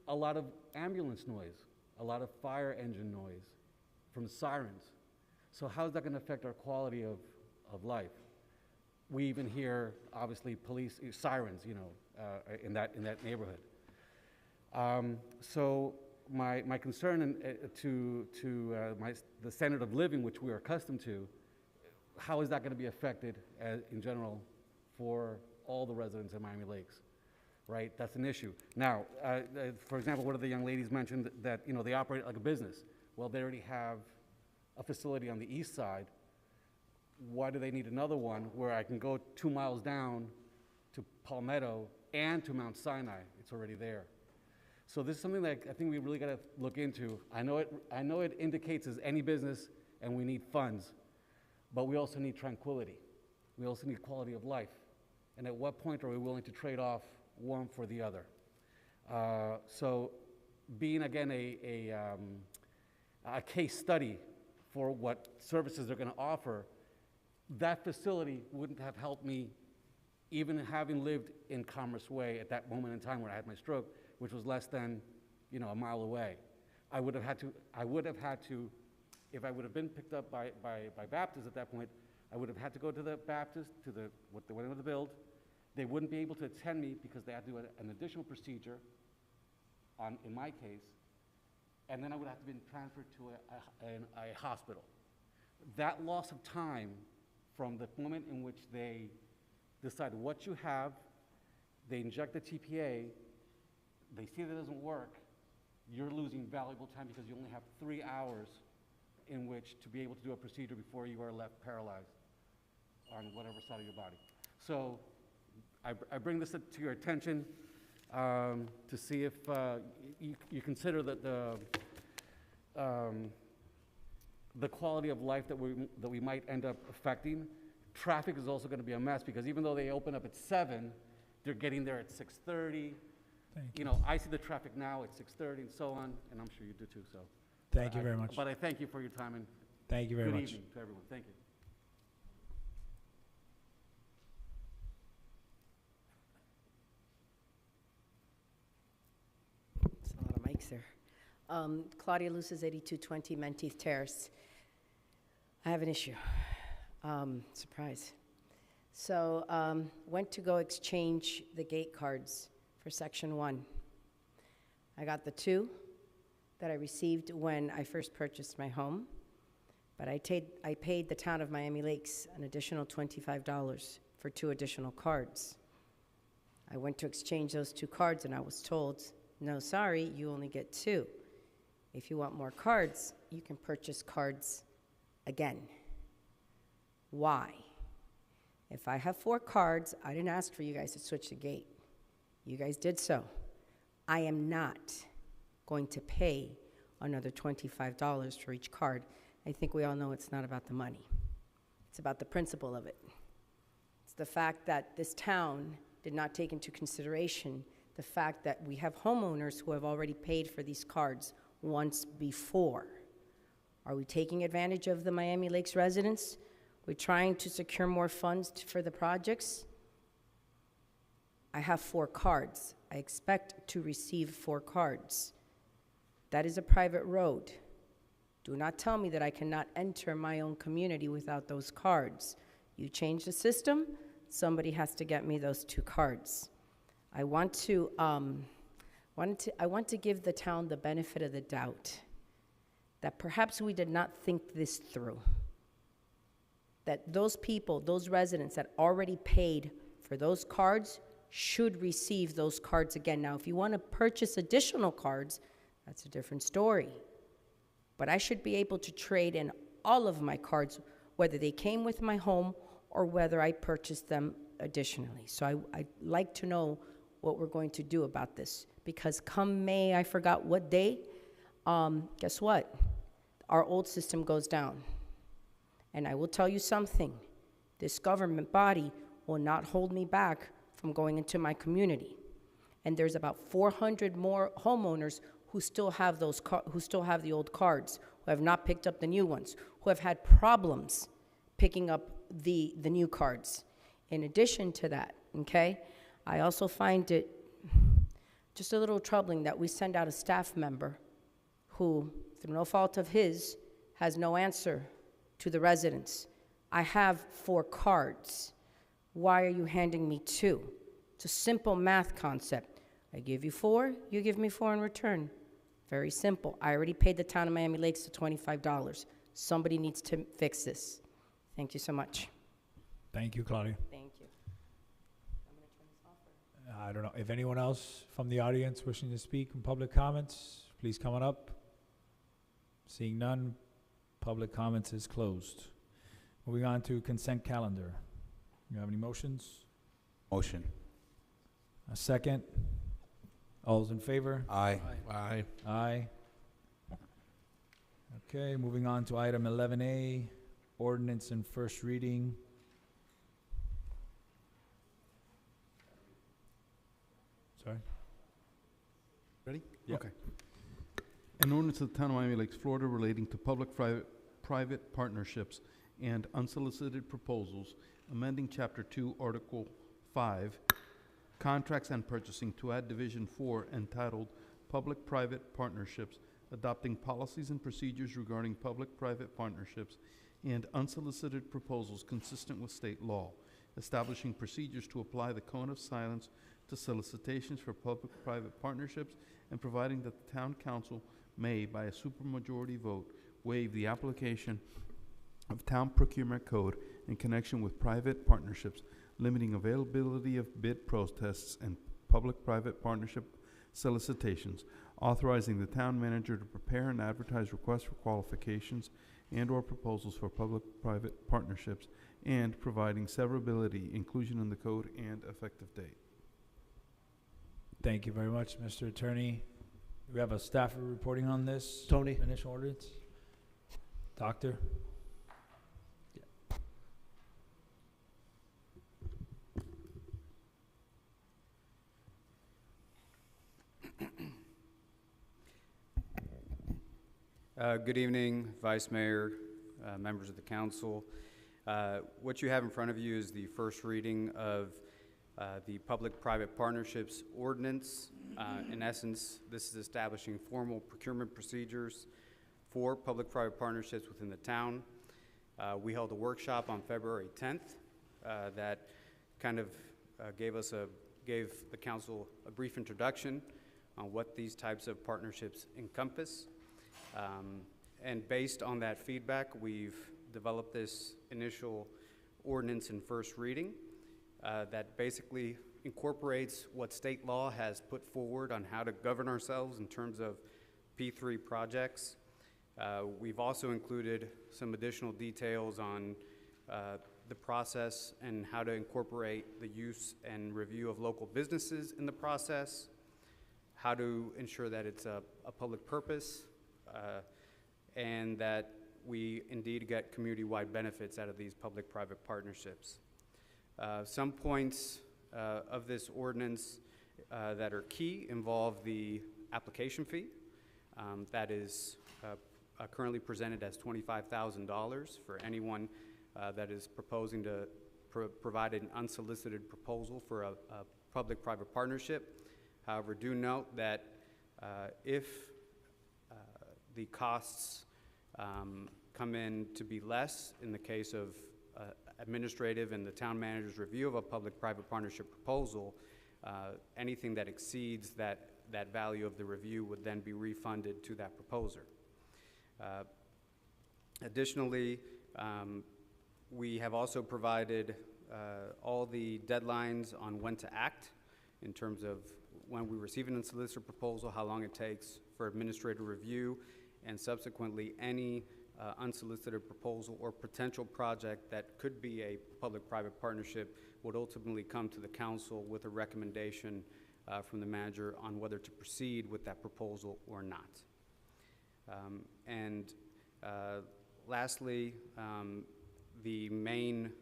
a lot of ambulance noise, a lot of fire engine noise from sirens. So how is that going to affect our quality of life? We even hear, obviously, police sirens, you know, in that neighborhood. So my concern to the standard of living which we are accustomed to, how is that going to be affected in general for all the residents of Miami Lakes? Right, that's an issue. Now, for example, one of the young ladies mentioned that, you know, they operate like a business. Well, they already have a facility on the east side. Why do they need another one where I can go 2 miles down to Palmetto and to Mount Sinai? It's already there. So this is something that I think we really got to look into. I know it indicates as any business, and we need funds, but we also need tranquility. We also need quality of life. And at what point are we willing to trade off one for the other? So being, again, a case study for what services they're going to offer, that facility wouldn't have helped me, even having lived in Commerce Way at that moment in time when I had my stroke, which was less than, you know, a mile away. I would have had to, if I would have been picked up by Baptist at that point, I would have had to go to the Baptist, to what they wanted to build. They wouldn't be able to attend me because they had to do an additional procedure in my case, and then I would have to be transferred to a hospital. That loss of time from the moment in which they decide what you have, they inject the TPA, they see that it doesn't work, you're losing valuable time because you only have 3 hours in which to be able to do a procedure before you are left paralyzed on whatever side of your body. So I bring this to your attention to see if you consider that the quality of life that we might end up affecting. Traffic is also going to be a mess because even though they open up at 7, they're getting there at 6:30. You know, I see the traffic now at 6:30 and so on, and I'm sure you do too. So, thank you very much. But I thank you for your time and thank you very much. Good evening to everyone. Thank you. There's a lot of mics there. Claudia Luces, 8220 Menteith Terrace. I have an issue. Surprise. So, went to go exchange the gate cards for Section 1. I got the 2 that I received when I first purchased my home, but I paid the town of Miami Lakes an additional $25 for 2 additional cards. I went to exchange those 2 cards and I was told, no, sorry, you only get 2. If you want more cards, you can purchase cards again. Why? If I have 4 cards, I didn't ask for you guys to switch the gate. You guys did so. I am not going to pay another $25 for each card. I think we all know it's not about the money. It's about the principle of it. It's the fact that this town did not take into consideration the fact that we have homeowners who have already paid for these cards once before. Are we taking advantage of the Miami Lakes residents? We're trying to secure more funds for the projects. I have 4 cards. I expect to receive 4 cards. That is a private road. Do not tell me that I cannot enter my own community without those cards. You change the system, somebody has to get me those 2 cards. I want to give the town the benefit of the doubt that perhaps we did not think this through. That those people, those residents that already paid for those cards should receive those cards again. Now, if you want to purchase additional cards, that's a different story. But I should be able to trade in all of my cards, whether they came with my home or whether I purchased them additionally. So I'd like to know what we're going to do about this. Because come May, I forgot what day, guess what? Our old system goes down. And I will tell you something. This government body will not hold me back from going into my community. And there's about 400 more homeowners who still have the old cards, who have not picked up the new ones, who have had problems picking up the new cards. In addition to that, okay, I also find it just a little troubling that we send out a staff member who, through no fault of his, has no answer to the residents. I have 4 cards. Why are you handing me 2? It's a simple math concept. I give you 4, you give me 4 in return. Very simple. I already paid the town of Miami Lakes the $25. Somebody needs to fix this. Thank you so much. Thank you, Claudia. Thank you. I don't know, if anyone else from the audience wishing to speak in public comments, please come on up. Seeing none, public comments is closed. Moving on to consent calendar. You have any motions? Motion. A second? All those in favor? Aye. Aye. Aye. Okay, moving on to item 11A, ordinance and first reading. Sorry? Ready? Yeah. Okay. An ordinance of the Town of Miami Lakes, Florida relating to public-private partnerships and unsolicited proposals, amending Chapter 2, Article 5, Contracts and Purchasing to add Division 4 entitled Public-Private Partnerships, adopting policies and procedures regarding public-private partnerships and unsolicited proposals consistent with state law, establishing procedures to apply the cone of silence to solicitations for public-private partnerships, and providing that the town council may, by a supermajority vote, waive the application of town procurement code in connection with private partnerships, limiting availability of bid protests and public-private partnership solicitations, authorizing the town manager to prepare and advertise requests for qualifications and/or proposals for public-private partnerships, and providing severability, inclusion in the code, and effective date. Thank you very much, Mr. Attorney. We have a staffer reporting on this. Tony. Initial ordinance. Doctor? Good evening, Vice Mayor, members of the council. What you have in front of you is the first reading of the Public-Private Partnerships Ordinance. In essence, this is establishing formal procurement procedures for public-private partnerships within the town. We held a workshop on February 10th that kind of gave the council a brief introduction on what these types of partnerships encompass. And based on that feedback, we've developed this initial ordinance in first reading that basically incorporates what state law has put forward on how to govern ourselves in terms of P3 projects. We've also included some additional details on the process and how to incorporate the use and review of local businesses in the process, how to ensure that it's a public purpose, and that we indeed get community-wide benefits out of these public-private partnerships. Some points of this ordinance that are key involve the application fee. That is currently presented as $25,000 for anyone that is proposing to provide an unsolicited proposal for a public-private partnership. However, do note that if the costs come in to be less in the case of administrative and the town manager's review of a public-private partnership proposal, anything that exceeds that value of the review would then be refunded to that proposer. Additionally, we have also provided all the deadlines on when to act in terms of when we receive an unsolicited proposal, how long it takes for administrative review, and subsequently any unsolicited proposal or potential project that could be a public-private partnership would ultimately come to the council with a recommendation from the manager on whether to proceed with that proposal or not. Lastly, the main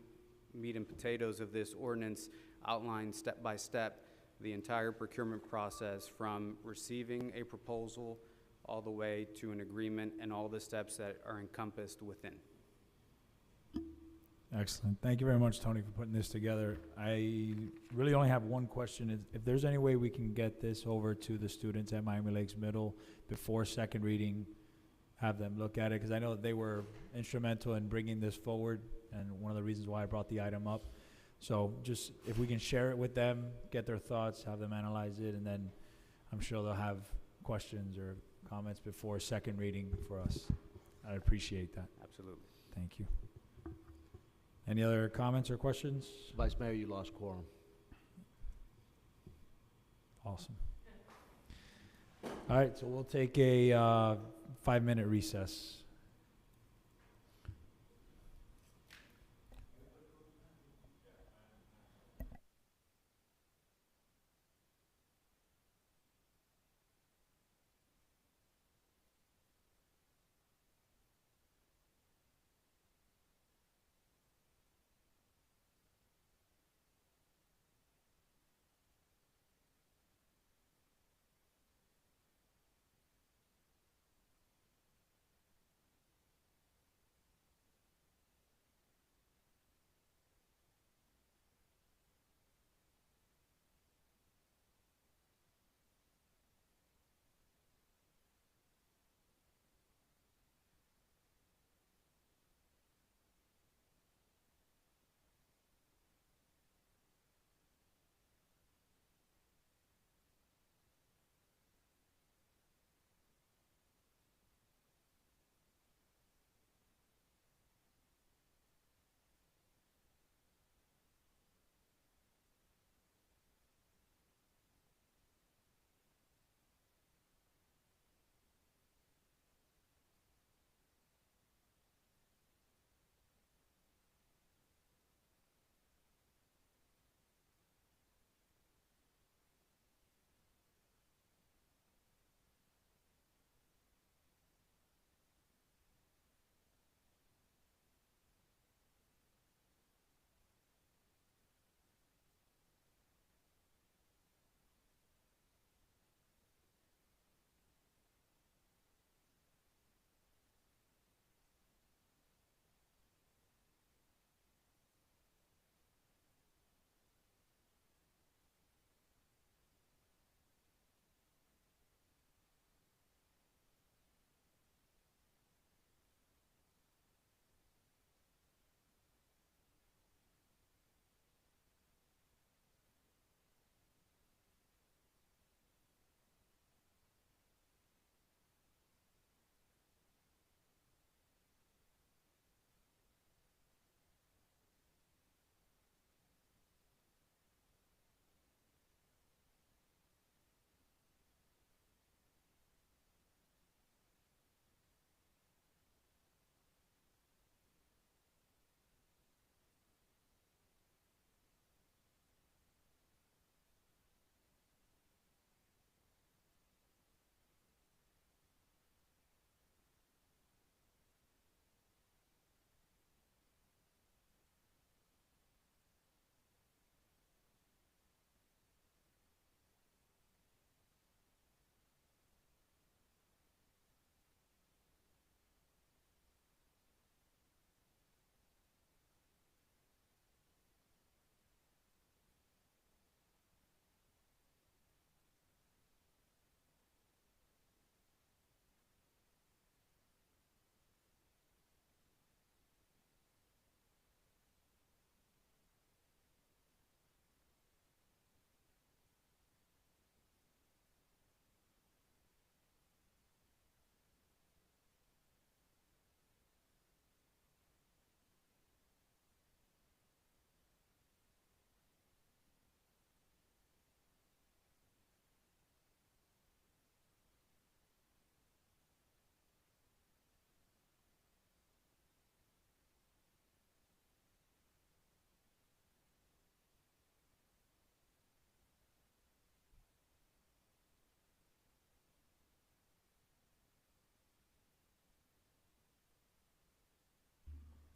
meat and potatoes of this ordinance outline step by step the entire procurement process from receiving a proposal all the way to an agreement and all the steps that are encompassed within. Excellent. Thank you very much, Tony, for putting this together. I really only have one question. If there's any way we can get this over to the students at Miami Lakes Middle before second reading, have them look at it, because I know that they were instrumental in bringing this forward and one of the reasons why I brought the item up. So just if we can share it with them, get their thoughts, have them analyze it, and then I'm sure they'll have questions or comments before second reading for us. I appreciate that. Absolutely. Thank you. Any other comments or questions? Vice Mayor, you lost quorum. Awesome. All right, so we'll take a 5-minute recess.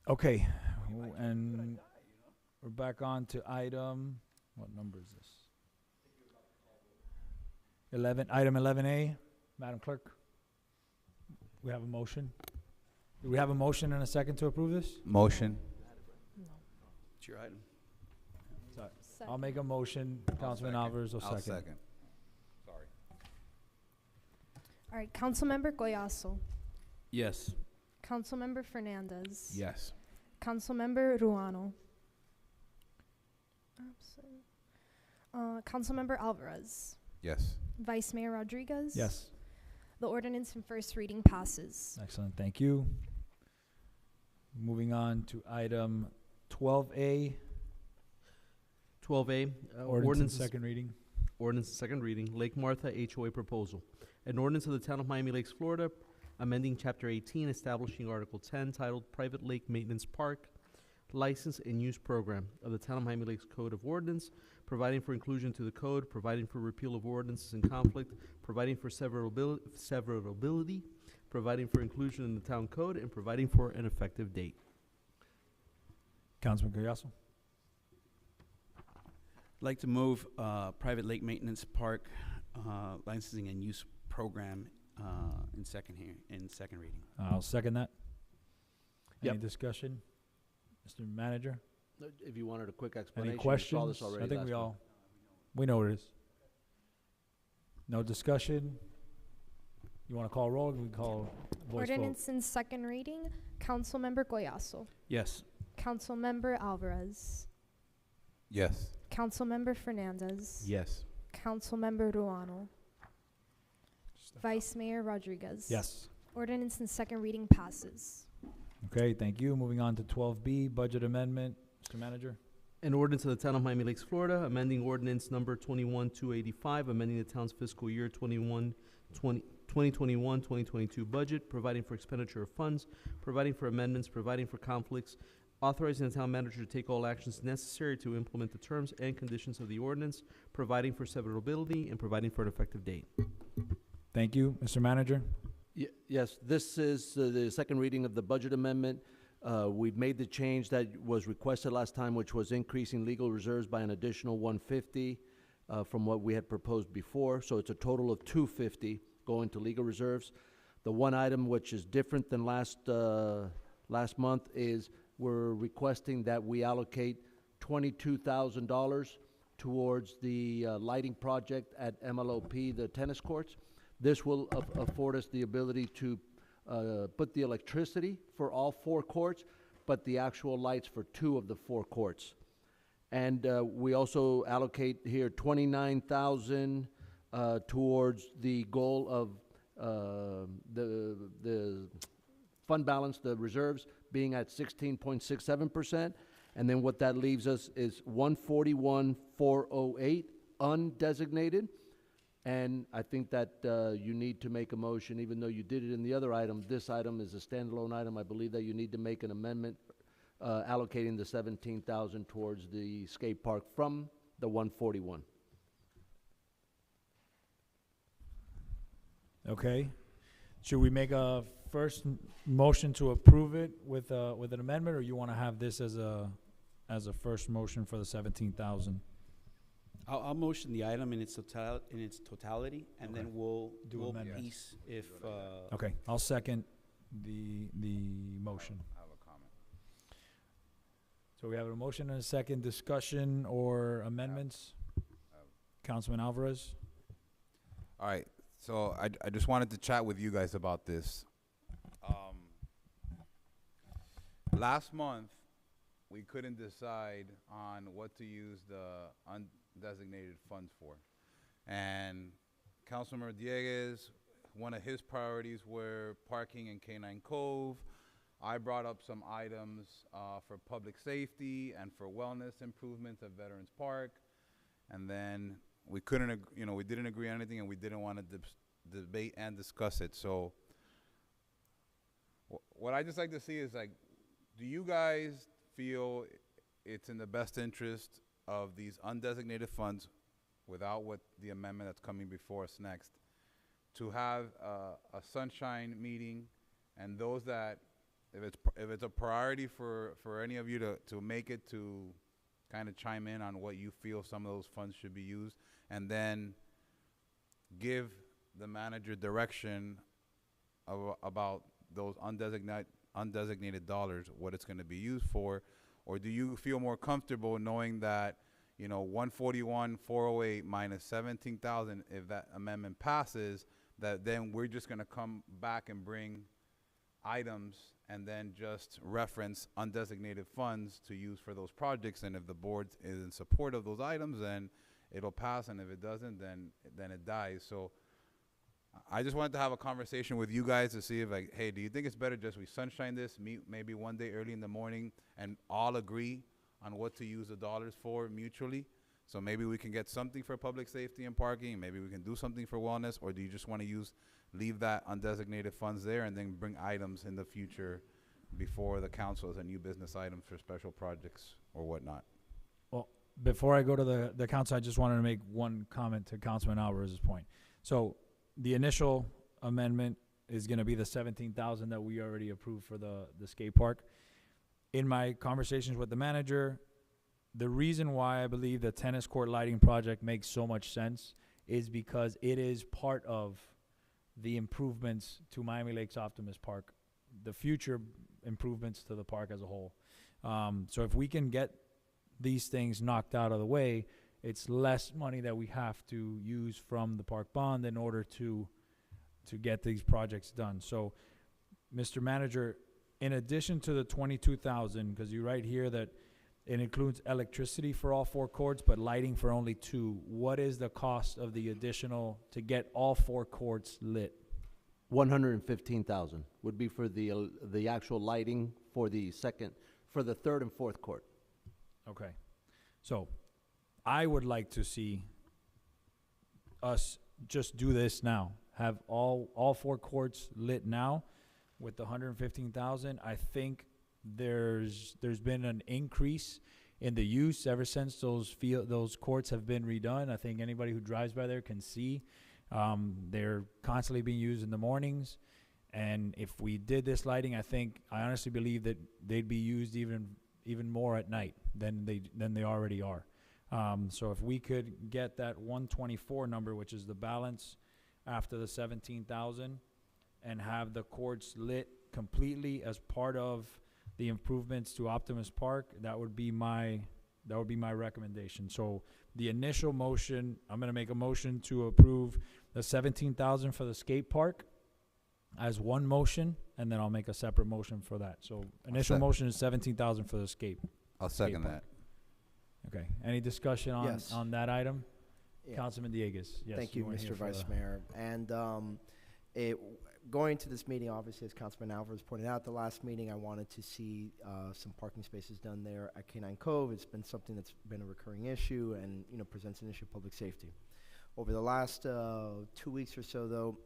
Okay, and we're back on to item, what number is this? 11, item 11A, Madam Clerk. We have a motion. Do we have a motion and a second to approve this? Motion. It's your item. I'll make a motion, Councilman Alvarez will I'll second. second. Sorry. All right, Councilmember Goyaso. Yes. Councilmember Fernandez. Yes. Councilmember Ruano. Absent. Councilmember Alvarez. Yes. Vice Mayor Rodriguez. Yes. The ordinance in first reading passes. Excellent, thank you. Moving on to item 12A, 12A, ordinance and second reading. Ordinance and second reading, Lake Martha HOA proposal. An ordinance of the Town of Miami Lakes, Florida, amending Chapter 18, establishing Article 10, titled Private Lake Maintenance Park License and Use Program of the Town of Miami Lakes Code of Ordinance, providing for inclusion to the code, providing for repeal of ordinances in conflict, providing for severability, providing for inclusion in the town code, and providing for an effective date. Councilman Goyaso. I'd like to move private lake maintenance park licensing and use program in second reading. I'll second that. Any Yep. discussion? Mr. Manager? If you wanted a quick explanation. Any we saw questions? this already I think last we month. all, we know what it is. No discussion? You want to call roll? We call voice vote. Ordinance in second reading, Councilmember Goyaso. Yes. Councilmember Alvarez. Yes. Councilmember Fernandez. Yes. Councilmember Ruano. Vice Mayor Rodriguez. Yes. Ordinance in second reading passes. Okay, thank you. Moving on to 12B, budget amendment. Mr. Manager? An ordinance of the Town of Miami Lakes, Florida, amending ordinance number 21-285, amending the town's fiscal year 2021-2022 budget, providing for expenditure of funds, providing for amendments, providing for conflicts, authorizing the town manager to take all actions necessary to implement the terms and conditions of the ordinance, providing for severability, and providing for an effective date. Thank you. Mr. Manager? Yes, this is the second reading of the budget amendment. We've made the change that was requested last time, which was increasing legal reserves by an additional 150 from what we had proposed before. So it's a total of 250 going to legal reserves. The one item which is different than last month is we're requesting that we allocate $22,000 towards the lighting project at MLOP, the tennis courts. This will afford us the ability to put the electricity for all 4 courts, but the actual lights for 2 of the 4 courts. And we also allocate here $29,000 towards the goal of the fund balance, the reserves, being at 16.67%. And then what that leaves us is $141,408 undesignated. And I think that you need to make a motion, even though you did it in the other item. This item is a standalone item. I believe that you need to make an amendment allocating the $17,000 towards the skate park from the 141. Okay. Should we make a first motion to approve it with an amendment, or you want to have this as a first motion for the 17,000? I'll motion the item in its totality, and then we'll Do amendments. piece if. Okay, I'll second the motion. I have a comment. So we have a motion and a second. Discussion or amendments? Councilman Alvarez? All right, so I just wanted to chat with you guys about this. Last month, we couldn't decide on what to use the undesignated funds for. And Councilmember Dieguez, one of his priorities were parking in Canine Cove. I brought up some items for public safety and for wellness improvements at Veterans Park. And then we couldn't, we didn't agree on anything, and we didn't want to debate and discuss it. So what I just like to see is, like, do you guys feel it's in the best interest of these undesignated funds, without what the amendment that's coming before us next, to have a sunshine meeting, and those that if it's a priority for any of you to make it, to kind of chime in on what you feel some of those funds should be used, and then give the manager direction about those undesignated dollars, what it's going to be used for, or do you feel more comfortable knowing that, 141,408 minus 17,000, if that amendment passes, that then we're just going to come back and bring items and then just reference undesignated funds to use for those projects, and if the board is in support of those items, then it'll pass, and if it doesn't, then it dies. So I just wanted to have a conversation with you guys to see if, like, hey, do you think it's better just we sunshine this, meet maybe one day early in the morning, and all agree on what to use the dollars for mutually? So maybe we can get something for public safety and parking, maybe we can do something for wellness, or do you just want to leave that undesignated funds there and then bring items in the future before the council as a new business items for special projects or whatnot? Well, before I go to the council, I just wanted to make one comment to Councilman Alvarez's point. So the initial amendment is going to be the 17,000 that we already approved for the skate park. In my conversations with the manager, the reason why I believe the tennis court lighting project makes so much sense is because it is part of the improvements to Miami Lakes Optimus Park, the future improvements to the park as a whole. So if we can get these things knocked out of the way, it's less money that we have to use from the park bond in order to get these projects done. So, Mr. Manager, in addition to the 22,000, because you write here that it includes electricity for all 4 courts, but lighting for only 2, what is the cost of the additional to get all 4 courts lit? 115,000 would be for the actual lighting for the third and fourth court. Okay. So I would like to see us just do this now. Have all 4 courts lit now with the 115,000. I think there's been an increase in the use ever since those courts have been redone. I think anybody who drives by there can see they're constantly being used in the mornings. And if we did this lighting, I honestly believe that they'd be used even more at night than they already are. So if we could get that 124 number, which is the balance after the 17,000, and have the courts lit completely as part of the improvements to Optimus Park, that would be my recommendation. So the initial motion, I'm going to make a motion to approve the 17,000 for the skate park as one motion, and then I'll make a separate motion for that. So initial motion is 17,000 for the skate. I'll second that. Okay. Any discussion on that item? Yeah. Councilman Diegues. Yes. Thank you, Mr. Vice Mayor. And going to this meeting, obviously, as Councilman Alvarez pointed out, the last meeting, I wanted to see some parking spaces done there at Canine Cove. It's been something that's been a recurring issue and, presents an issue of public safety. Over the last 2 weeks or so, though,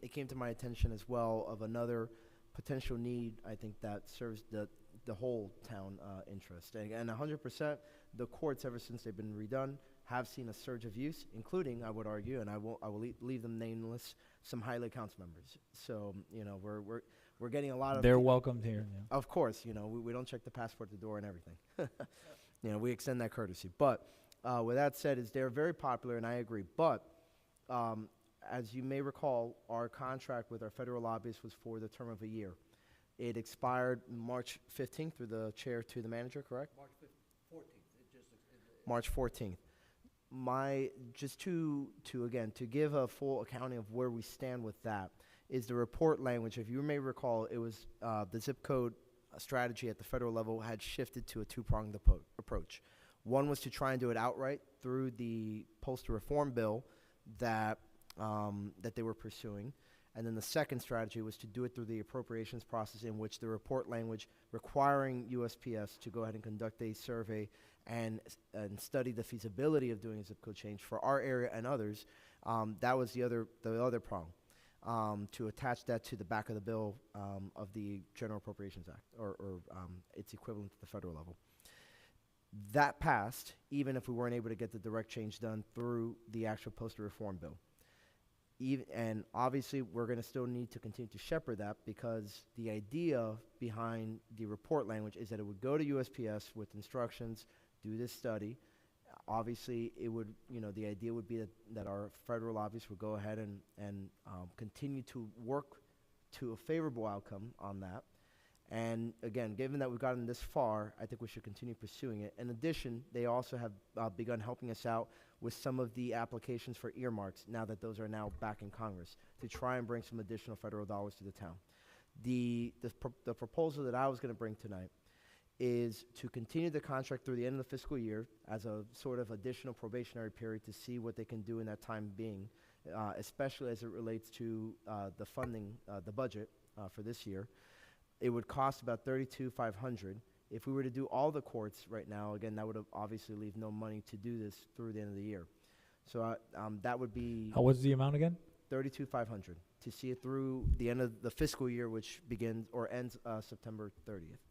it came to my attention as well of another potential need, I think, that serves the whole town interest. And 100%, the courts, ever since they've been redone, have seen a surge of use, including, I would argue, and I will leave them nameless, some Highland council members. So, we're getting a lot of... They're welcomed here. Yeah. Of course, we don't check the passport at the door and everything. We extend that courtesy. But with that said, they're very popular, and I agree. But as you may recall, our contract with our federal lobbyists was for the term of a year. It expired March 15th through the chair to the manager, correct? March 14th. March 14th. Just to give a full accounting of where we stand with that is the report language. If you may recall, it was the zip code strategy at the federal level had shifted to a 2-pronged approach. One was to try and do it outright through the postal reform bill that they were pursuing. And then the second strategy was to do it through the appropriations process, in which the report language requiring USPS to go ahead and conduct a survey and study the feasibility of doing a zip code change for our area and others. That was the other prong, to attach that to the back of the bill of the General Appropriations Act, or its equivalent at the federal level. That passed, even if we weren't able to get the direct change done through the actual postal reform bill. and obviously, we're going to still need to continue to shepherd that, because the idea behind the report language is that it would go to USPS with instructions, do this study. Obviously, it would, the idea would be that our federal office would go ahead and continue to work to a favorable outcome on that. And again, given that we've gotten this far, I think we should continue pursuing it. In addition, they also have begun helping us out with some of the applications for earmarks, now that those are now back in Congress, to try and bring some additional federal dollars to the town. The proposal that I was going to bring tonight is to continue the contract through the end of the fiscal year as a sort of additional probationary period to see what they can do in that time being, especially as it relates to the funding, the budget for this year. It would cost about $32,500. If we were to do all the courts right now, again, that would obviously leave no money to do this through the end of the year. So that would be What's the amount again? $32,500 to see it through the end of the fiscal year, which begins or ends September 30th.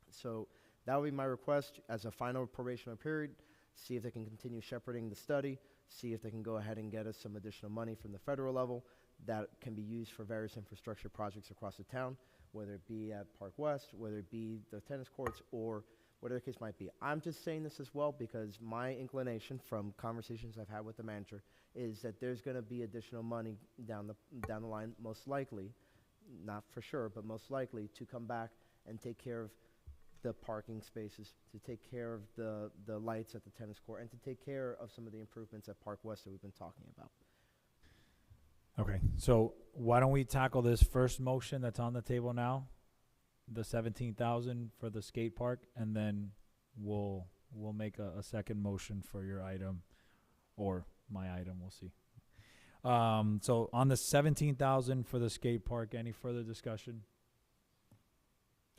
So that would be my request as a final probationary period. See if they can continue shepherding the study. See if they can go ahead and get us some additional money from the federal level that can be used for various infrastructure projects across the town, whether it be at Park West, whether it be the tennis courts, or whatever the case might be. I'm just saying this as well because my inclination from conversations I've had with the manager is that there's going to be additional money down the line, most likely, not for sure, but most likely to come back and take care of the parking spaces, to take care of the lights at the tennis court, and to take care of some of the improvements at Park West that we've been talking about. Okay, so why don't we tackle this first motion that's on the table now, the 17,000 for the skate park, and then we'll make a second motion for your item, or my item. We'll see. So on the 17,000 for the skate park, any further discussion?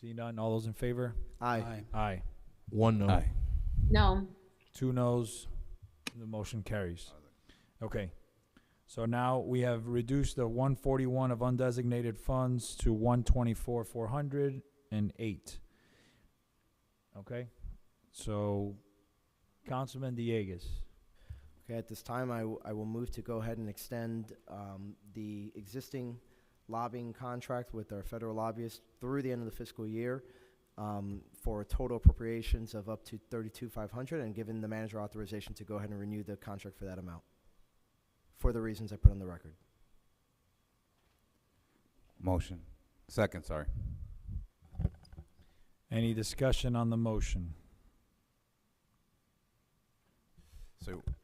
See none. All those in favor? Aye. Aye. One no. Aye. No. 2 noes. The motion carries. Okay. So now we have reduced the 141 of undesignated funds to 124,408. Okay. So, Councilman Dieguez. Okay, at this time, I will move to go ahead and extend the existing lobbying contract with our federal lobbyists through the end of the fiscal year for total appropriations of up to $32,500, and given the manager authorization to go ahead and renew the contract for that amount, for the reasons I put on the record. Motion. Second, sorry. Any discussion on the motion?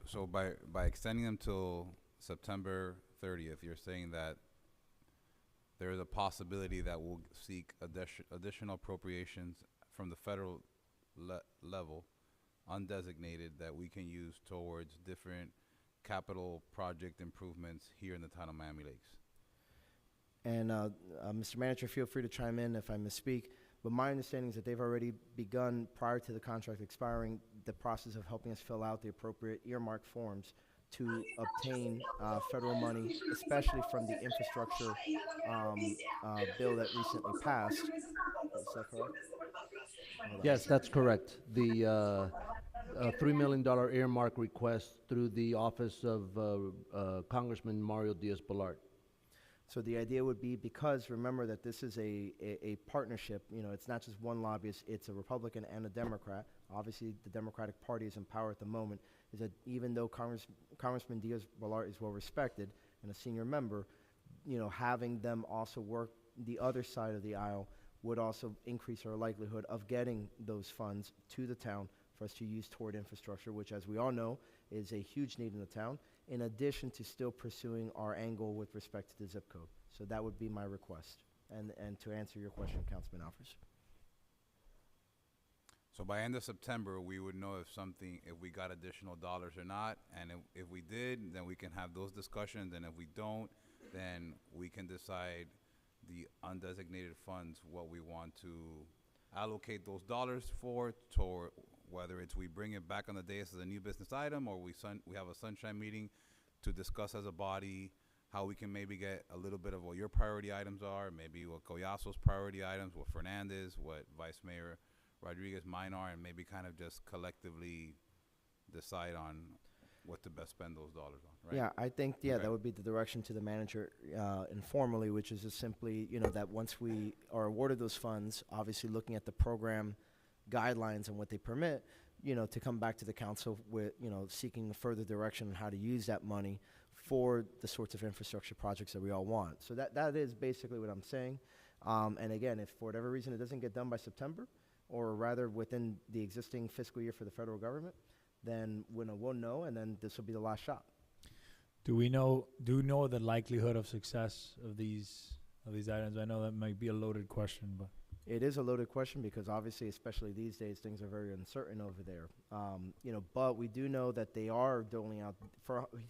So by extending them till September 30th, you're saying that there is a possibility that we'll seek additional appropriations from the federal level, undesignated, that we can use towards different capital project improvements here in the town of Miami Lakes. And Mr. Manager, feel free to chime in if I misspeak, but my understanding is that they've already begun, prior to the contract expiring, the process of helping us fill out the appropriate earmark forms to obtain federal money, especially from the infrastructure bill that recently passed. Is that correct? Yes, that's correct. The $3 million earmark request through the office of Congressman Mario Diaz-Balart. So the idea would be, because remember that this is a partnership, it's not just one lobbyist, it's a Republican and a Democrat. Obviously, the Democratic Party is in power at the moment, is that even though Congressman Diaz-Balart is well respected and a senior member, having them also work the other side of the aisle would also increase our likelihood of getting those funds to the town for us to use toward infrastructure, which, as we all know, is a huge need in the town, in addition to still pursuing our angle with respect to the zip code. So that would be my request. And to answer your question, Councilman Alfers. So by end of September, we would know if we got additional dollars or not, and if we did, then we can have those discussions, and if we don't, then we can decide the undesignated funds, what we want to allocate those dollars for, toward whether it's we bring it back on the dais as a new business item, or we have a sunshine meeting to discuss as a body how we can maybe get a little bit of what your priority items are, maybe what Collazo's priority items, what Fernandez, what Vice Mayor Rodriguez mine are, and maybe kind of just collectively decide on what to best spend those dollars on, right? Yeah, I think, yeah, Okay. that would be the direction to the manager informally, which is just simply, that once we are awarded those funds, obviously looking at the program guidelines and what they permit, to come back to the council with, seeking further direction on how to use that money for the sorts of infrastructure projects that we all want. So that is basically what I'm saying. And again, if for whatever reason it doesn't get done by September, or rather within the existing fiscal year for the federal government, then we'll know, and then this will be the last shot. Do we know the likelihood of success of these items? I know that might be a loaded question, but It is a loaded question because obviously, especially these days, things are very uncertain over there. But we do know that they are doling out.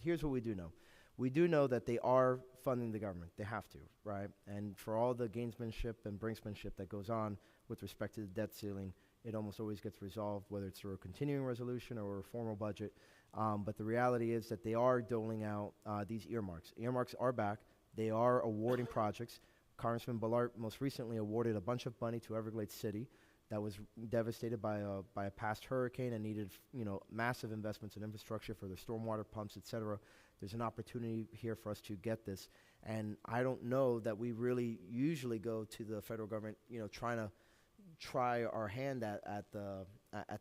Here's what we do know. We do know that they are funding the government. They have to, right? And for all the gamesmanship and brinksmanship that goes on with respect to the debt ceiling, it almost always gets resolved, whether it's through a continuing resolution or a formal budget. But the reality is that they are doling out these earmarks. Earmarks are back. They are awarding projects. Congressman Ballart most recently awarded a bunch of money to Everglades City that was devastated by a past hurricane and needed massive investments in infrastructure for their stormwater pumps, et cetera. There's an opportunity here for us to get this. And I don't know that we really usually go to the federal government, trying to try our hand at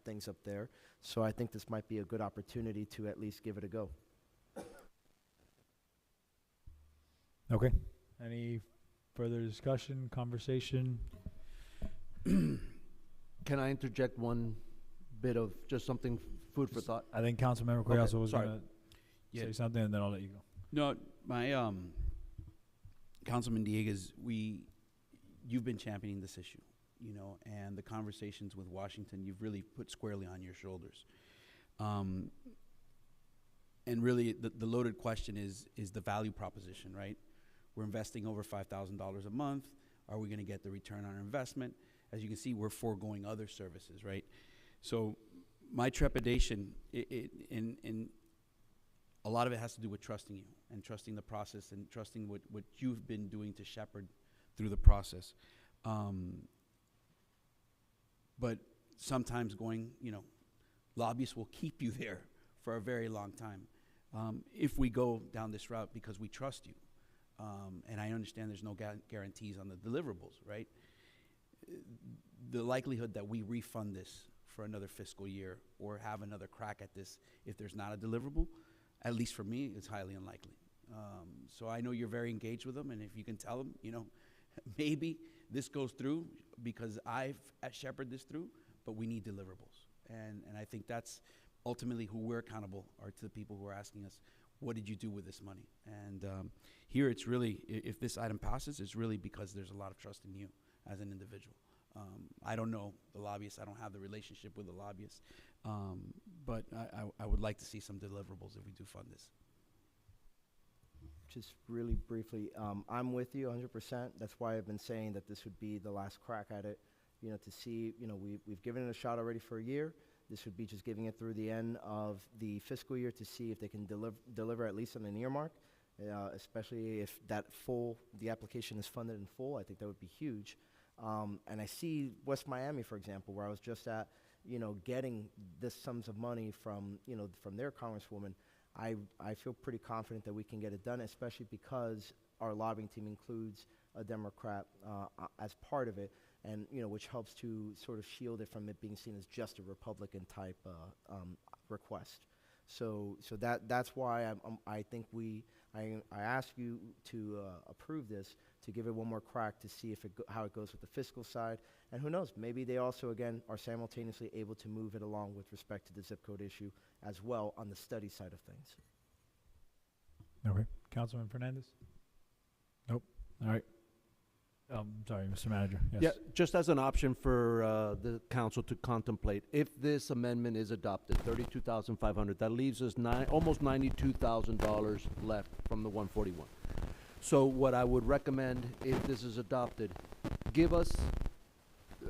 things up there. So I think this might be a good opportunity to at least give it a go. okay. Any further discussion, conversation? Can I interject one bit of just something food for thought? I think Councilmember Collazo was sorry. going to Yeah. say something, and then I'll let you go. No, my Councilman Dieguez, you've been championing this issue, and the conversations with Washington, you've really put squarely on your shoulders. And really, the loaded question is the value proposition, right? We're investing over $5,000 a month. Are we going to get the return on our investment? As you can see, we're foregoing other services, right? So my trepidation, in a lot of it has to do with trusting you and trusting the process and trusting what you've been doing to shepherd through the process. But sometimes lobbyists will keep you there for a very long time if we go down this route because we trust you. And I understand there's no guarantees on the deliverables, right? The likelihood that we refund this for another fiscal year or have another crack at this if there's not a deliverable, at least for me, is highly unlikely. So I know you're very engaged with them, and if you can tell them, maybe this goes through because I've shepherded this through, but we need deliverables. And I think that's ultimately who we're accountable are to the people who are asking us, what did you do with this money? And here it's really, if this item passes, it's really because there's a lot of trust in you as an individual. I don't know the lobbyists. I don't have the relationship with the lobbyists. But I would like to see some deliverables if we do fund this. Just really briefly, I'm with you 100%. That's why I've been saying that this would be the last crack at it, to see, we've given it a shot already for a year. This would be just giving it through the end of the fiscal year to see if they can deliver at least on an earmark, especially if the application is funded in full. I think that would be huge. And I see West Miami, for example, where I was just at, getting this sums of money from their congresswoman. I feel pretty confident that we can get it done, especially because our lobbying team includes a Democrat as part of it, and which helps to sort of shield it from it being seen as just a Republican type request. So that's why I think I ask you to approve this, to give it one more crack to see how it goes with the fiscal side. And who knows, maybe they also, again, are simultaneously able to move it along with respect to the zip code issue as well on the study side of things. Okay. Councilman Fernandez? Nope. All right. Sorry, Mr. Manager. Yes. Yeah, just as an option for the council to contemplate, if this amendment is adopted, $32,500, that leaves us almost $92,000 left from the 141. So what I would recommend, if this is adopted,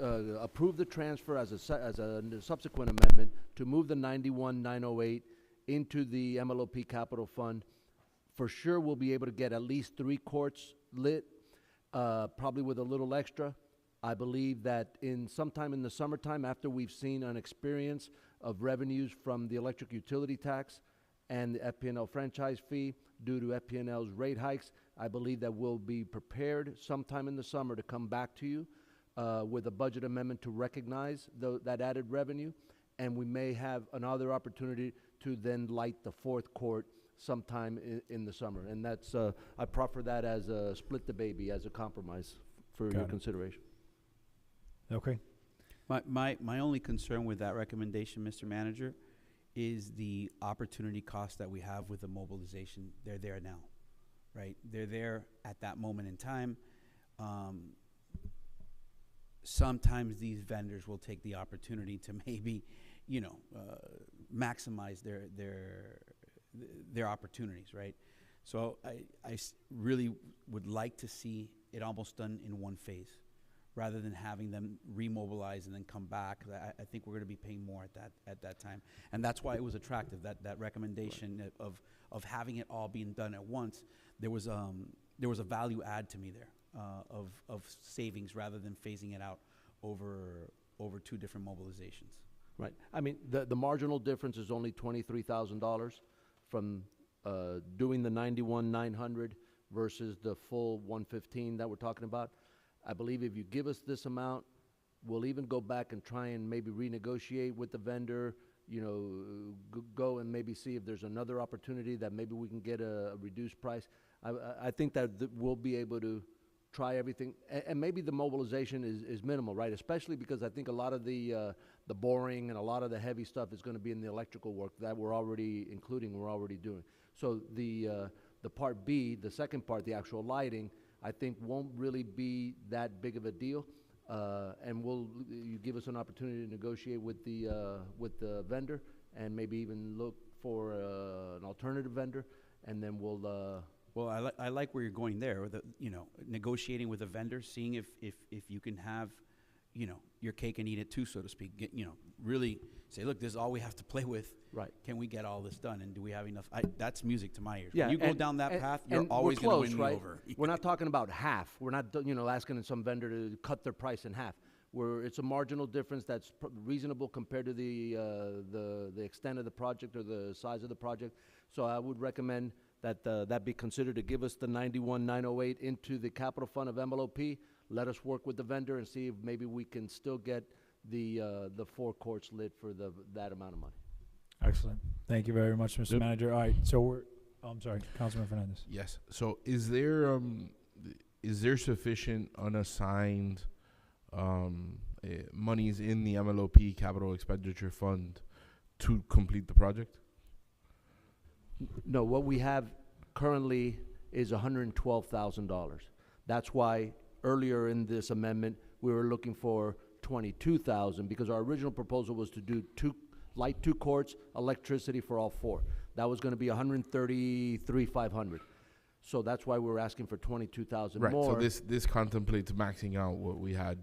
approve the transfer as a subsequent amendment to move the 91,908 into the MLOP Capital Fund. For sure, we'll be able to get at least 3 courts lit, probably with a little extra. I believe that sometime in the summertime, after we've seen an experience of revenues from the electric utility tax, and the FPNL franchise fee due to FPNL's rate hikes. I believe that we'll be prepared sometime in the summer to come back to you with a budget amendment to recognize that added revenue, and we may have another opportunity to then light the fourth court sometime in the summer. And that's, I proffer that as a split the baby, as a compromise for your consideration. Okay. My only concern with that recommendation, Mr. Manager, is the opportunity cost that we have with the mobilization. They're there now, right? They're there at that moment in time. Sometimes these vendors will take the opportunity to maybe, maximize their opportunities, right? So I really would like to see it almost done in one phase, rather than having them remobilize and then come back. I think we're going to be paying more at that time, and that's why it was attractive, that recommendation of having it all being done at once. There was a value add to me there of savings rather than phasing it out over two different mobilizations. Right. I mean, the marginal difference is only $23,000 from doing the 91,900 versus the full 115 that we're talking about. I believe if you give us this amount, we'll even go back and try and maybe renegotiate with the vendor, go and maybe see if there's another opportunity that maybe we can get a reduced price. I think that we'll be able to try everything, and maybe the mobilization is minimal, right? Especially because I think a lot of the boring and a lot of the heavy stuff is going to be in the electrical work that we're already doing. So the part B, the second part, the actual lighting, I think won't really be that big of a deal, and you give us an opportunity to negotiate with the vendor, and maybe even look for an alternative vendor, and then we'll. Well, I like where you're going there, with negotiating with a vendor, seeing if you can have, your cake and eat it too, so to speak. Really say, look, this is all we have to play with. Right. Can we get all this done, and do we have enough? That's music to my ears. Yeah, when you go down that path, you're always going to win me over. We're not talking about half. We're not, asking some vendor to cut their price in half. It's a marginal difference that's reasonable compared to the extent of the project or the size of the project. So I would recommend that be considered to give us the 91,908 into the capital fund of MLOP. Let us work with the vendor and see if maybe we can still get the four courts lit for that amount of money. Excellent. Thank you very much, Mr. Manager. All right, so I'm sorry, Councilman Fernandez. Yes. So is there sufficient unassigned monies in the MLOP capital expenditure fund to complete the project? No, what we have currently is $112,000. That's why earlier in this amendment, we were looking for $22,000, because our original proposal was to do light two courts, electricity for all four. That was going to be $133,500. So that's why we were asking for $22,000 right, more. So this contemplates maxing out what we had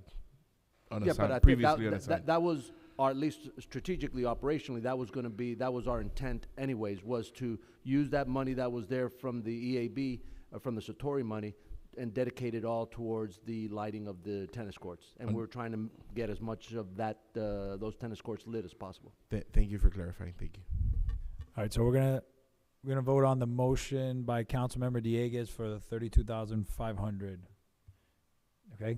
Yeah, but I previously think unassigned. that was, or at least strategically, operationally, that was our intent anyways, was to use that money that was there from the EAB, from the Satori money, and dedicate it all towards the lighting of the tennis courts. And we're trying to get as much of those tennis courts lit as possible. Thank you for clarifying. Thank you. All right, so we're gonna vote on the motion by Councilmember Dieguez for the $32,500. Okay.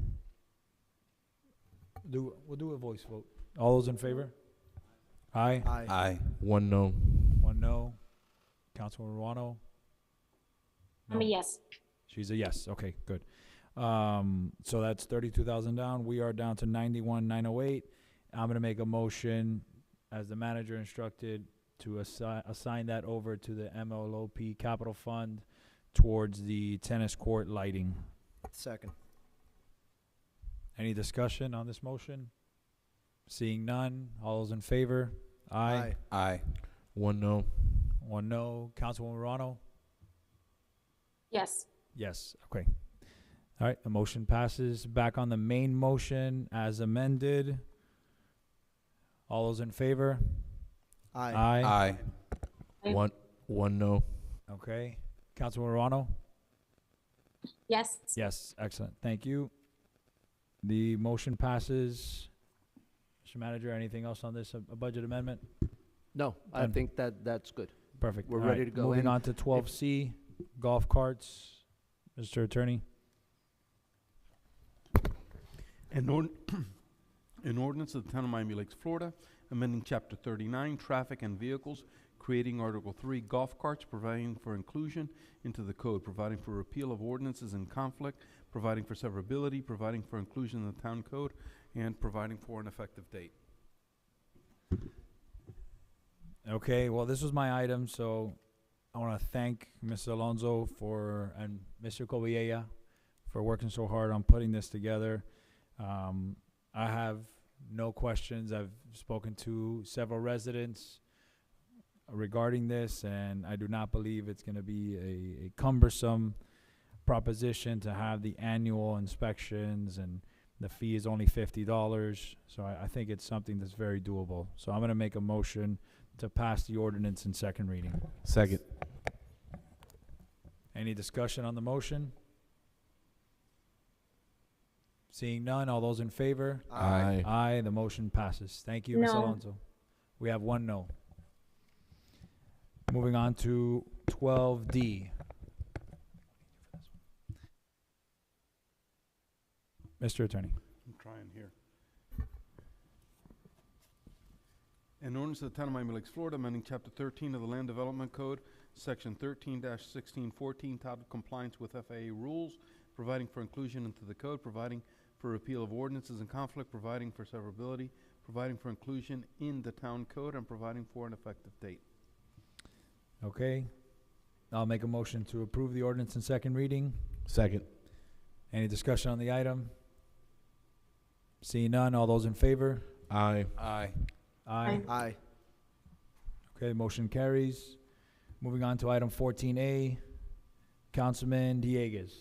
We'll do a voice vote. All those in favor? Aye. Aye. One no. One no. Councilwoman Ruano? I'm a yes. She's a yes. Okay, good. So that's 32,000 down. We are down to 91,908. I'm going to make a motion, as the manager instructed, to assign that over to the MLOP Capital Fund towards the tennis court lighting. Second. Any discussion on this motion? Seeing none. All those in favor? Aye. Aye. One no. One no. Councilwoman Ruano? Yes. Yes. Okay. All right. The motion passes. Back on the main motion as amended. All those in favor? Aye. Aye. Aye. One no. Okay. Councilwoman Ruano? Yes. Yes. Excellent. Thank you. The motion passes. Mr. Manager, anything else on this, a budget amendment? No, I think that's good. Perfect. We're All ready right, to go. Moving And on to 12C, golf carts. Mr. Attorney. An ordinance of the Town of Miami Lakes, Florida, amending Chapter 39, Traffic and Vehicles, creating Article 3, Golf Carts, providing for inclusion into the code, providing for repeal of ordinances in conflict, providing for severability, providing for inclusion in the town code, and providing for an effective date. Okay, well, this was my item, so I want to thank Mr. Alonso and Mr. Covilla for working so hard on putting this together. I have no questions. I've spoken to several residents regarding this, and I do not believe it's going to be a cumbersome proposition to have the annual inspections, and the fee is only $50. So I think it's something that's very doable. So I'm going to make a motion to pass the ordinance in second reading. Second. Any discussion on the motion? Seeing none, all those in favor? Aye. Aye, the motion passes. Thank you, Ms. No. Alonso. We have one no. Moving on to 12D. Mr. Attorney. I'm trying here. An ordinance of the Town of Miami Lakes, Florida, amending Chapter 13 of the Land Development Code, Section 13-1614, titled Compliance with FAA Rules, providing for inclusion into the code, providing for repeal of ordinances in conflict, providing for severability, providing for inclusion in the town code, and providing for an effective date. Okay. I'll make a motion to approve the ordinance in second reading. Second. Any discussion on the item? Seeing none, all those in favor? Aye. Aye. Aye. Aye. Okay, motion carries. Moving on to item 14A, Councilman Dieguez.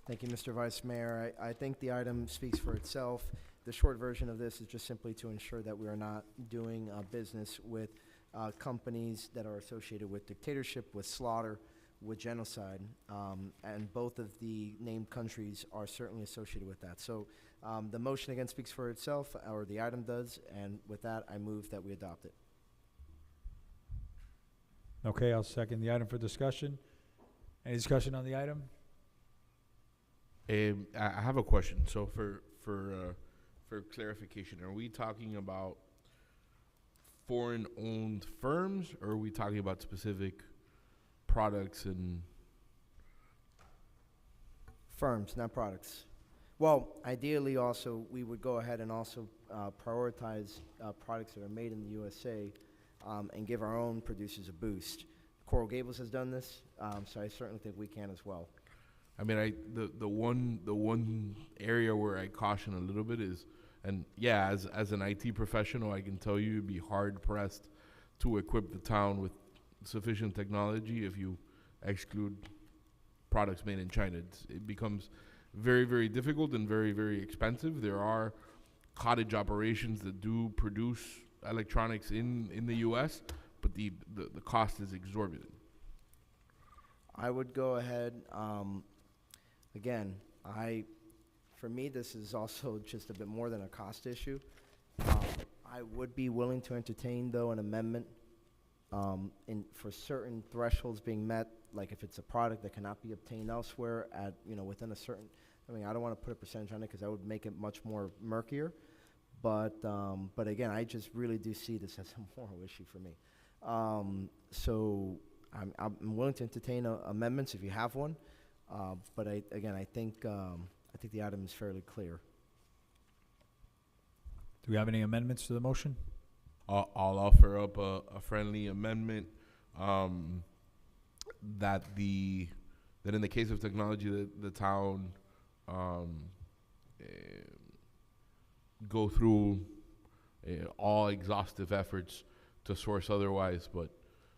Thank you, Mr. Vice Mayor. I think the item speaks for itself. The short version of this is just simply to ensure that we are not doing business with companies that are associated with dictatorship, with slaughter, with genocide, and both of the named countries are certainly associated with that. So the motion again speaks for itself, or the item does, and with that, I move that we adopt it. Okay, I'll second the item for discussion. Any discussion on the item? I have a question. So for clarification, are we talking about foreign-owned firms, or are we talking about specific products and Firms, not products. Well, ideally also, we would go ahead and also prioritize products that are made in the USA and give our own producers a boost. Coral Gables has done this, so I certainly think we can as well. I mean, the one area where I caution a little bit is, and yeah, as an IT professional, I can tell you it'd be hard pressed to equip the town with sufficient technology if you exclude products made in China. It becomes very, very difficult and very, very expensive. There are cottage operations that do produce electronics in the U.S., but the cost is exorbitant. I would go ahead, again, for me, this is also just a bit more than a cost issue. I would be willing to entertain, though, an amendment for certain thresholds being met, like if it's a product that cannot be obtained elsewhere at, within a certain, I don't want to put a percentage on it because that would make it much more murkier. But again, I just really do see this as a moral issue for me. So I'm willing to entertain amendments if you have one. But I think the item is fairly clear. Do we have any amendments to the motion? I'll offer up a friendly amendment that in the case of technology, the town go through all exhaustive efforts to source otherwise, but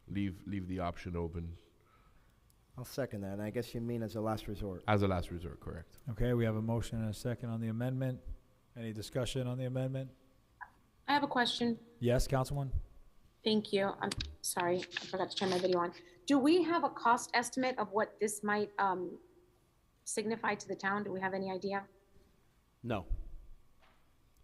leave the option open. I'll second that, and I guess you mean as a last resort. As a last resort, correct. Okay, we have a motion and a second on the amendment. Any discussion on the amendment? I have a question. Yes, Councilman? Thank you. I'm sorry, I forgot to turn my video on. Do we have a cost estimate of what this might signify to the town? Do we have any idea? No.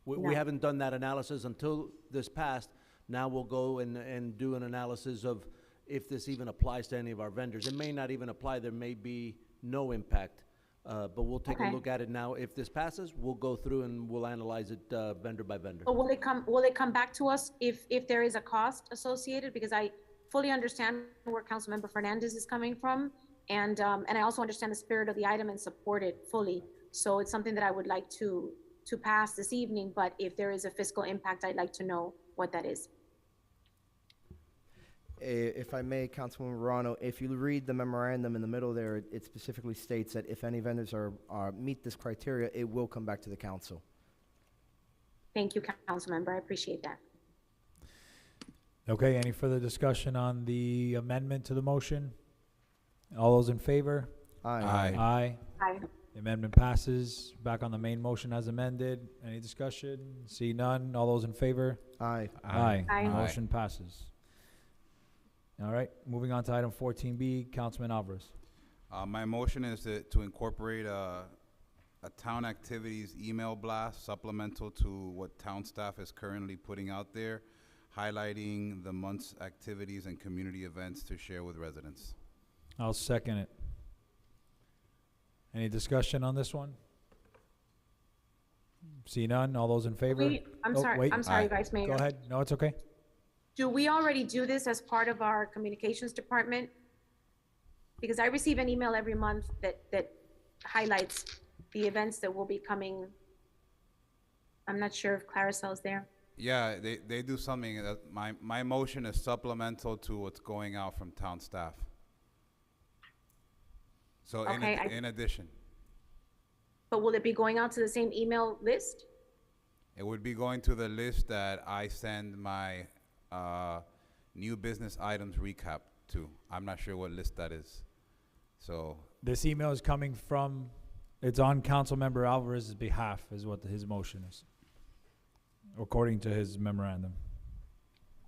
We No. haven't done that analysis until this passed, Now we'll go and do an analysis of if this even applies to any of our vendors. It may not even apply, there may be no impact. But we'll take a Okay. look at it now. If this passes, we'll go through and we'll analyze it vendor by vendor. But will it come back to us if there is a cost associated? Because I fully understand where Councilmember Fernandez is coming from. And I also understand the spirit of the item and support it fully. So it's something that I would like to pass this evening, but if there is a fiscal impact, I'd like to know what that is. If I may, Councilwoman Morano, if you read the memorandum in the middle there, it specifically states that if any vendors meet this criteria, it will come back to the council. Thank you, Councilmember. I appreciate that. Okay, any further discussion on the amendment to the motion? All those in favor? Aye. Aye. Aye. The amendment passes. Back on the main motion as amended. Any discussion? See none. All those in favor? Aye. Aye. Aye. Motion passes. All right, moving on to item 14B, Councilman Alvarez. My motion is to incorporate a town activities email blast supplemental to what town staff is currently putting out there, highlighting the month's activities and community events to share with residents. I'll second it. Any discussion on this one? See none. All those in favor? I'm Oh, sorry, wait. I'm sorry, Vice Mayor. Go ahead. No, it's okay. Do we already do this as part of our communications department? Because I receive an email every month that highlights the events that will be coming. I'm not sure if Claricel's there. Yeah, they do something that my motion is supplemental to what's going out from town staff. So Okay, in addition, But will it be going out to the same email list? it would be going to the list that I send my new business items recap to. I'm not sure what list that is. So This email is coming from, it's on Councilmember Alvarez's behalf is what his motion is, according to his memorandum.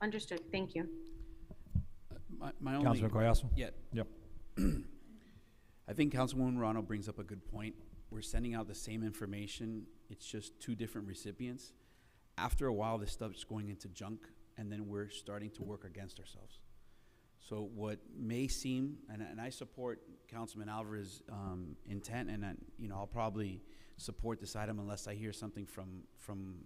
Understood, thank you. My only. Councilman Collazo? Yeah. Yep. I think Councilwoman Morano brings up a good point. We're sending out the same information. It's just two different recipients. After a while, this stuff's going into junk, and then we're starting to work against ourselves. So what may seem, and I support Councilman Alvarez's intent, and I'll probably support this item unless I hear something from.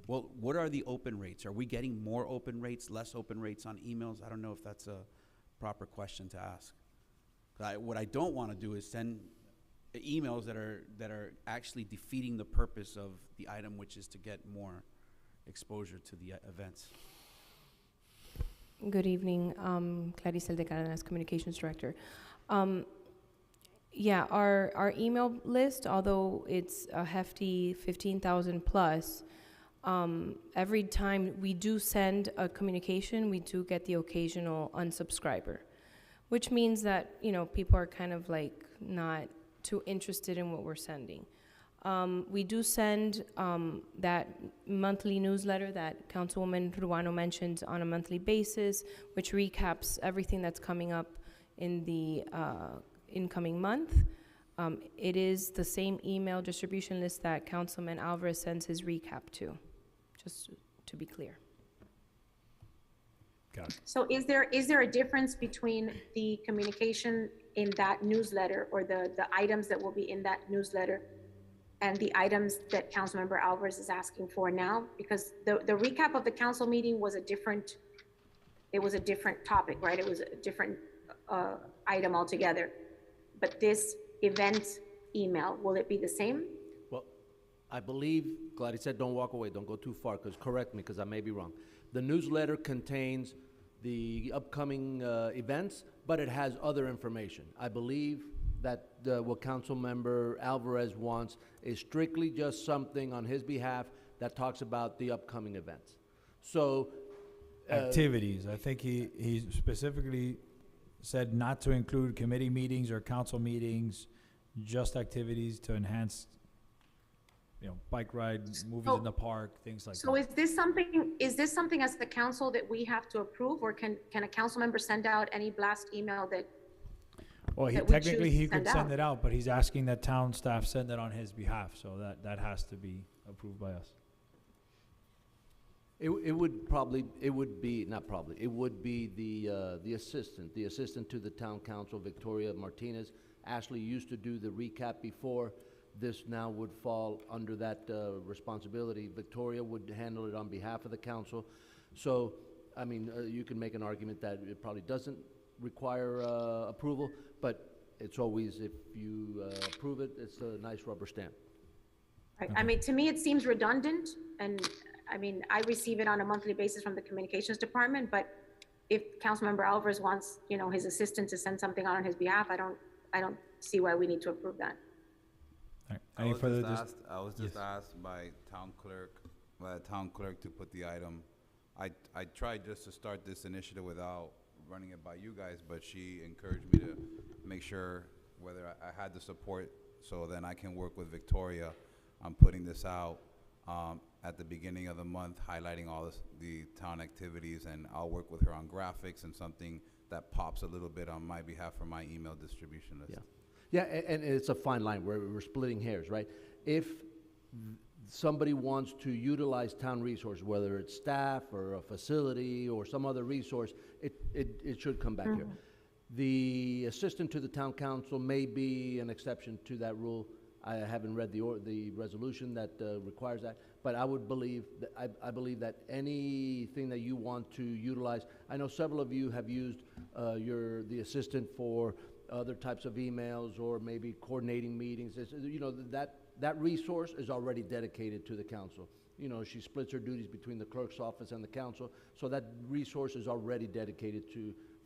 Well, what are the open rates? Are we getting more open rates, less open rates on emails? I don't know if that's a proper question to ask. What I don't want to do is send emails that are actually defeating the purpose of the item, which is to get more exposure to the events. Good evening, Claricel de Cardenas, Communications Director. Yeah, our email list, although it's a hefty 15,000 plus, every time we do send a communication, we do get the occasional unsubscriber, which means that, people are kind of like not too interested in what we're sending. We do send that monthly newsletter that Councilwoman Ruano mentioned on a monthly basis, which recaps everything that's coming up in the incoming month. It is the same email distribution list that Councilman Alvarez sends his recap to, just to be clear. Got it. So is there a difference between the communication in that newsletter or the items that will be in that newsletter and the items that Councilmember Alvarez is asking for now? Because the recap of the council meeting was a different topic, right? It was a different item altogether. But this event email, will it be the same? Well, I believe, Gladys said, don't walk away, don't go too far, because correct me, because I may be wrong. The newsletter contains the upcoming events, but it has other information. I believe that what Councilmember Alvarez wants is strictly just something on his behalf that talks about the upcoming events. So Activities. I think he specifically said not to include committee meetings or council meetings, just activities to enhance, bike ride, movies in the park, things like that. So is this something as the council that we have to approve, or can a council member send out any blast email that? Well, that we technically choose he to could send send out? it out, but he's asking that town staff send it on his behalf, so that has to be approved by us. It would probably, it would be, not probably, it would be the assistant to the town council, Victoria Martinez. Ashley used to do the recap before. This now would fall under that responsibility. Victoria would handle it on behalf of the council. So, I mean, you can make an argument that it probably doesn't require approval, but it's always, if you approve it, it's a nice rubber stamp. I mean, to me, it seems redundant, and I mean, I receive it on a monthly basis from the communications department, but if Councilmember Alvarez wants, you know, his assistant to send something out on his behalf, I don't see why we need to approve that. All right. I Any was further? just asked by the town clerk to put the item. I tried just to start this initiative without running it by you guys, but she encouraged me to make sure whether I had the support, so then I can work with Victoria on putting this out at the beginning of the month, highlighting all the town activities, and I'll work with her on graphics and something that pops a little bit on my behalf for my email distribution list. Yeah, and it's a fine line where we're splitting hairs, right? If somebody wants to utilize town resources, whether it's staff or a facility or some other resource, it should come back here. The assistant to the town council may be an exception to that rule. I haven't read the resolution that requires that, but I would believe that, I believe that anything that you want to utilize, I know several of you have used the assistant for other types of emails or maybe coordinating meetings. You know, that resource is already dedicated to the council. You know, she splits her duties between the clerk's office and the council, so that resource is already dedicated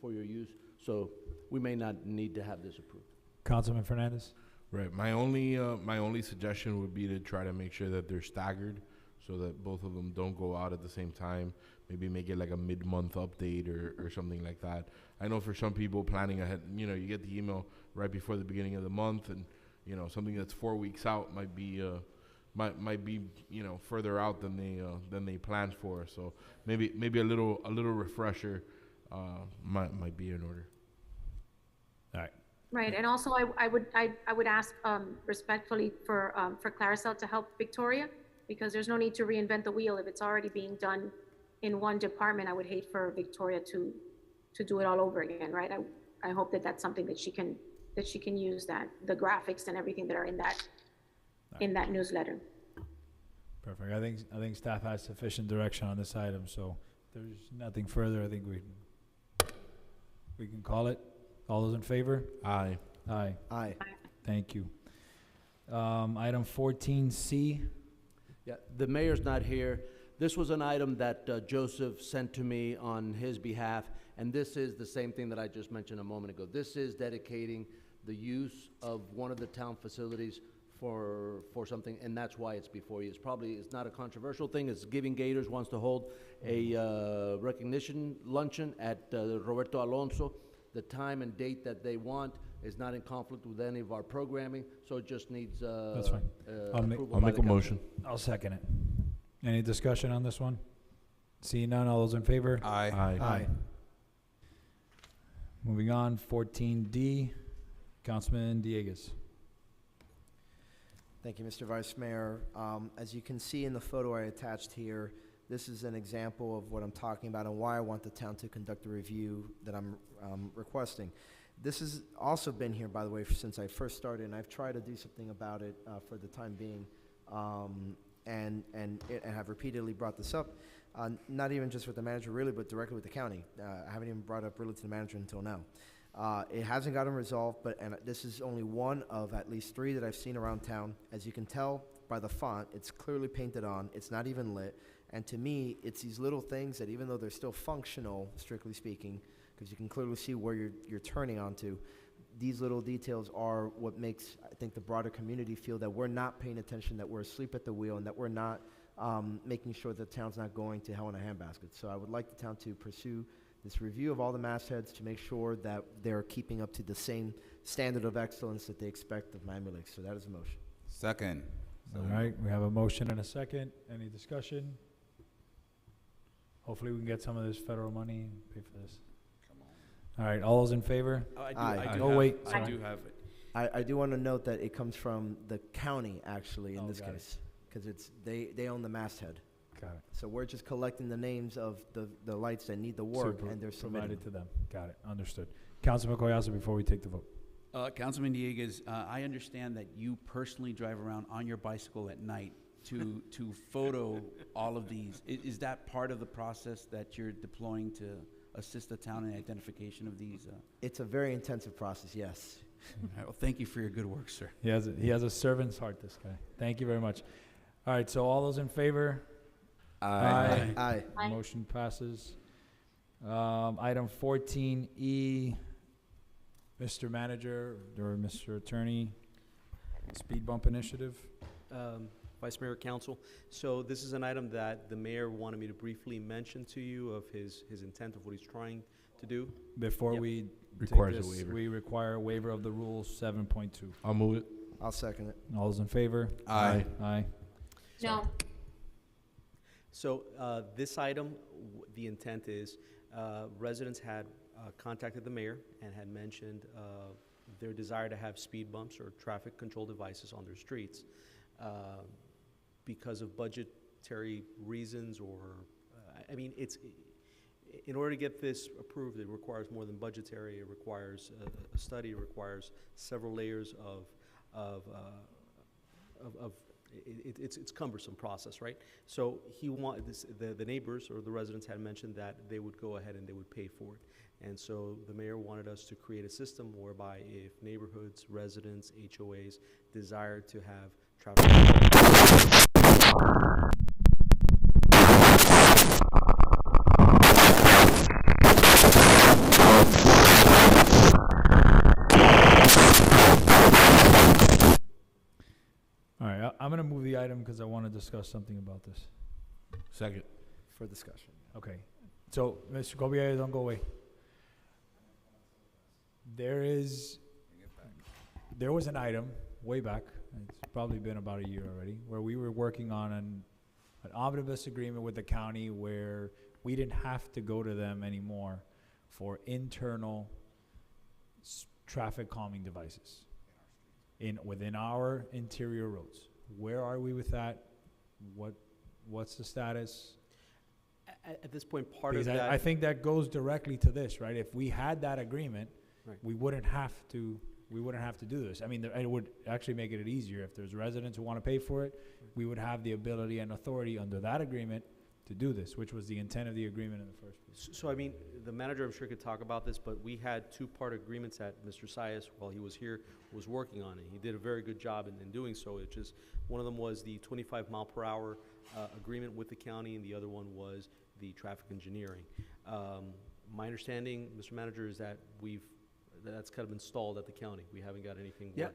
for your use. So we may not need to have this approved. Councilman Fernandez? Right. My only suggestion would be to try to make sure that they're staggered, so that both of them don't go out at the same time. Maybe make it like a mid-month update or something like that. I know for some people planning ahead, you know, you get the email right before the beginning of the month, and you know, something that's 4 weeks out might be you know, further out than they planned for. So maybe a little refresher might be in order. All right. Right, and also I would ask respectfully for Claricel to help Victoria, because there's no need to reinvent the wheel if it's already being done in one department. I would hate for Victoria to do it all over again, right? I hope that that's something that she can use, that the graphics and everything that are in that newsletter. Perfect. I think staff has sufficient direction on this item, so if there's nothing further, I think we can call it. All those in favor? Aye. Aye. Aye. Thank you. Item 14C. Yeah, the mayor's not here. This was an item that Joseph sent to me on his behalf, and this is the same thing that I just mentioned a moment ago. This is dedicating the use of one of the town facilities for something, and that's why it's before you. It's not a controversial thing. It's Giving Gators wants to hold a recognition luncheon at Roberto Alonso. The time and date that they want is not in conflict with any of our programming, so it just needs That's fine. I'll make a motion. I'll second it. Any discussion on this one? Seeing none, all those in favor? Aye. Aye. Moving on, 14D, Councilman Dieguez. Thank you, Mr. Vice Mayor. As you can see in the photo I attached here, this is an example of what I'm talking about and why I want the town to conduct the review that I'm requesting. This has also been here, by the way, since I first started, and I've tried to do something about it for the time being, and have repeatedly brought this up, not even just with the manager really, but directly with the county. I haven't even brought it up really to the manager until now. It hasn't gotten resolved, and this is only one of at least 3 that I've seen around town. As you can tell by the font, it's clearly painted on, it's not even lit. And to me, it's these little things that even though they're still functional, strictly speaking, because you can clearly see where you're turning onto, these little details are what makes, I think, the broader community feel that we're not paying attention, that we're asleep at the wheel, and that we're not making sure that the town's not going to hell in a handbasket. So I would like the town to pursue this review of all the mastheads to make sure that they're keeping up to the same standard of excellence that they expect of Miami Lakes. So that is a motion. Second. All right, we have a motion and a second. Any discussion? Hopefully we can get some of this federal money and pay for this. All right, all those in favor? I do have it. I do want to note that it comes from the county, actually, in this case, because they own the masthead. Got it. So we're just collecting the names of the lights that need the work, and they're submitted. Provided to them. Got it. Understood. Councilman Collazo, before we take the vote. Councilman Dieguez, I understand that you personally drive around on your bicycle at night to photo all of these. Is that part of the process that you're deploying to assist the town in identification of these? It's a very intensive process, yes. All right, well, thank you for your good work, sir. He has a servant's heart, this guy. Thank you very much. All right, so all those in favor? Aye. Aye. Motion passes. Item 14E, Mr. Manager or Mr. Attorney, speed bump initiative. Vice Mayor, Council. So this is an item that the mayor wanted me to briefly mention to you of his intent of what he's trying to do. Before Yep. we Requires take a this, waiver. we require a waiver of the rules 7.2. I'll move it. I'll second it. All those in favor? Aye. Aye. No. So this item, the intent is, residents had contacted the mayor and had mentioned their desire to have speed bumps or traffic control devices on their streets. Because of budgetary reasons or, I mean, in order to get this approved, it requires more than budgetary. It requires a study. It requires several layers it's cumbersome process, right? So he wanted this, the neighbors or the residents had mentioned that they would go ahead and they would pay for it. And so the mayor wanted us to create a system whereby if neighborhoods, residents, HOAs desire to have traffic. All right, I'm going to move the item because I want to discuss something about this. Second. For discussion. Okay. So, Mr. Kobier, don't go away. There was an item way back, it's probably been about a year already, where we were working on an omnibus agreement with the county where we didn't have to go to them anymore for internal traffic calming devices within our interior roads. Where are we with that? What's the status? At this point, part Because of that. I think that goes directly to this, right? If we had that agreement, Right. we wouldn't have to do this. I mean, it would actually make it easier. If there's residents who want to pay for it, we would have the ability and authority under that agreement to do this, which was the intent of the agreement in the first place. So, I mean, the manager, I'm sure, could talk about this, but we had two-part agreements that Mr. Sias, while he was here, was working on, and he did a very good job in doing so. It's just, one of them was the 25-mile-per-hour agreement with the county, and the other one was the traffic engineering. My understanding, Mr. Manager, is that that's kind of installed at the county. We haven't got anything. Yeah,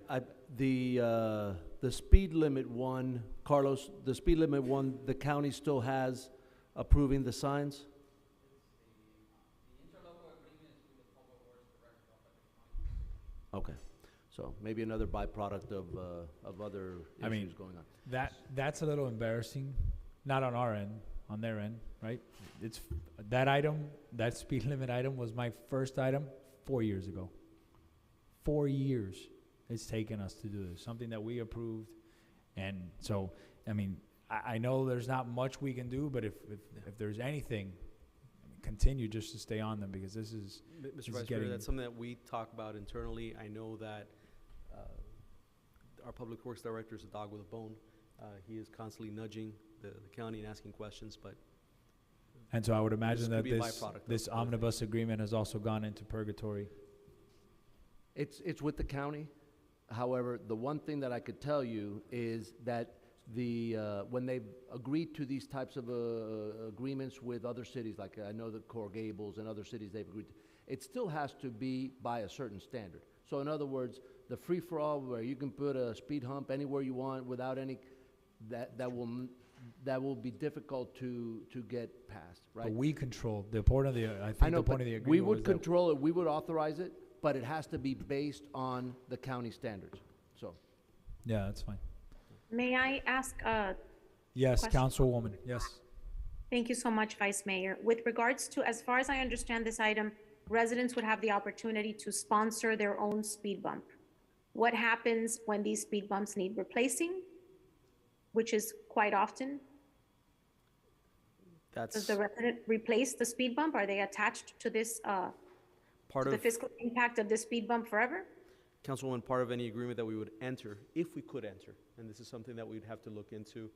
the speed limit one, Carlos, the speed limit one, the county still has approving the signs? Okay, so maybe another byproduct of other I mean, issues going on. That's a little embarrassing, not on our end, on their end, right? It's that item, that speed limit item was my first item 4 years ago. 4 years it's taken us to do this, something that we approved. And so, I mean, I know there's not much we can do, but if there's anything, continue just to stay on them because this is Mr. Vice Mayor, that's something that we talk about internally. I know that our Public Works Director is a dog with a bone. He is constantly nudging the county and asking questions, but. And so I would imagine that could be a byproduct this of omnibus agreement has also gone into purgatory. It's with the county. However, the one thing that I could tell you is that when they've agreed to these types of agreements with other cities, like I know the Coral Gables and other cities they've agreed to, it still has to be by a certain standard. So in other words, the free-for-all where you can put a speed hump anywhere you want without any, that will be difficult to get passed, right? But we control the point of the. I think I know, the point but of the agreement we was would that control it, we would authorize it, but it has to be based on the county standards, so. Yeah, that's fine. May I ask Yes, question? Councilwoman. Yes. Thank you so much, Vice Mayor. With regards to, as far as I understand this item, residents would have the opportunity to sponsor their own speed bump. What happens when these speed bumps need replacing, which is quite often? Does the resident replace the speed bump? Are they attached to this, Part to the of, fiscal impact of this speed bump forever? Councilwoman, part of any agreement that we would enter, if we could enter, and this is something that we'd have to look into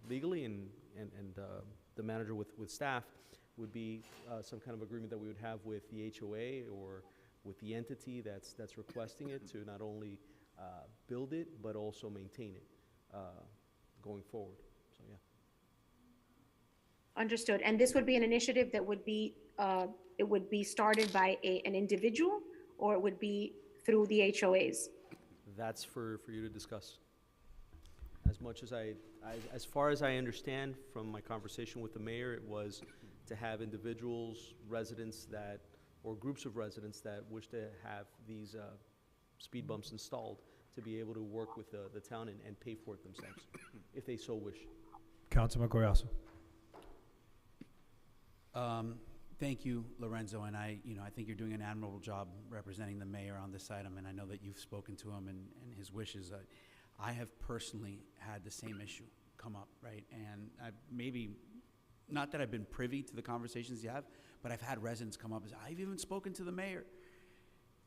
legally and the manager with staff, would be some kind of agreement that we would have with the HOA or with the entity that's requesting it to not only build it, but also maintain it going forward. So, yeah. Understood. And this would be an initiative that would be, it would be started by an individual, or it would be through the HOAs? That's for you to discuss. As much as as far as I understand from my conversation with the mayor, it was to have individuals, residents that, or groups of residents that wish to have these speed bumps installed to be able to work with the town and pay for it themselves, if they so wish. Councilman Collazo. Thank you, Lorenzo, and I think you're doing an admirable job representing the mayor on this item, and I know that you've spoken to him and his wishes. I have personally had the same issue come up, right? And maybe, not that I've been privy to the conversations you have, but I've had residents come up and say, I've even spoken to the mayor.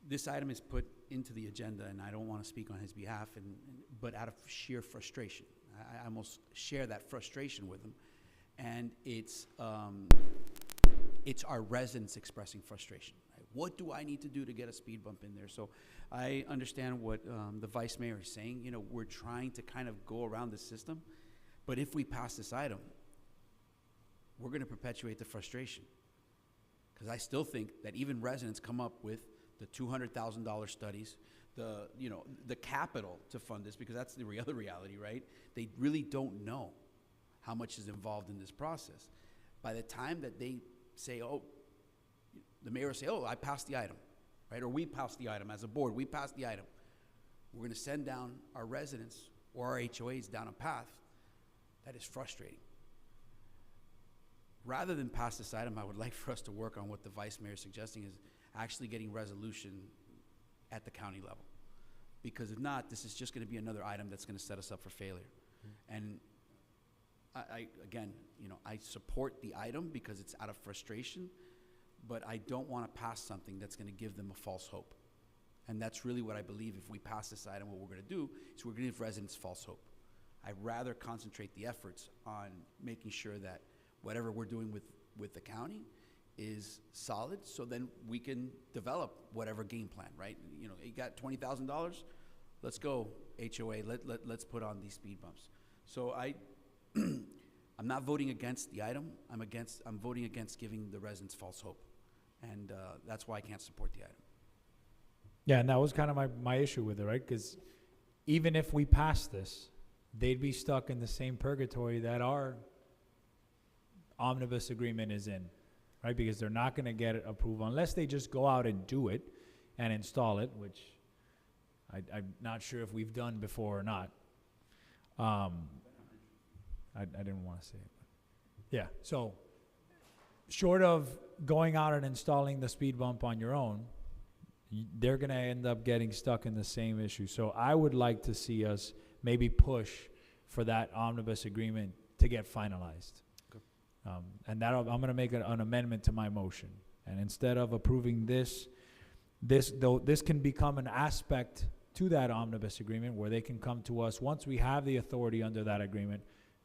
This item is put into the agenda, and I don't want to speak on his behalf, but out of sheer frustration. I almost share that frustration with him, and it's our residents expressing frustration. Right? What do I need to do to get a speed bump in there? So I understand what the vice mayor is saying. You know, we're trying to kind of go around the system, but if we pass this item, we're going to perpetuate the frustration. Because I still think that even residents come up with the $200,000 studies, the capital to fund this, because that's the other reality, right? They really don't know how much is involved in this process. By the time that they say, oh, the mayor will say, oh, I passed the item, right? Or we passed the item as a board, we passed the item. We're going to send down our residents or our HOAs down a path that is frustrating. Rather than pass this item, I would like for us to work on what the vice mayor is suggesting, is actually getting resolution at the county level. Because if not, this is just going to be another item that's going to set us up for failure. And I support the item because it's out of frustration, but I don't want to pass something that's going to give them a false hope. And that's really what I believe. If we pass this item, what we're going to do is we're going to give residents false hope. I'd rather concentrate the efforts on making sure that whatever we're doing with the county is solid, so then we can develop whatever game plan, right? You know, you got $20,000, let's go HOA, let's put on these speed bumps. So I'm not voting against the item. I'm voting against giving the residents false hope, and that's why I can't support the item. Yeah, and that was kind of my issue with it, right? Because even if we pass this, they'd be stuck in the same purgatory that our omnibus agreement is in, right? Because they're not going to get it approved unless they just go out and do it and install it, which I'm not sure if we've done before or not. I didn't want to say it. But yeah, so short of going out and installing the speed bump on your own, they're going to end up getting stuck in the same issue. So I would like to see us maybe push for that omnibus agreement to get finalized. Okay. And that I'm going to make an amendment to my motion. And instead of approving this can become an aspect to that omnibus agreement where they can come to us once we have the authority under that agreement.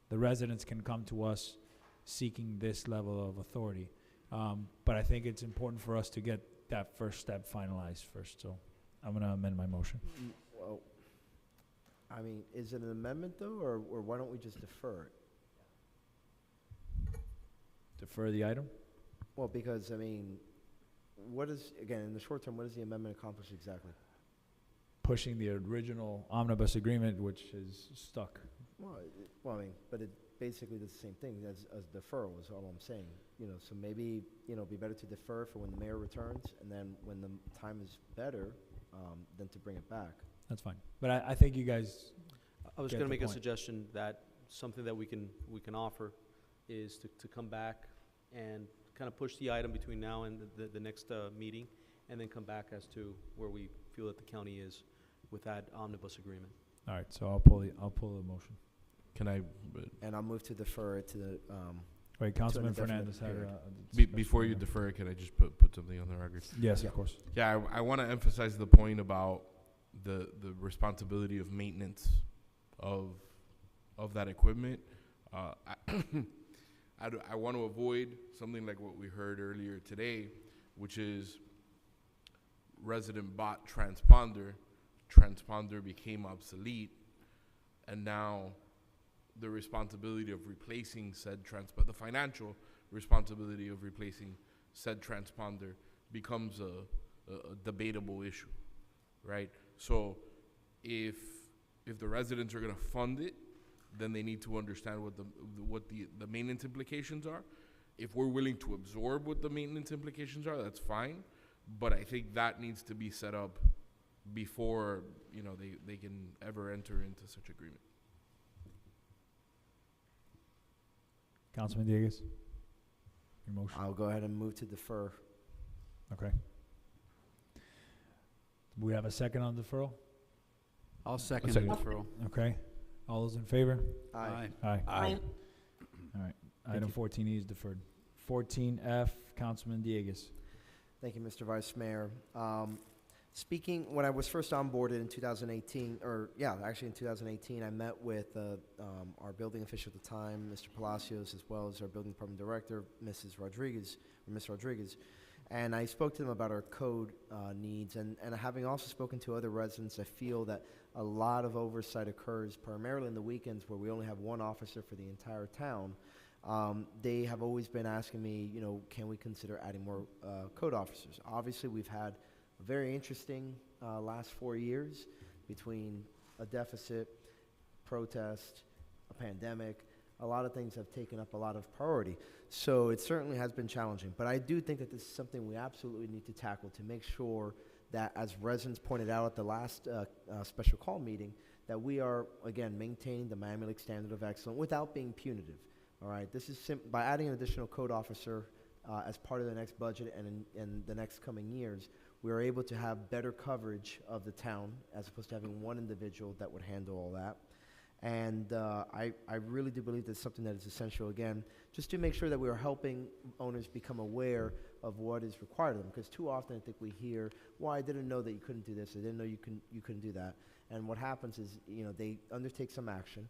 The residents can come to us seeking this level of authority. But I think it's important for us to get that first step finalized first. So I'm going to amend my motion. Well, I mean, is it an amendment though, or why don't we just defer it? Defer the item? Well, because, I mean, again, in the short term, what does the amendment accomplish exactly? Pushing the original omnibus agreement, which is stuck. Well, I mean, but it basically does the same thing as deferral is all I'm saying. You know, so maybe, it'd be better to defer for when the mayor returns, and then when the time is better, than to bring it back. That's fine. But I think you guys I was going to make a suggestion that something that we can offer is to come back and kind of push the item between now and the next meeting, and then come back as to where we feel that the county is with that omnibus agreement. All right, so I'll pull the motion. Can I? And I'll move to defer it to the Wait, to an Councilman indefinite Fernandez had period. Before you defer, can I just put something on the record? Yes, of course. Yeah, I want to emphasize the point about the responsibility of maintenance of that equipment. I want to avoid something like what we heard earlier today, which is resident bought transponder became obsolete, and now the responsibility of replacing said the financial responsibility of replacing said transponder becomes a debatable issue, right? So if the residents are going to fund it, then they need to understand what the maintenance implications are. If we're willing to absorb what the maintenance implications are, that's fine. But I think that needs to be set up before, you know, they can ever enter into such agreement. Councilman Dieguez, your motion. I'll go ahead and move to defer. Okay. We have a second on deferral? I'll second the deferral. Okay. All those in favor? Aye. Aye. Aye. All right. Item 14E is deferred. 14F, Councilman Dieguez. Thank you, Mr. Vice Mayor. Speaking, when I was first onboarded in 2018, in 2018, I met with our building official at the time, Mr. Palacios, as well as our building department director, Ms. Rodriguez, and I spoke to them about our code needs, and having also spoken to other residents, I feel that a lot of oversight occurs primarily in the weekends where we only have one officer for the entire town. They have always been asking me, you know, can we consider adding more code officers? Obviously, we've had a very interesting last 4 years between a deficit, protest, a pandemic. A lot of things have taken up a lot of priority. So it certainly has been challenging. But I do think that this is something we absolutely need to tackle to make sure that, as residents pointed out at the last special call meeting, that we are, again, maintaining the Miami Lakes standard of excellence without being punitive. All right, this is by adding an additional code officer as part of the next budget and in the next coming years, we are able to have better coverage of the town as opposed to having one individual that would handle all that. And I really do believe that's something that is essential, again, just to make sure that we are helping owners become aware of what is required of them. Because too often I think we hear, well, I didn't know that you couldn't do this. I didn't know you couldn't do that. And what happens is, you know, they undertake some action.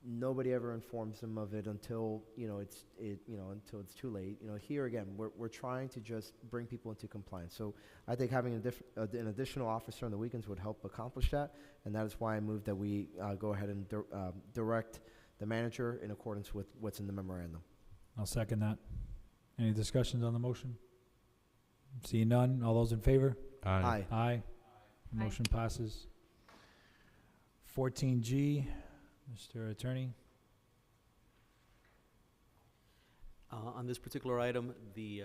Nobody ever informs them of it until, until it's too late. You know, here again, we're trying to just bring people into compliance. So I think having an additional officer on the weekends would help accomplish that, and that is why I moved that we go ahead and direct the manager in accordance with what's in the memorandum. I'll second that. Any discussions on the motion? Seeing none, all those in favor? Aye. Aye. Motion passes. 14G. Mr. Attorney. On this particular item, the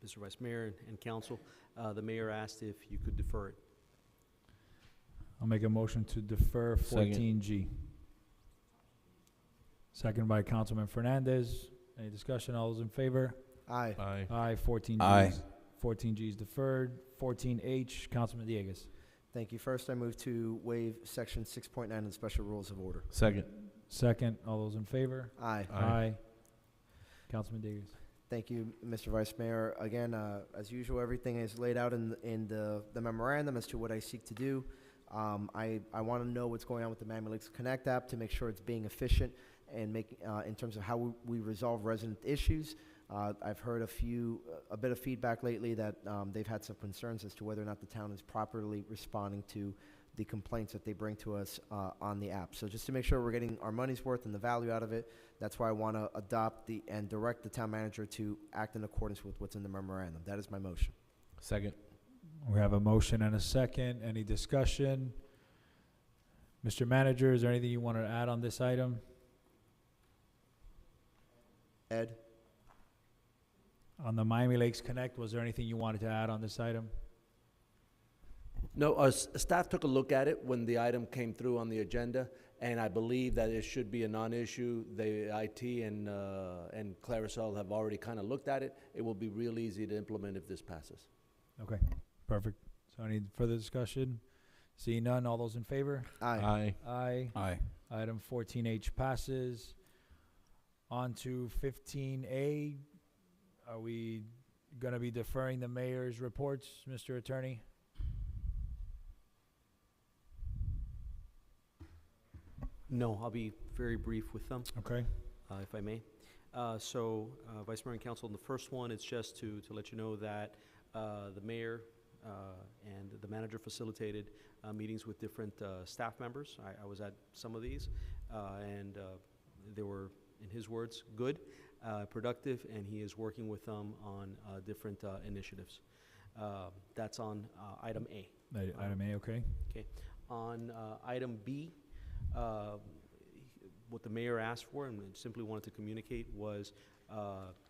Mr. Vice Mayor and Council, the mayor asked if you could defer it. I'll make a motion to defer 14G. Second by Councilman Fernandez. Any discussion? All those in favor? Aye. Aye. Aye. 14G. Aye. 14G is deferred. 14H, Councilman Dieguez. Thank you. First, I move to waive Section 6.9 of the Special Rules of Order. Second. Second. All those in favor? Aye. Aye. Councilman Dieguez. Thank you, Mr. Vice Mayor. Again, as usual, everything is laid out in the memorandum as to what I seek to do. I want to know what's going on with the Miami Lakes Connect app to make sure it's being efficient and in terms of how we resolve resident issues. I've heard a bit of feedback lately that they've had some concerns as to whether or not the town is properly responding to the complaints that they bring to us on the app. So just to make sure we're getting our money's worth and the value out of it, that's why I want to adopt and direct the town manager to act in accordance with what's in the memorandum. That is my motion. Second. We have a motion and a second. Any discussion? Mr. Manager, is there anything you want to add on this item? Ed? On the Miami Lakes Connect, was there anything you wanted to add on this item? No, our staff took a look at it when the item came through on the agenda, and I believe that it should be a non-issue. The IT and Claricel have already kind of looked at it. It will be real easy to implement if this passes. Okay, perfect. So any further discussion? Seeing none, all those in favor? Aye. Aye. Aye. Item 14H passes. On to 15A. Are we going to be deferring the mayor's reports, Mr. Attorney? No, I'll be very brief with them. Okay. If I may. Vice Mayor and Council, in the first one, it's just to let you know that the mayor and the manager facilitated meetings with different staff members. I was at some of these, and they were, in his words, good, productive, and he is working with them on different initiatives. That's on item A. Item A, okay. Okay. On item B, what the mayor asked for and simply wanted to communicate was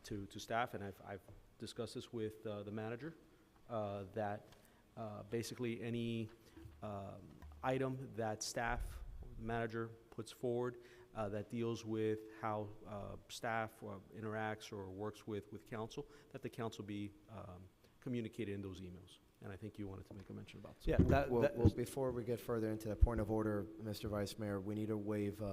to staff, and I've discussed this with the manager, that basically any item that staff, manager puts forward that deals with how staff interacts or works with council, that the council be communicated in those emails. And I think you wanted to make a mention about Yeah, well, before we get further into the point of order, Mr. Vice Mayor, we need to waive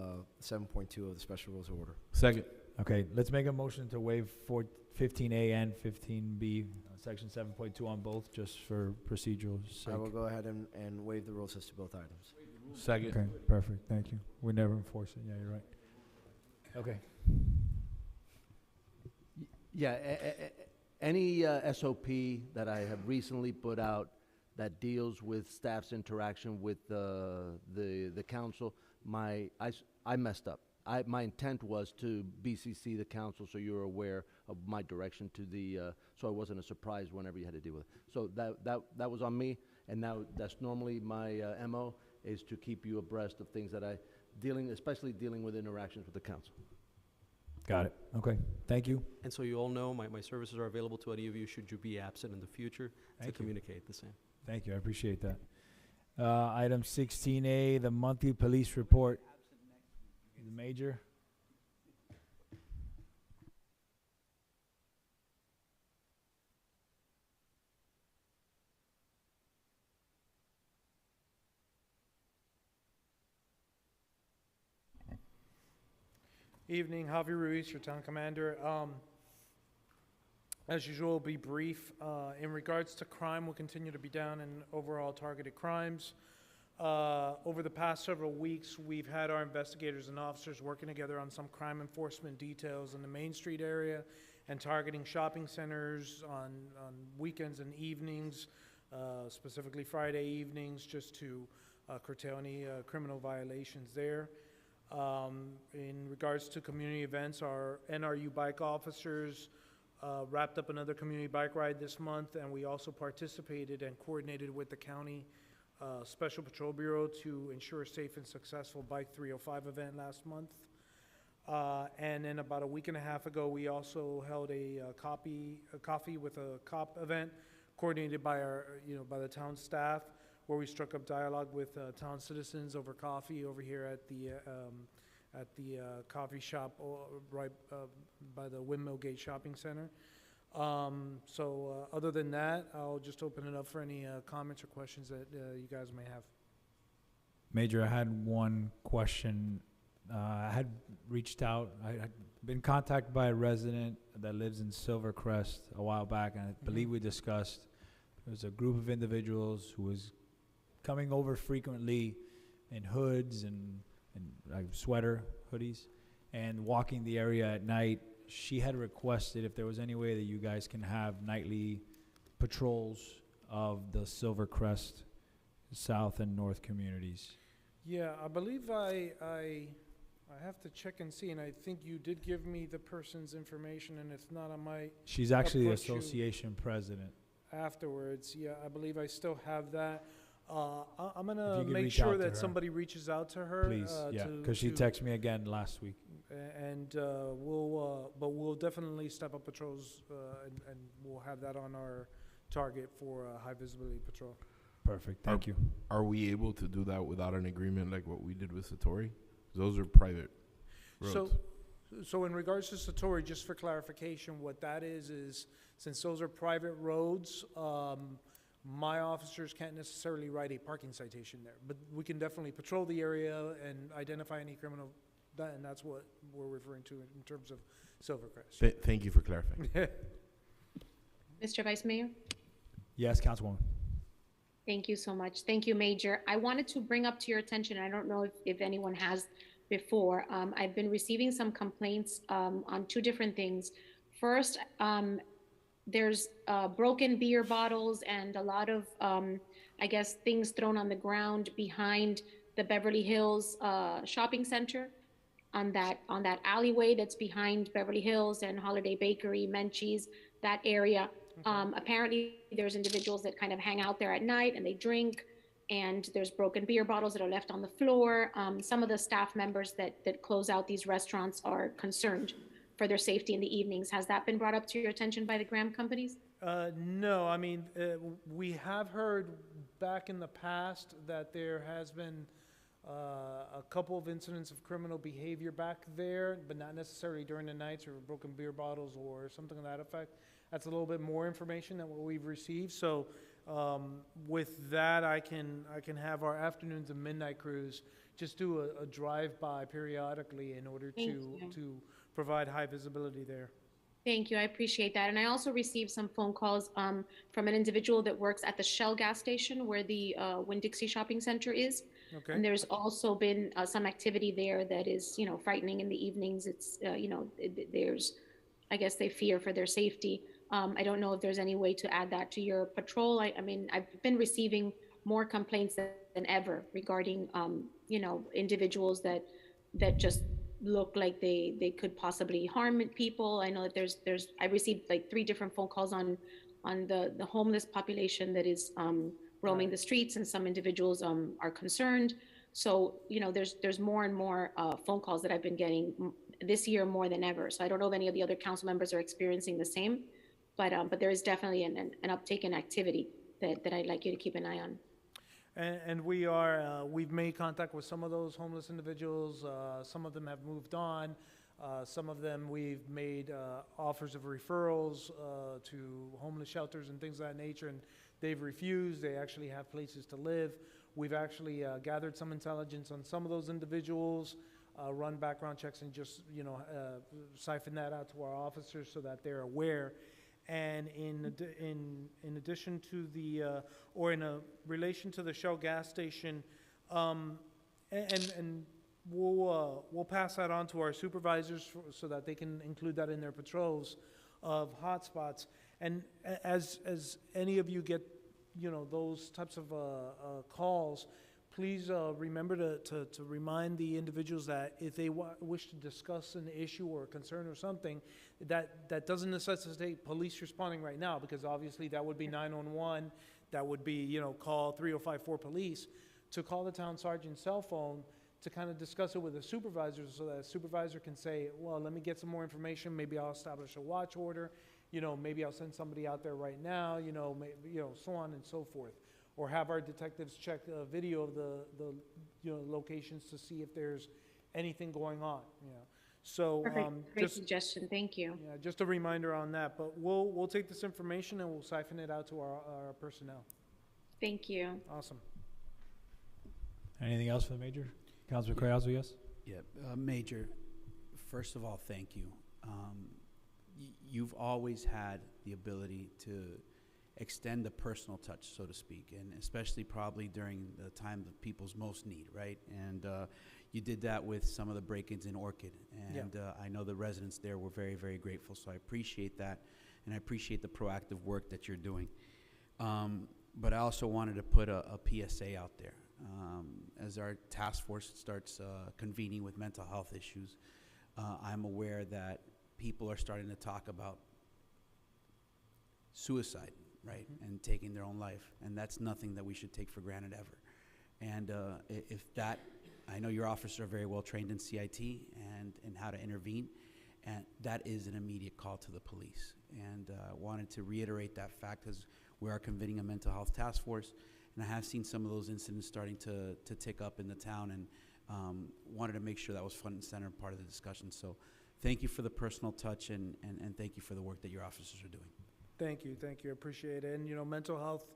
7.2 of the special rules of order. Second. Okay, let's make a motion to waive 15A and 15B, section 7.2 on both, just for procedural sake. I will go ahead and waive the rules as to both items. Second. Okay, perfect, thank you. We never enforce it, yeah, you're right. Okay. Yeah, any SOP that I have recently put out that deals with staff's interaction with the council, I messed up. My intent was to BCC the council so you're aware of my direction to the, so it wasn't a surprise whenever you had to deal with it. So that was on me, and now that's normally my MO, is to keep you abreast of things that especially dealing with interactions with the council. Got it, okay, thank you. And so you all know my services are available to any of you should you be absent in the future to communicate the same. Thank you, I appreciate that. Item 16A, the monthly police report. The major. Evening, Javi Ruiz, your town commander. As usual, be brief. In regards to crime, we'll continue to be down in overall targeted crimes. Over the past several weeks, we've had our investigators and officers working together on some crime enforcement details in the Main Street area and targeting shopping centers on weekends and evenings, specifically Friday evenings, just to curtail any criminal violations there. In regards to community events, our NRU bike officers wrapped up another community bike ride this month, and we also participated and coordinated with the county Special Patrol Bureau to ensure a safe and successful Bike 305 event last month. And then about a week and a half ago, we also held a coffee with a cop event coordinated by by the town staff, where we struck up dialogue with town citizens over coffee over here at the coffee shop right by the Windmill Gate Shopping Center. Other than that, I'll just open it up for any comments or questions that you guys may have. Major, I had one question. I had reached out. I had been contacted by a resident that lives in Silvercrest a while back, and I believe we discussed there's a group of individuals who was coming over frequently in hoods and like sweater hoodies and walking the area at night. She had requested if there was any way that you guys can have nightly patrols of the Silvercrest South and North communities. Yeah, I believe I have to check and see, and I think you did give me the person's information, and if not, I might. She's actually the approach you association president. Afterwards, yeah, I believe I still have that. I'm gonna If you could make reach sure out to that her. somebody reaches out to her. Please, yeah, because she texted me again last week. And we'll definitely step up patrols, and we'll have that on our target for high visibility patrol. Perfect, thank you. Are we able to do that without an agreement like what we did with Satori? Those are private roads. So in regards to Satori, just for clarification, what that is since those are private roads, my officers can't necessarily write a parking citation there, but we can definitely patrol the area and identify any criminal And that's what we're referring to in terms of Silvercrest. Thank you for clarifying. Mr. Vice Mayor? Yes, Councilwoman. Thank you so much. Thank you, Major. I wanted to bring up to your attention, I don't know if anyone has before, I've been receiving some complaints on two different things. First, there's broken beer bottles and a lot of, I guess, things thrown on the ground behind the Beverly Hills shopping center on that alleyway that's behind Beverly Hills and Holiday Bakery, Menchie's, that area. Apparently, there's individuals that kind of hang out there at night and they drink, and there's broken beer bottles that are left on the floor. Some of the staff members that close out these restaurants are concerned for their safety in the evenings. Has that been brought up to your attention by the Graham companies? No, I mean, we have heard back in the past that there has been a couple of incidents of criminal behavior back there, but not necessarily during the nights or broken beer bottles or something to that effect. That's a little bit more information than what we've received. So with that, I can have our afternoons and midnight crews just do a drive-by periodically in order to provide high visibility there. Thank you, I appreciate that. And I also received some phone calls from an individual that works at the Shell gas station where the Winn-Dixie Shopping Center is. Okay. And there's also been some activity there that is, frightening in the evenings. It's, there's, I guess they fear for their safety. I don't know if there's any way to add that to your patrol. I mean, I've been receiving more complaints than ever regarding, individuals that just look like they could possibly harm people. I know that I received like 3 different phone calls on the homeless population that is roaming the streets, and some individuals are concerned. So, there's more and more phone calls that I've been getting this year more than ever. So I don't know if any of the other council members are experiencing the same, but there is definitely an uptake in activity that I'd like you to keep an eye on. And we've made contact with some of those homeless individuals. Some of them have moved on. Some of them we've made offers of referrals to homeless shelters and things of that nature, and they've refused. They actually have places to live. We've actually gathered some intelligence on some of those individuals, run background checks, and just siphon that out to our officers so that they're aware. And in addition to or in a relation to the Shell gas station, and we'll pass that on to our supervisors so that they can include that in their patrols of hotspots. And as any of you get those types of calls, please remember to remind the individuals that if they wish to discuss an issue or a concern or something, that doesn't necessitate police responding right now, because obviously that would be 911, that would be, call 3054 police, to call the town sergeant's cell phone to kind of discuss it with the supervisor, so that a supervisor can say, well, let me get some more information, maybe I'll establish a watch order, maybe I'll send somebody out there right now, so on and so forth. Or have our detectives check a video of the locations to see if there's anything going on. So Great suggestion. Thank you. Yeah, just a reminder on that. But we'll take this information and we'll siphon it out to our personnel. Thank you. Awesome. Anything else for the Major? Councilor Carriazo, yes? Yeah, Major, first of all, thank you. You've always had the ability to extend the personal touch, so to speak, and especially probably during the time of people's most need, right? And you did that with some of the break-ins in Orchid, and I know the residents there were very, very grateful, so I appreciate that, and I appreciate the proactive work that you're doing. But I also wanted to put a PSA out there. As our task force starts convening with mental health issues, I'm aware that people are starting to talk about suicide, right, and taking their own life, and that's nothing that we should take for granted ever. And if that, I know your officers are very well trained in CIT and how to intervene, and that is an immediate call to the police. And I wanted to reiterate that fact, because we are convening a mental health task force, and I have seen some of those incidents starting to tick up in the town, and wanted to make sure that was front and center part of the discussion. So thank you for the personal touch, and thank you for the work that your officers are doing. Thank you, I appreciate it. And mental health,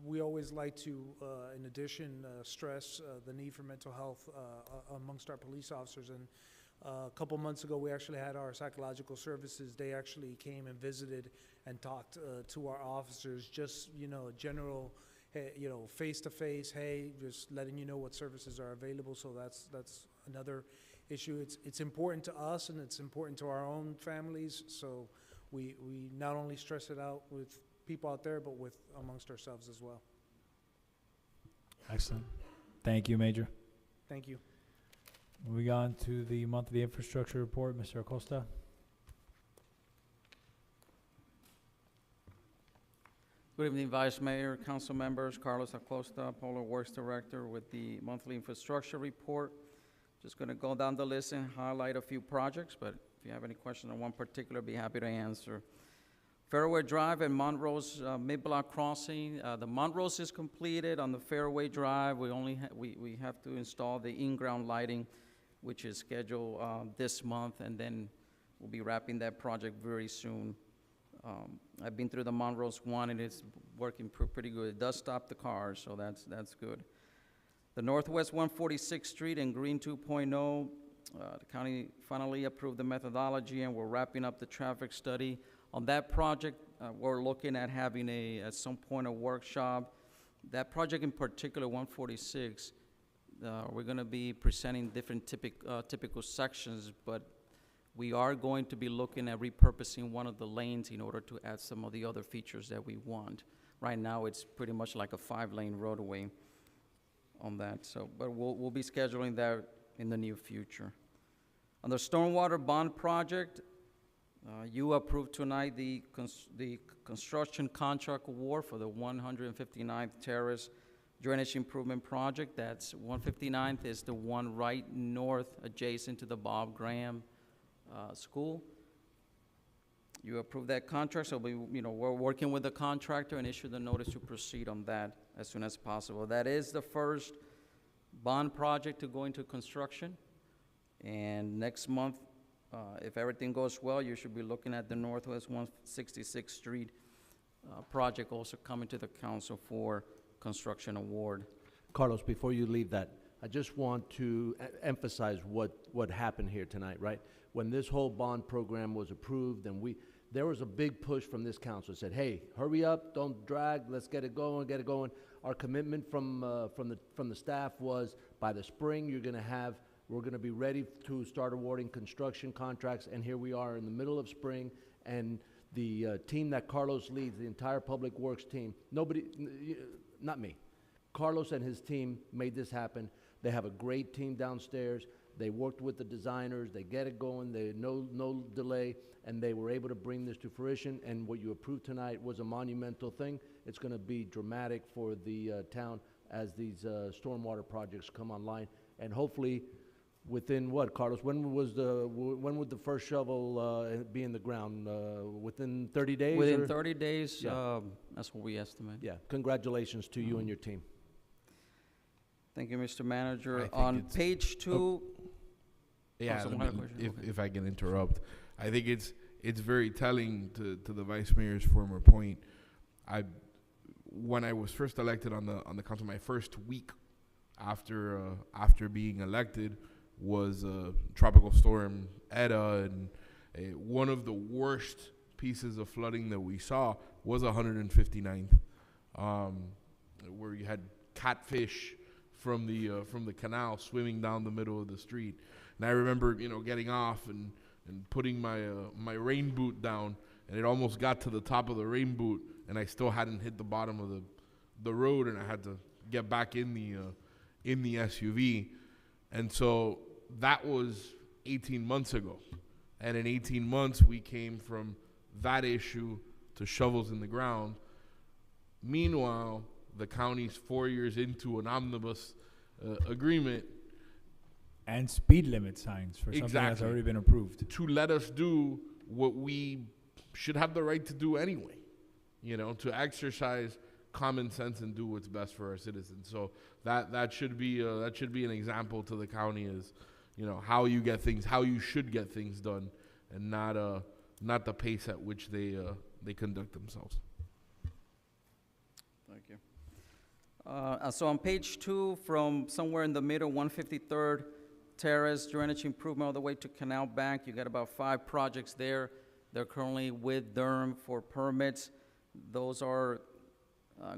we always like to, in addition, stress the need for mental health amongst our police officers. And a couple months ago, we actually had our psychological services. They actually came and visited and talked to our officers, just, general, hey, face-to-face, hey, just letting you know what services are available. So that's another issue. It's important to us, and it's important to our own families. So we not only stress it out with people out there, but with amongst ourselves as well. Excellent. Thank you, Major. Thank you. Moving on to the monthly infrastructure report, Mr. Acosta. Good evening, Vice Mayor, council members. Carlos Acosta, Public Works Director with the monthly infrastructure report. Just going to go down the list and highlight a few projects, but if you have any questions on one particular, be happy to answer. Fairway Drive and Montrose Mid-Block Crossing. The Montrose is completed. On the Fairway Drive, we have to install the in-ground lighting, which is scheduled this month, and then we'll be wrapping that project very soon. I've been through the Montrose one, and it's working pretty good. It does stop the cars, so that's good. The Northwest 146th Street and Green 2.0, the county finally approved the methodology, and we're wrapping up the traffic study. On that project, we're looking at having at some point a workshop. That project in particular, 146, we're going to be presenting different typical sections, but we are going to be looking at repurposing one of the lanes in order to add some of the other features that we want. Right now, it's pretty much like a 5-lane roadway on that. So, but we'll be scheduling that in the near future. On the stormwater bond project, you approved tonight the construction contract award for the 159th Terrace Drainage Improvement Project. That's 159th is the one right north adjacent to the Bob Graham School. You approved that contract, so we're working with the contractor and issue the notice to proceed on that as soon as possible. That is the first bond project to go into construction, and next month, if everything goes well, you should be looking at the Northwest 166th Street project also coming to the council for construction award. Carlos, before you leave that, I just want to emphasize what happened here tonight, right? When this whole bond program was approved, and there was a big push from this council. It said, hey, hurry up, don't drag, let's get it going. Our commitment from the staff was, by the spring, we're going to be ready to start awarding construction contracts, and here we are in the middle of spring, and the team that Carlos leads, the entire Public Works team, not me, Carlos and his team made this happen. They have a great team downstairs. They worked with the designers. They get it going. No delay, and they were able to bring this to fruition, and what you approved tonight was a monumental thing. It's going to be dramatic for the town as these stormwater projects come online, and hopefully within what, Carlos? When would the first shovel be in the ground? Within 30 days? Within 30 days, Yeah. That's what we estimate. Yeah. Congratulations to you and your team. Thank you, Mr. Manager. On page 2. Yeah, someone had a question? Okay. if I can interrupt, I think it's very telling to the Vice Mayor's former point. When I was first elected on the council, my first week after being elected was Tropical Storm Eta, and one of the worst pieces of flooding that we saw was 159th, where you had catfish from the canal swimming down the middle of the street. And I remember, getting off and putting my rain boot down, and it almost got to the top of the rain boot, and I still hadn't hit the bottom of the road, and I had to get back in the SUV. And so that was 18 months ago. And in 18 months, we came from that issue to shovels in the ground. Meanwhile, the county's 4 years into an omnibus agreement. And speed limit signs for something that's already been approved. To let us do what we should have the right to do anyway, to exercise common sense and do what's best for our citizens. So that should be an example to the county as, how you should get things done, and not the pace at which they conduct themselves. Thank you. So on page 2, from somewhere in the middle, 153rd Terrace, drainage improvement all the way to Canal Bank, you got about 5 projects there. They're currently with Durham for permits. Those are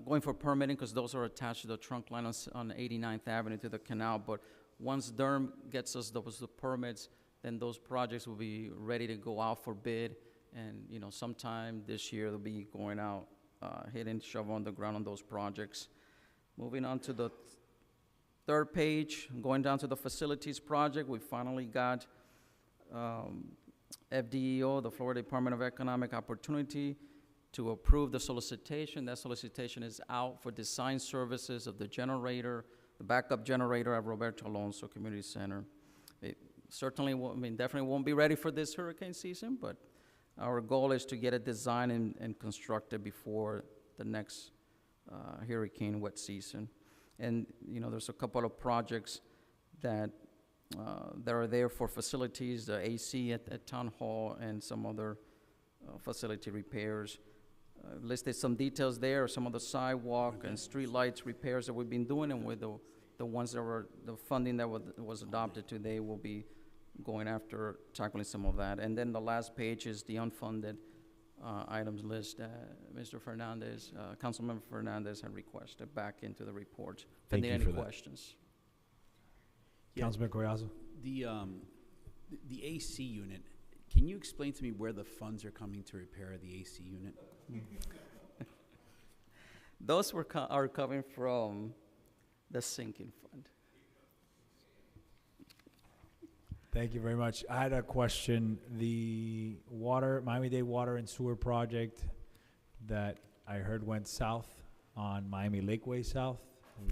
going for permitting because those are attached to the trunk line on 89th Avenue to the canal. But once Durham gets us the permits, then those projects will be ready to go out for bid. And, you know, sometime this year they'll be going out, hitting shovel on the ground on those projects. Moving on to the 3rd page, going down to the facilities project, we finally got FDEO, the Florida Department of Economic Opportunity, to approve the solicitation. That solicitation is out for design services of the generator, the backup generator at Roberto Alonso Community Center. It certainly, definitely won't be ready for this hurricane season, but our goal is to get it designed and constructed before the next hurricane wet season. And, you know, there's a couple of projects that are there for facilities, the AC at Town Hall and some other facility repairs. Listed some details there, some of the sidewalk and street lights repairs that we've been doing, and with the ones that were, the funding that was adopted today, will be going after tackling some of that. And then the last page is the unfunded items list. Mr. Fernandez, Councilmember Fernandez had requested back into the report. Thank you Any for that. questions? Yeah. Councilman Collazo. The AC unit, can you explain to me where the funds are coming to repair the AC unit? Those are coming from the sinking fund. Thank you very much. I had a question. The Miami-Dade Water and Sewer project that I heard went south on Miami Lakeway South.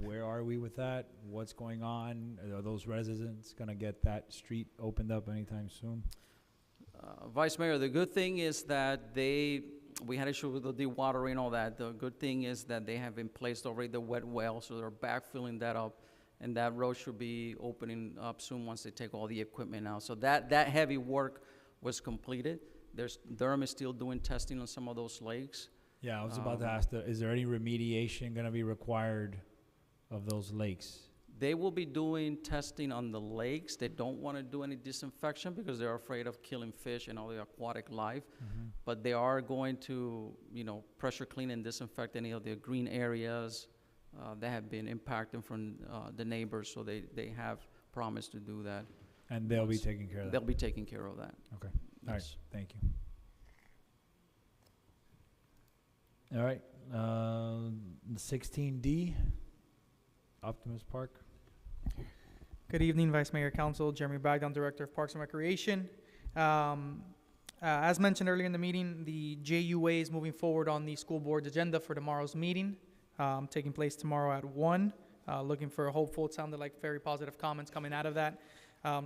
Where are we with that? What's going on? Are those residents gonna get that street opened up anytime soon? Vice Mayor, the good thing is that we had issue with the dewatering and all that. The good thing is that they have in place already the wet well, so they're backfilling that up. And that road should be opening up soon once they take all the equipment out. So that heavy work was completed. Durham is still doing testing on some of those lakes. Yeah, I was about to ask, is there any remediation gonna be required of those lakes? They will be doing testing on the lakes. They don't want to do any disinfection because they're afraid of killing fish and all the aquatic life. But they are going to, you know, pressure clean and disinfect any of the green areas that have been impacted from the neighbors. So they have promised to do that. And they'll be taking care of that? They'll be taking care of that. Okay, all right, Yes. thank you. All right, 16D, Optimus Park. Good evening, Vice Mayor, Council. Jeremy Bagdown, Director of Parks and Recreation. As mentioned earlier in the meeting, the JUA is moving forward on the school board's agenda for tomorrow's meeting, taking place tomorrow at 1. Looking for a hopeful, it sounded like very positive comments coming out of that.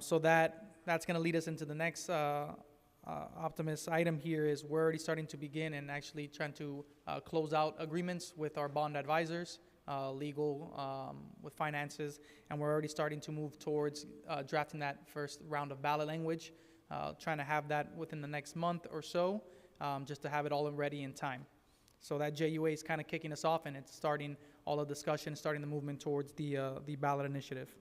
So that's going to lead us into the next Optimus item here. Is we're already starting to begin and actually trying to close out agreements with our bond advisors, legal, with finances, and we're already starting to move towards drafting that first round of ballot language, trying to have that within the next month or so, just to have it all ready in time. So that JUA is kind of kicking us off, and it's starting all the discussion, starting the movement towards the ballot initiative.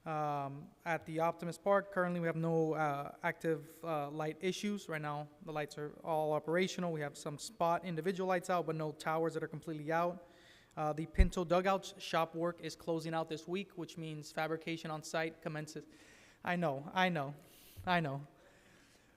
At the Optimus Park, currently we have no active light issues. Right now, the lights are all operational. We have some spot individual lights out, but no towers that are completely out. The Pinto Dugouts shop work is closing out this week, which means fabrication on site commences. I know.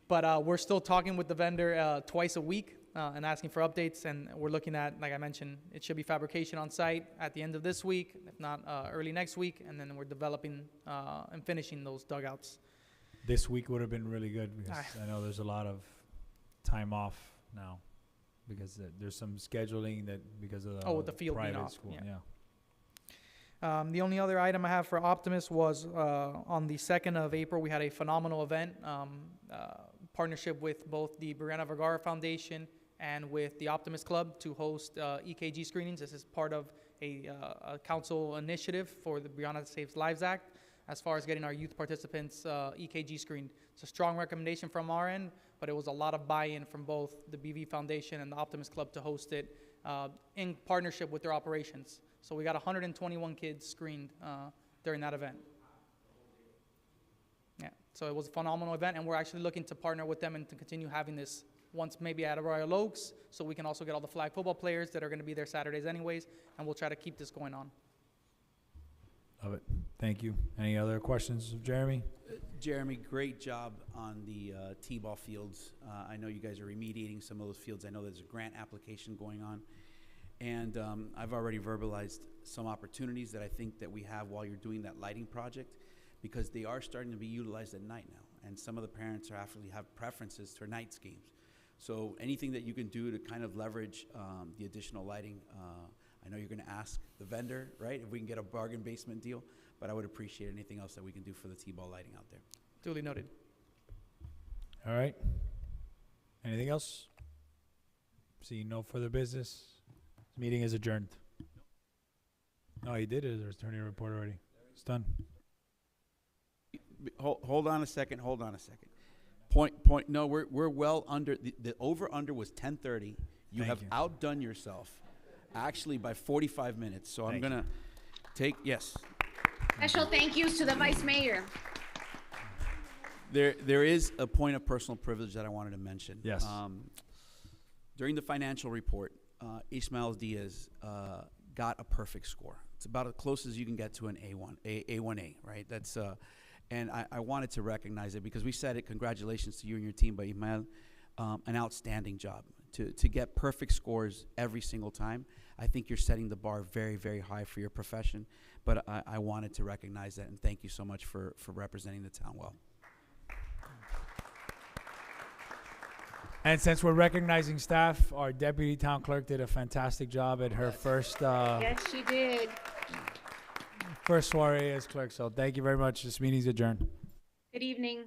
But we're still talking with the vendor twice a week and asking for updates, and we're looking at, like I mentioned, it should be fabrication on site at the end of this week, if not early next week, and then we're developing and finishing those dugouts. This week would have been really good because I know there's a lot of time off now because there's some scheduling that because of the with the field being private off, school. yeah. Yeah. The only other item I have for Optimus was on the 2nd of April, we had a phenomenal event, partnership with both the Brianna Vergara Foundation and with the Optimus Club to host EKG screenings. This is part of a council initiative for the Brianna Saves Lives Act as far as getting our youth participants EKG screened. It's a strong recommendation from our end, but it was a lot of buy-in from both the BV Foundation and the Optimus Club to host it in partnership with their operations. So we got 121 kids screened during that event. Yeah, so it was a phenomenal event, and we're actually looking to partner with them and to continue having this once maybe at Royal Oaks, so we can also get all the flag football players that are going to be there Saturdays anyways, and we'll try to keep this going on. Love it. Thank you. Any other questions of Jeremy? Jeremy, great job on the T-ball fields. I know you guys are remediating some of those fields. I know there's a grant application going on. And I've already verbalized some opportunities that I think that we have while you're doing that lighting project, because they are starting to be utilized at night now. And some of the parents are actually have preferences for night games. So anything that you can do to kind of leverage the additional lighting, I know you're going to ask the vendor, right, if we can get a bargain basement deal, but I would appreciate anything else that we can do for the T-ball lighting out there. Duly noted. All right. Anything else? Seeing no further business, this meeting is adjourned. No, he did his attorney report already. It's done. Hold on a second. No, we're well under. The over-under was 10:30. You have outdone yourself, actually, by 45 minutes. So I'm going to take, yes. Special thank yous to the Vice Mayor. There is a point of personal privilege that I wanted to mention. Yes. During the financial report, Ismael Diaz got a perfect score. It's about as close as you can get to an A1A, right? That's and I wanted to recognize it because we said it. Congratulations to you and your team, but Ismael, an outstanding job to get perfect scores every single time. I think you're setting the bar very, very high for your profession. But I wanted to recognize that and thank you so much for representing the town well. And since we're recognizing staff, our deputy town clerk did a fantastic job at her first Yes, she did. first soiree as clerk. So thank you very much. This meeting's adjourned. Good evening.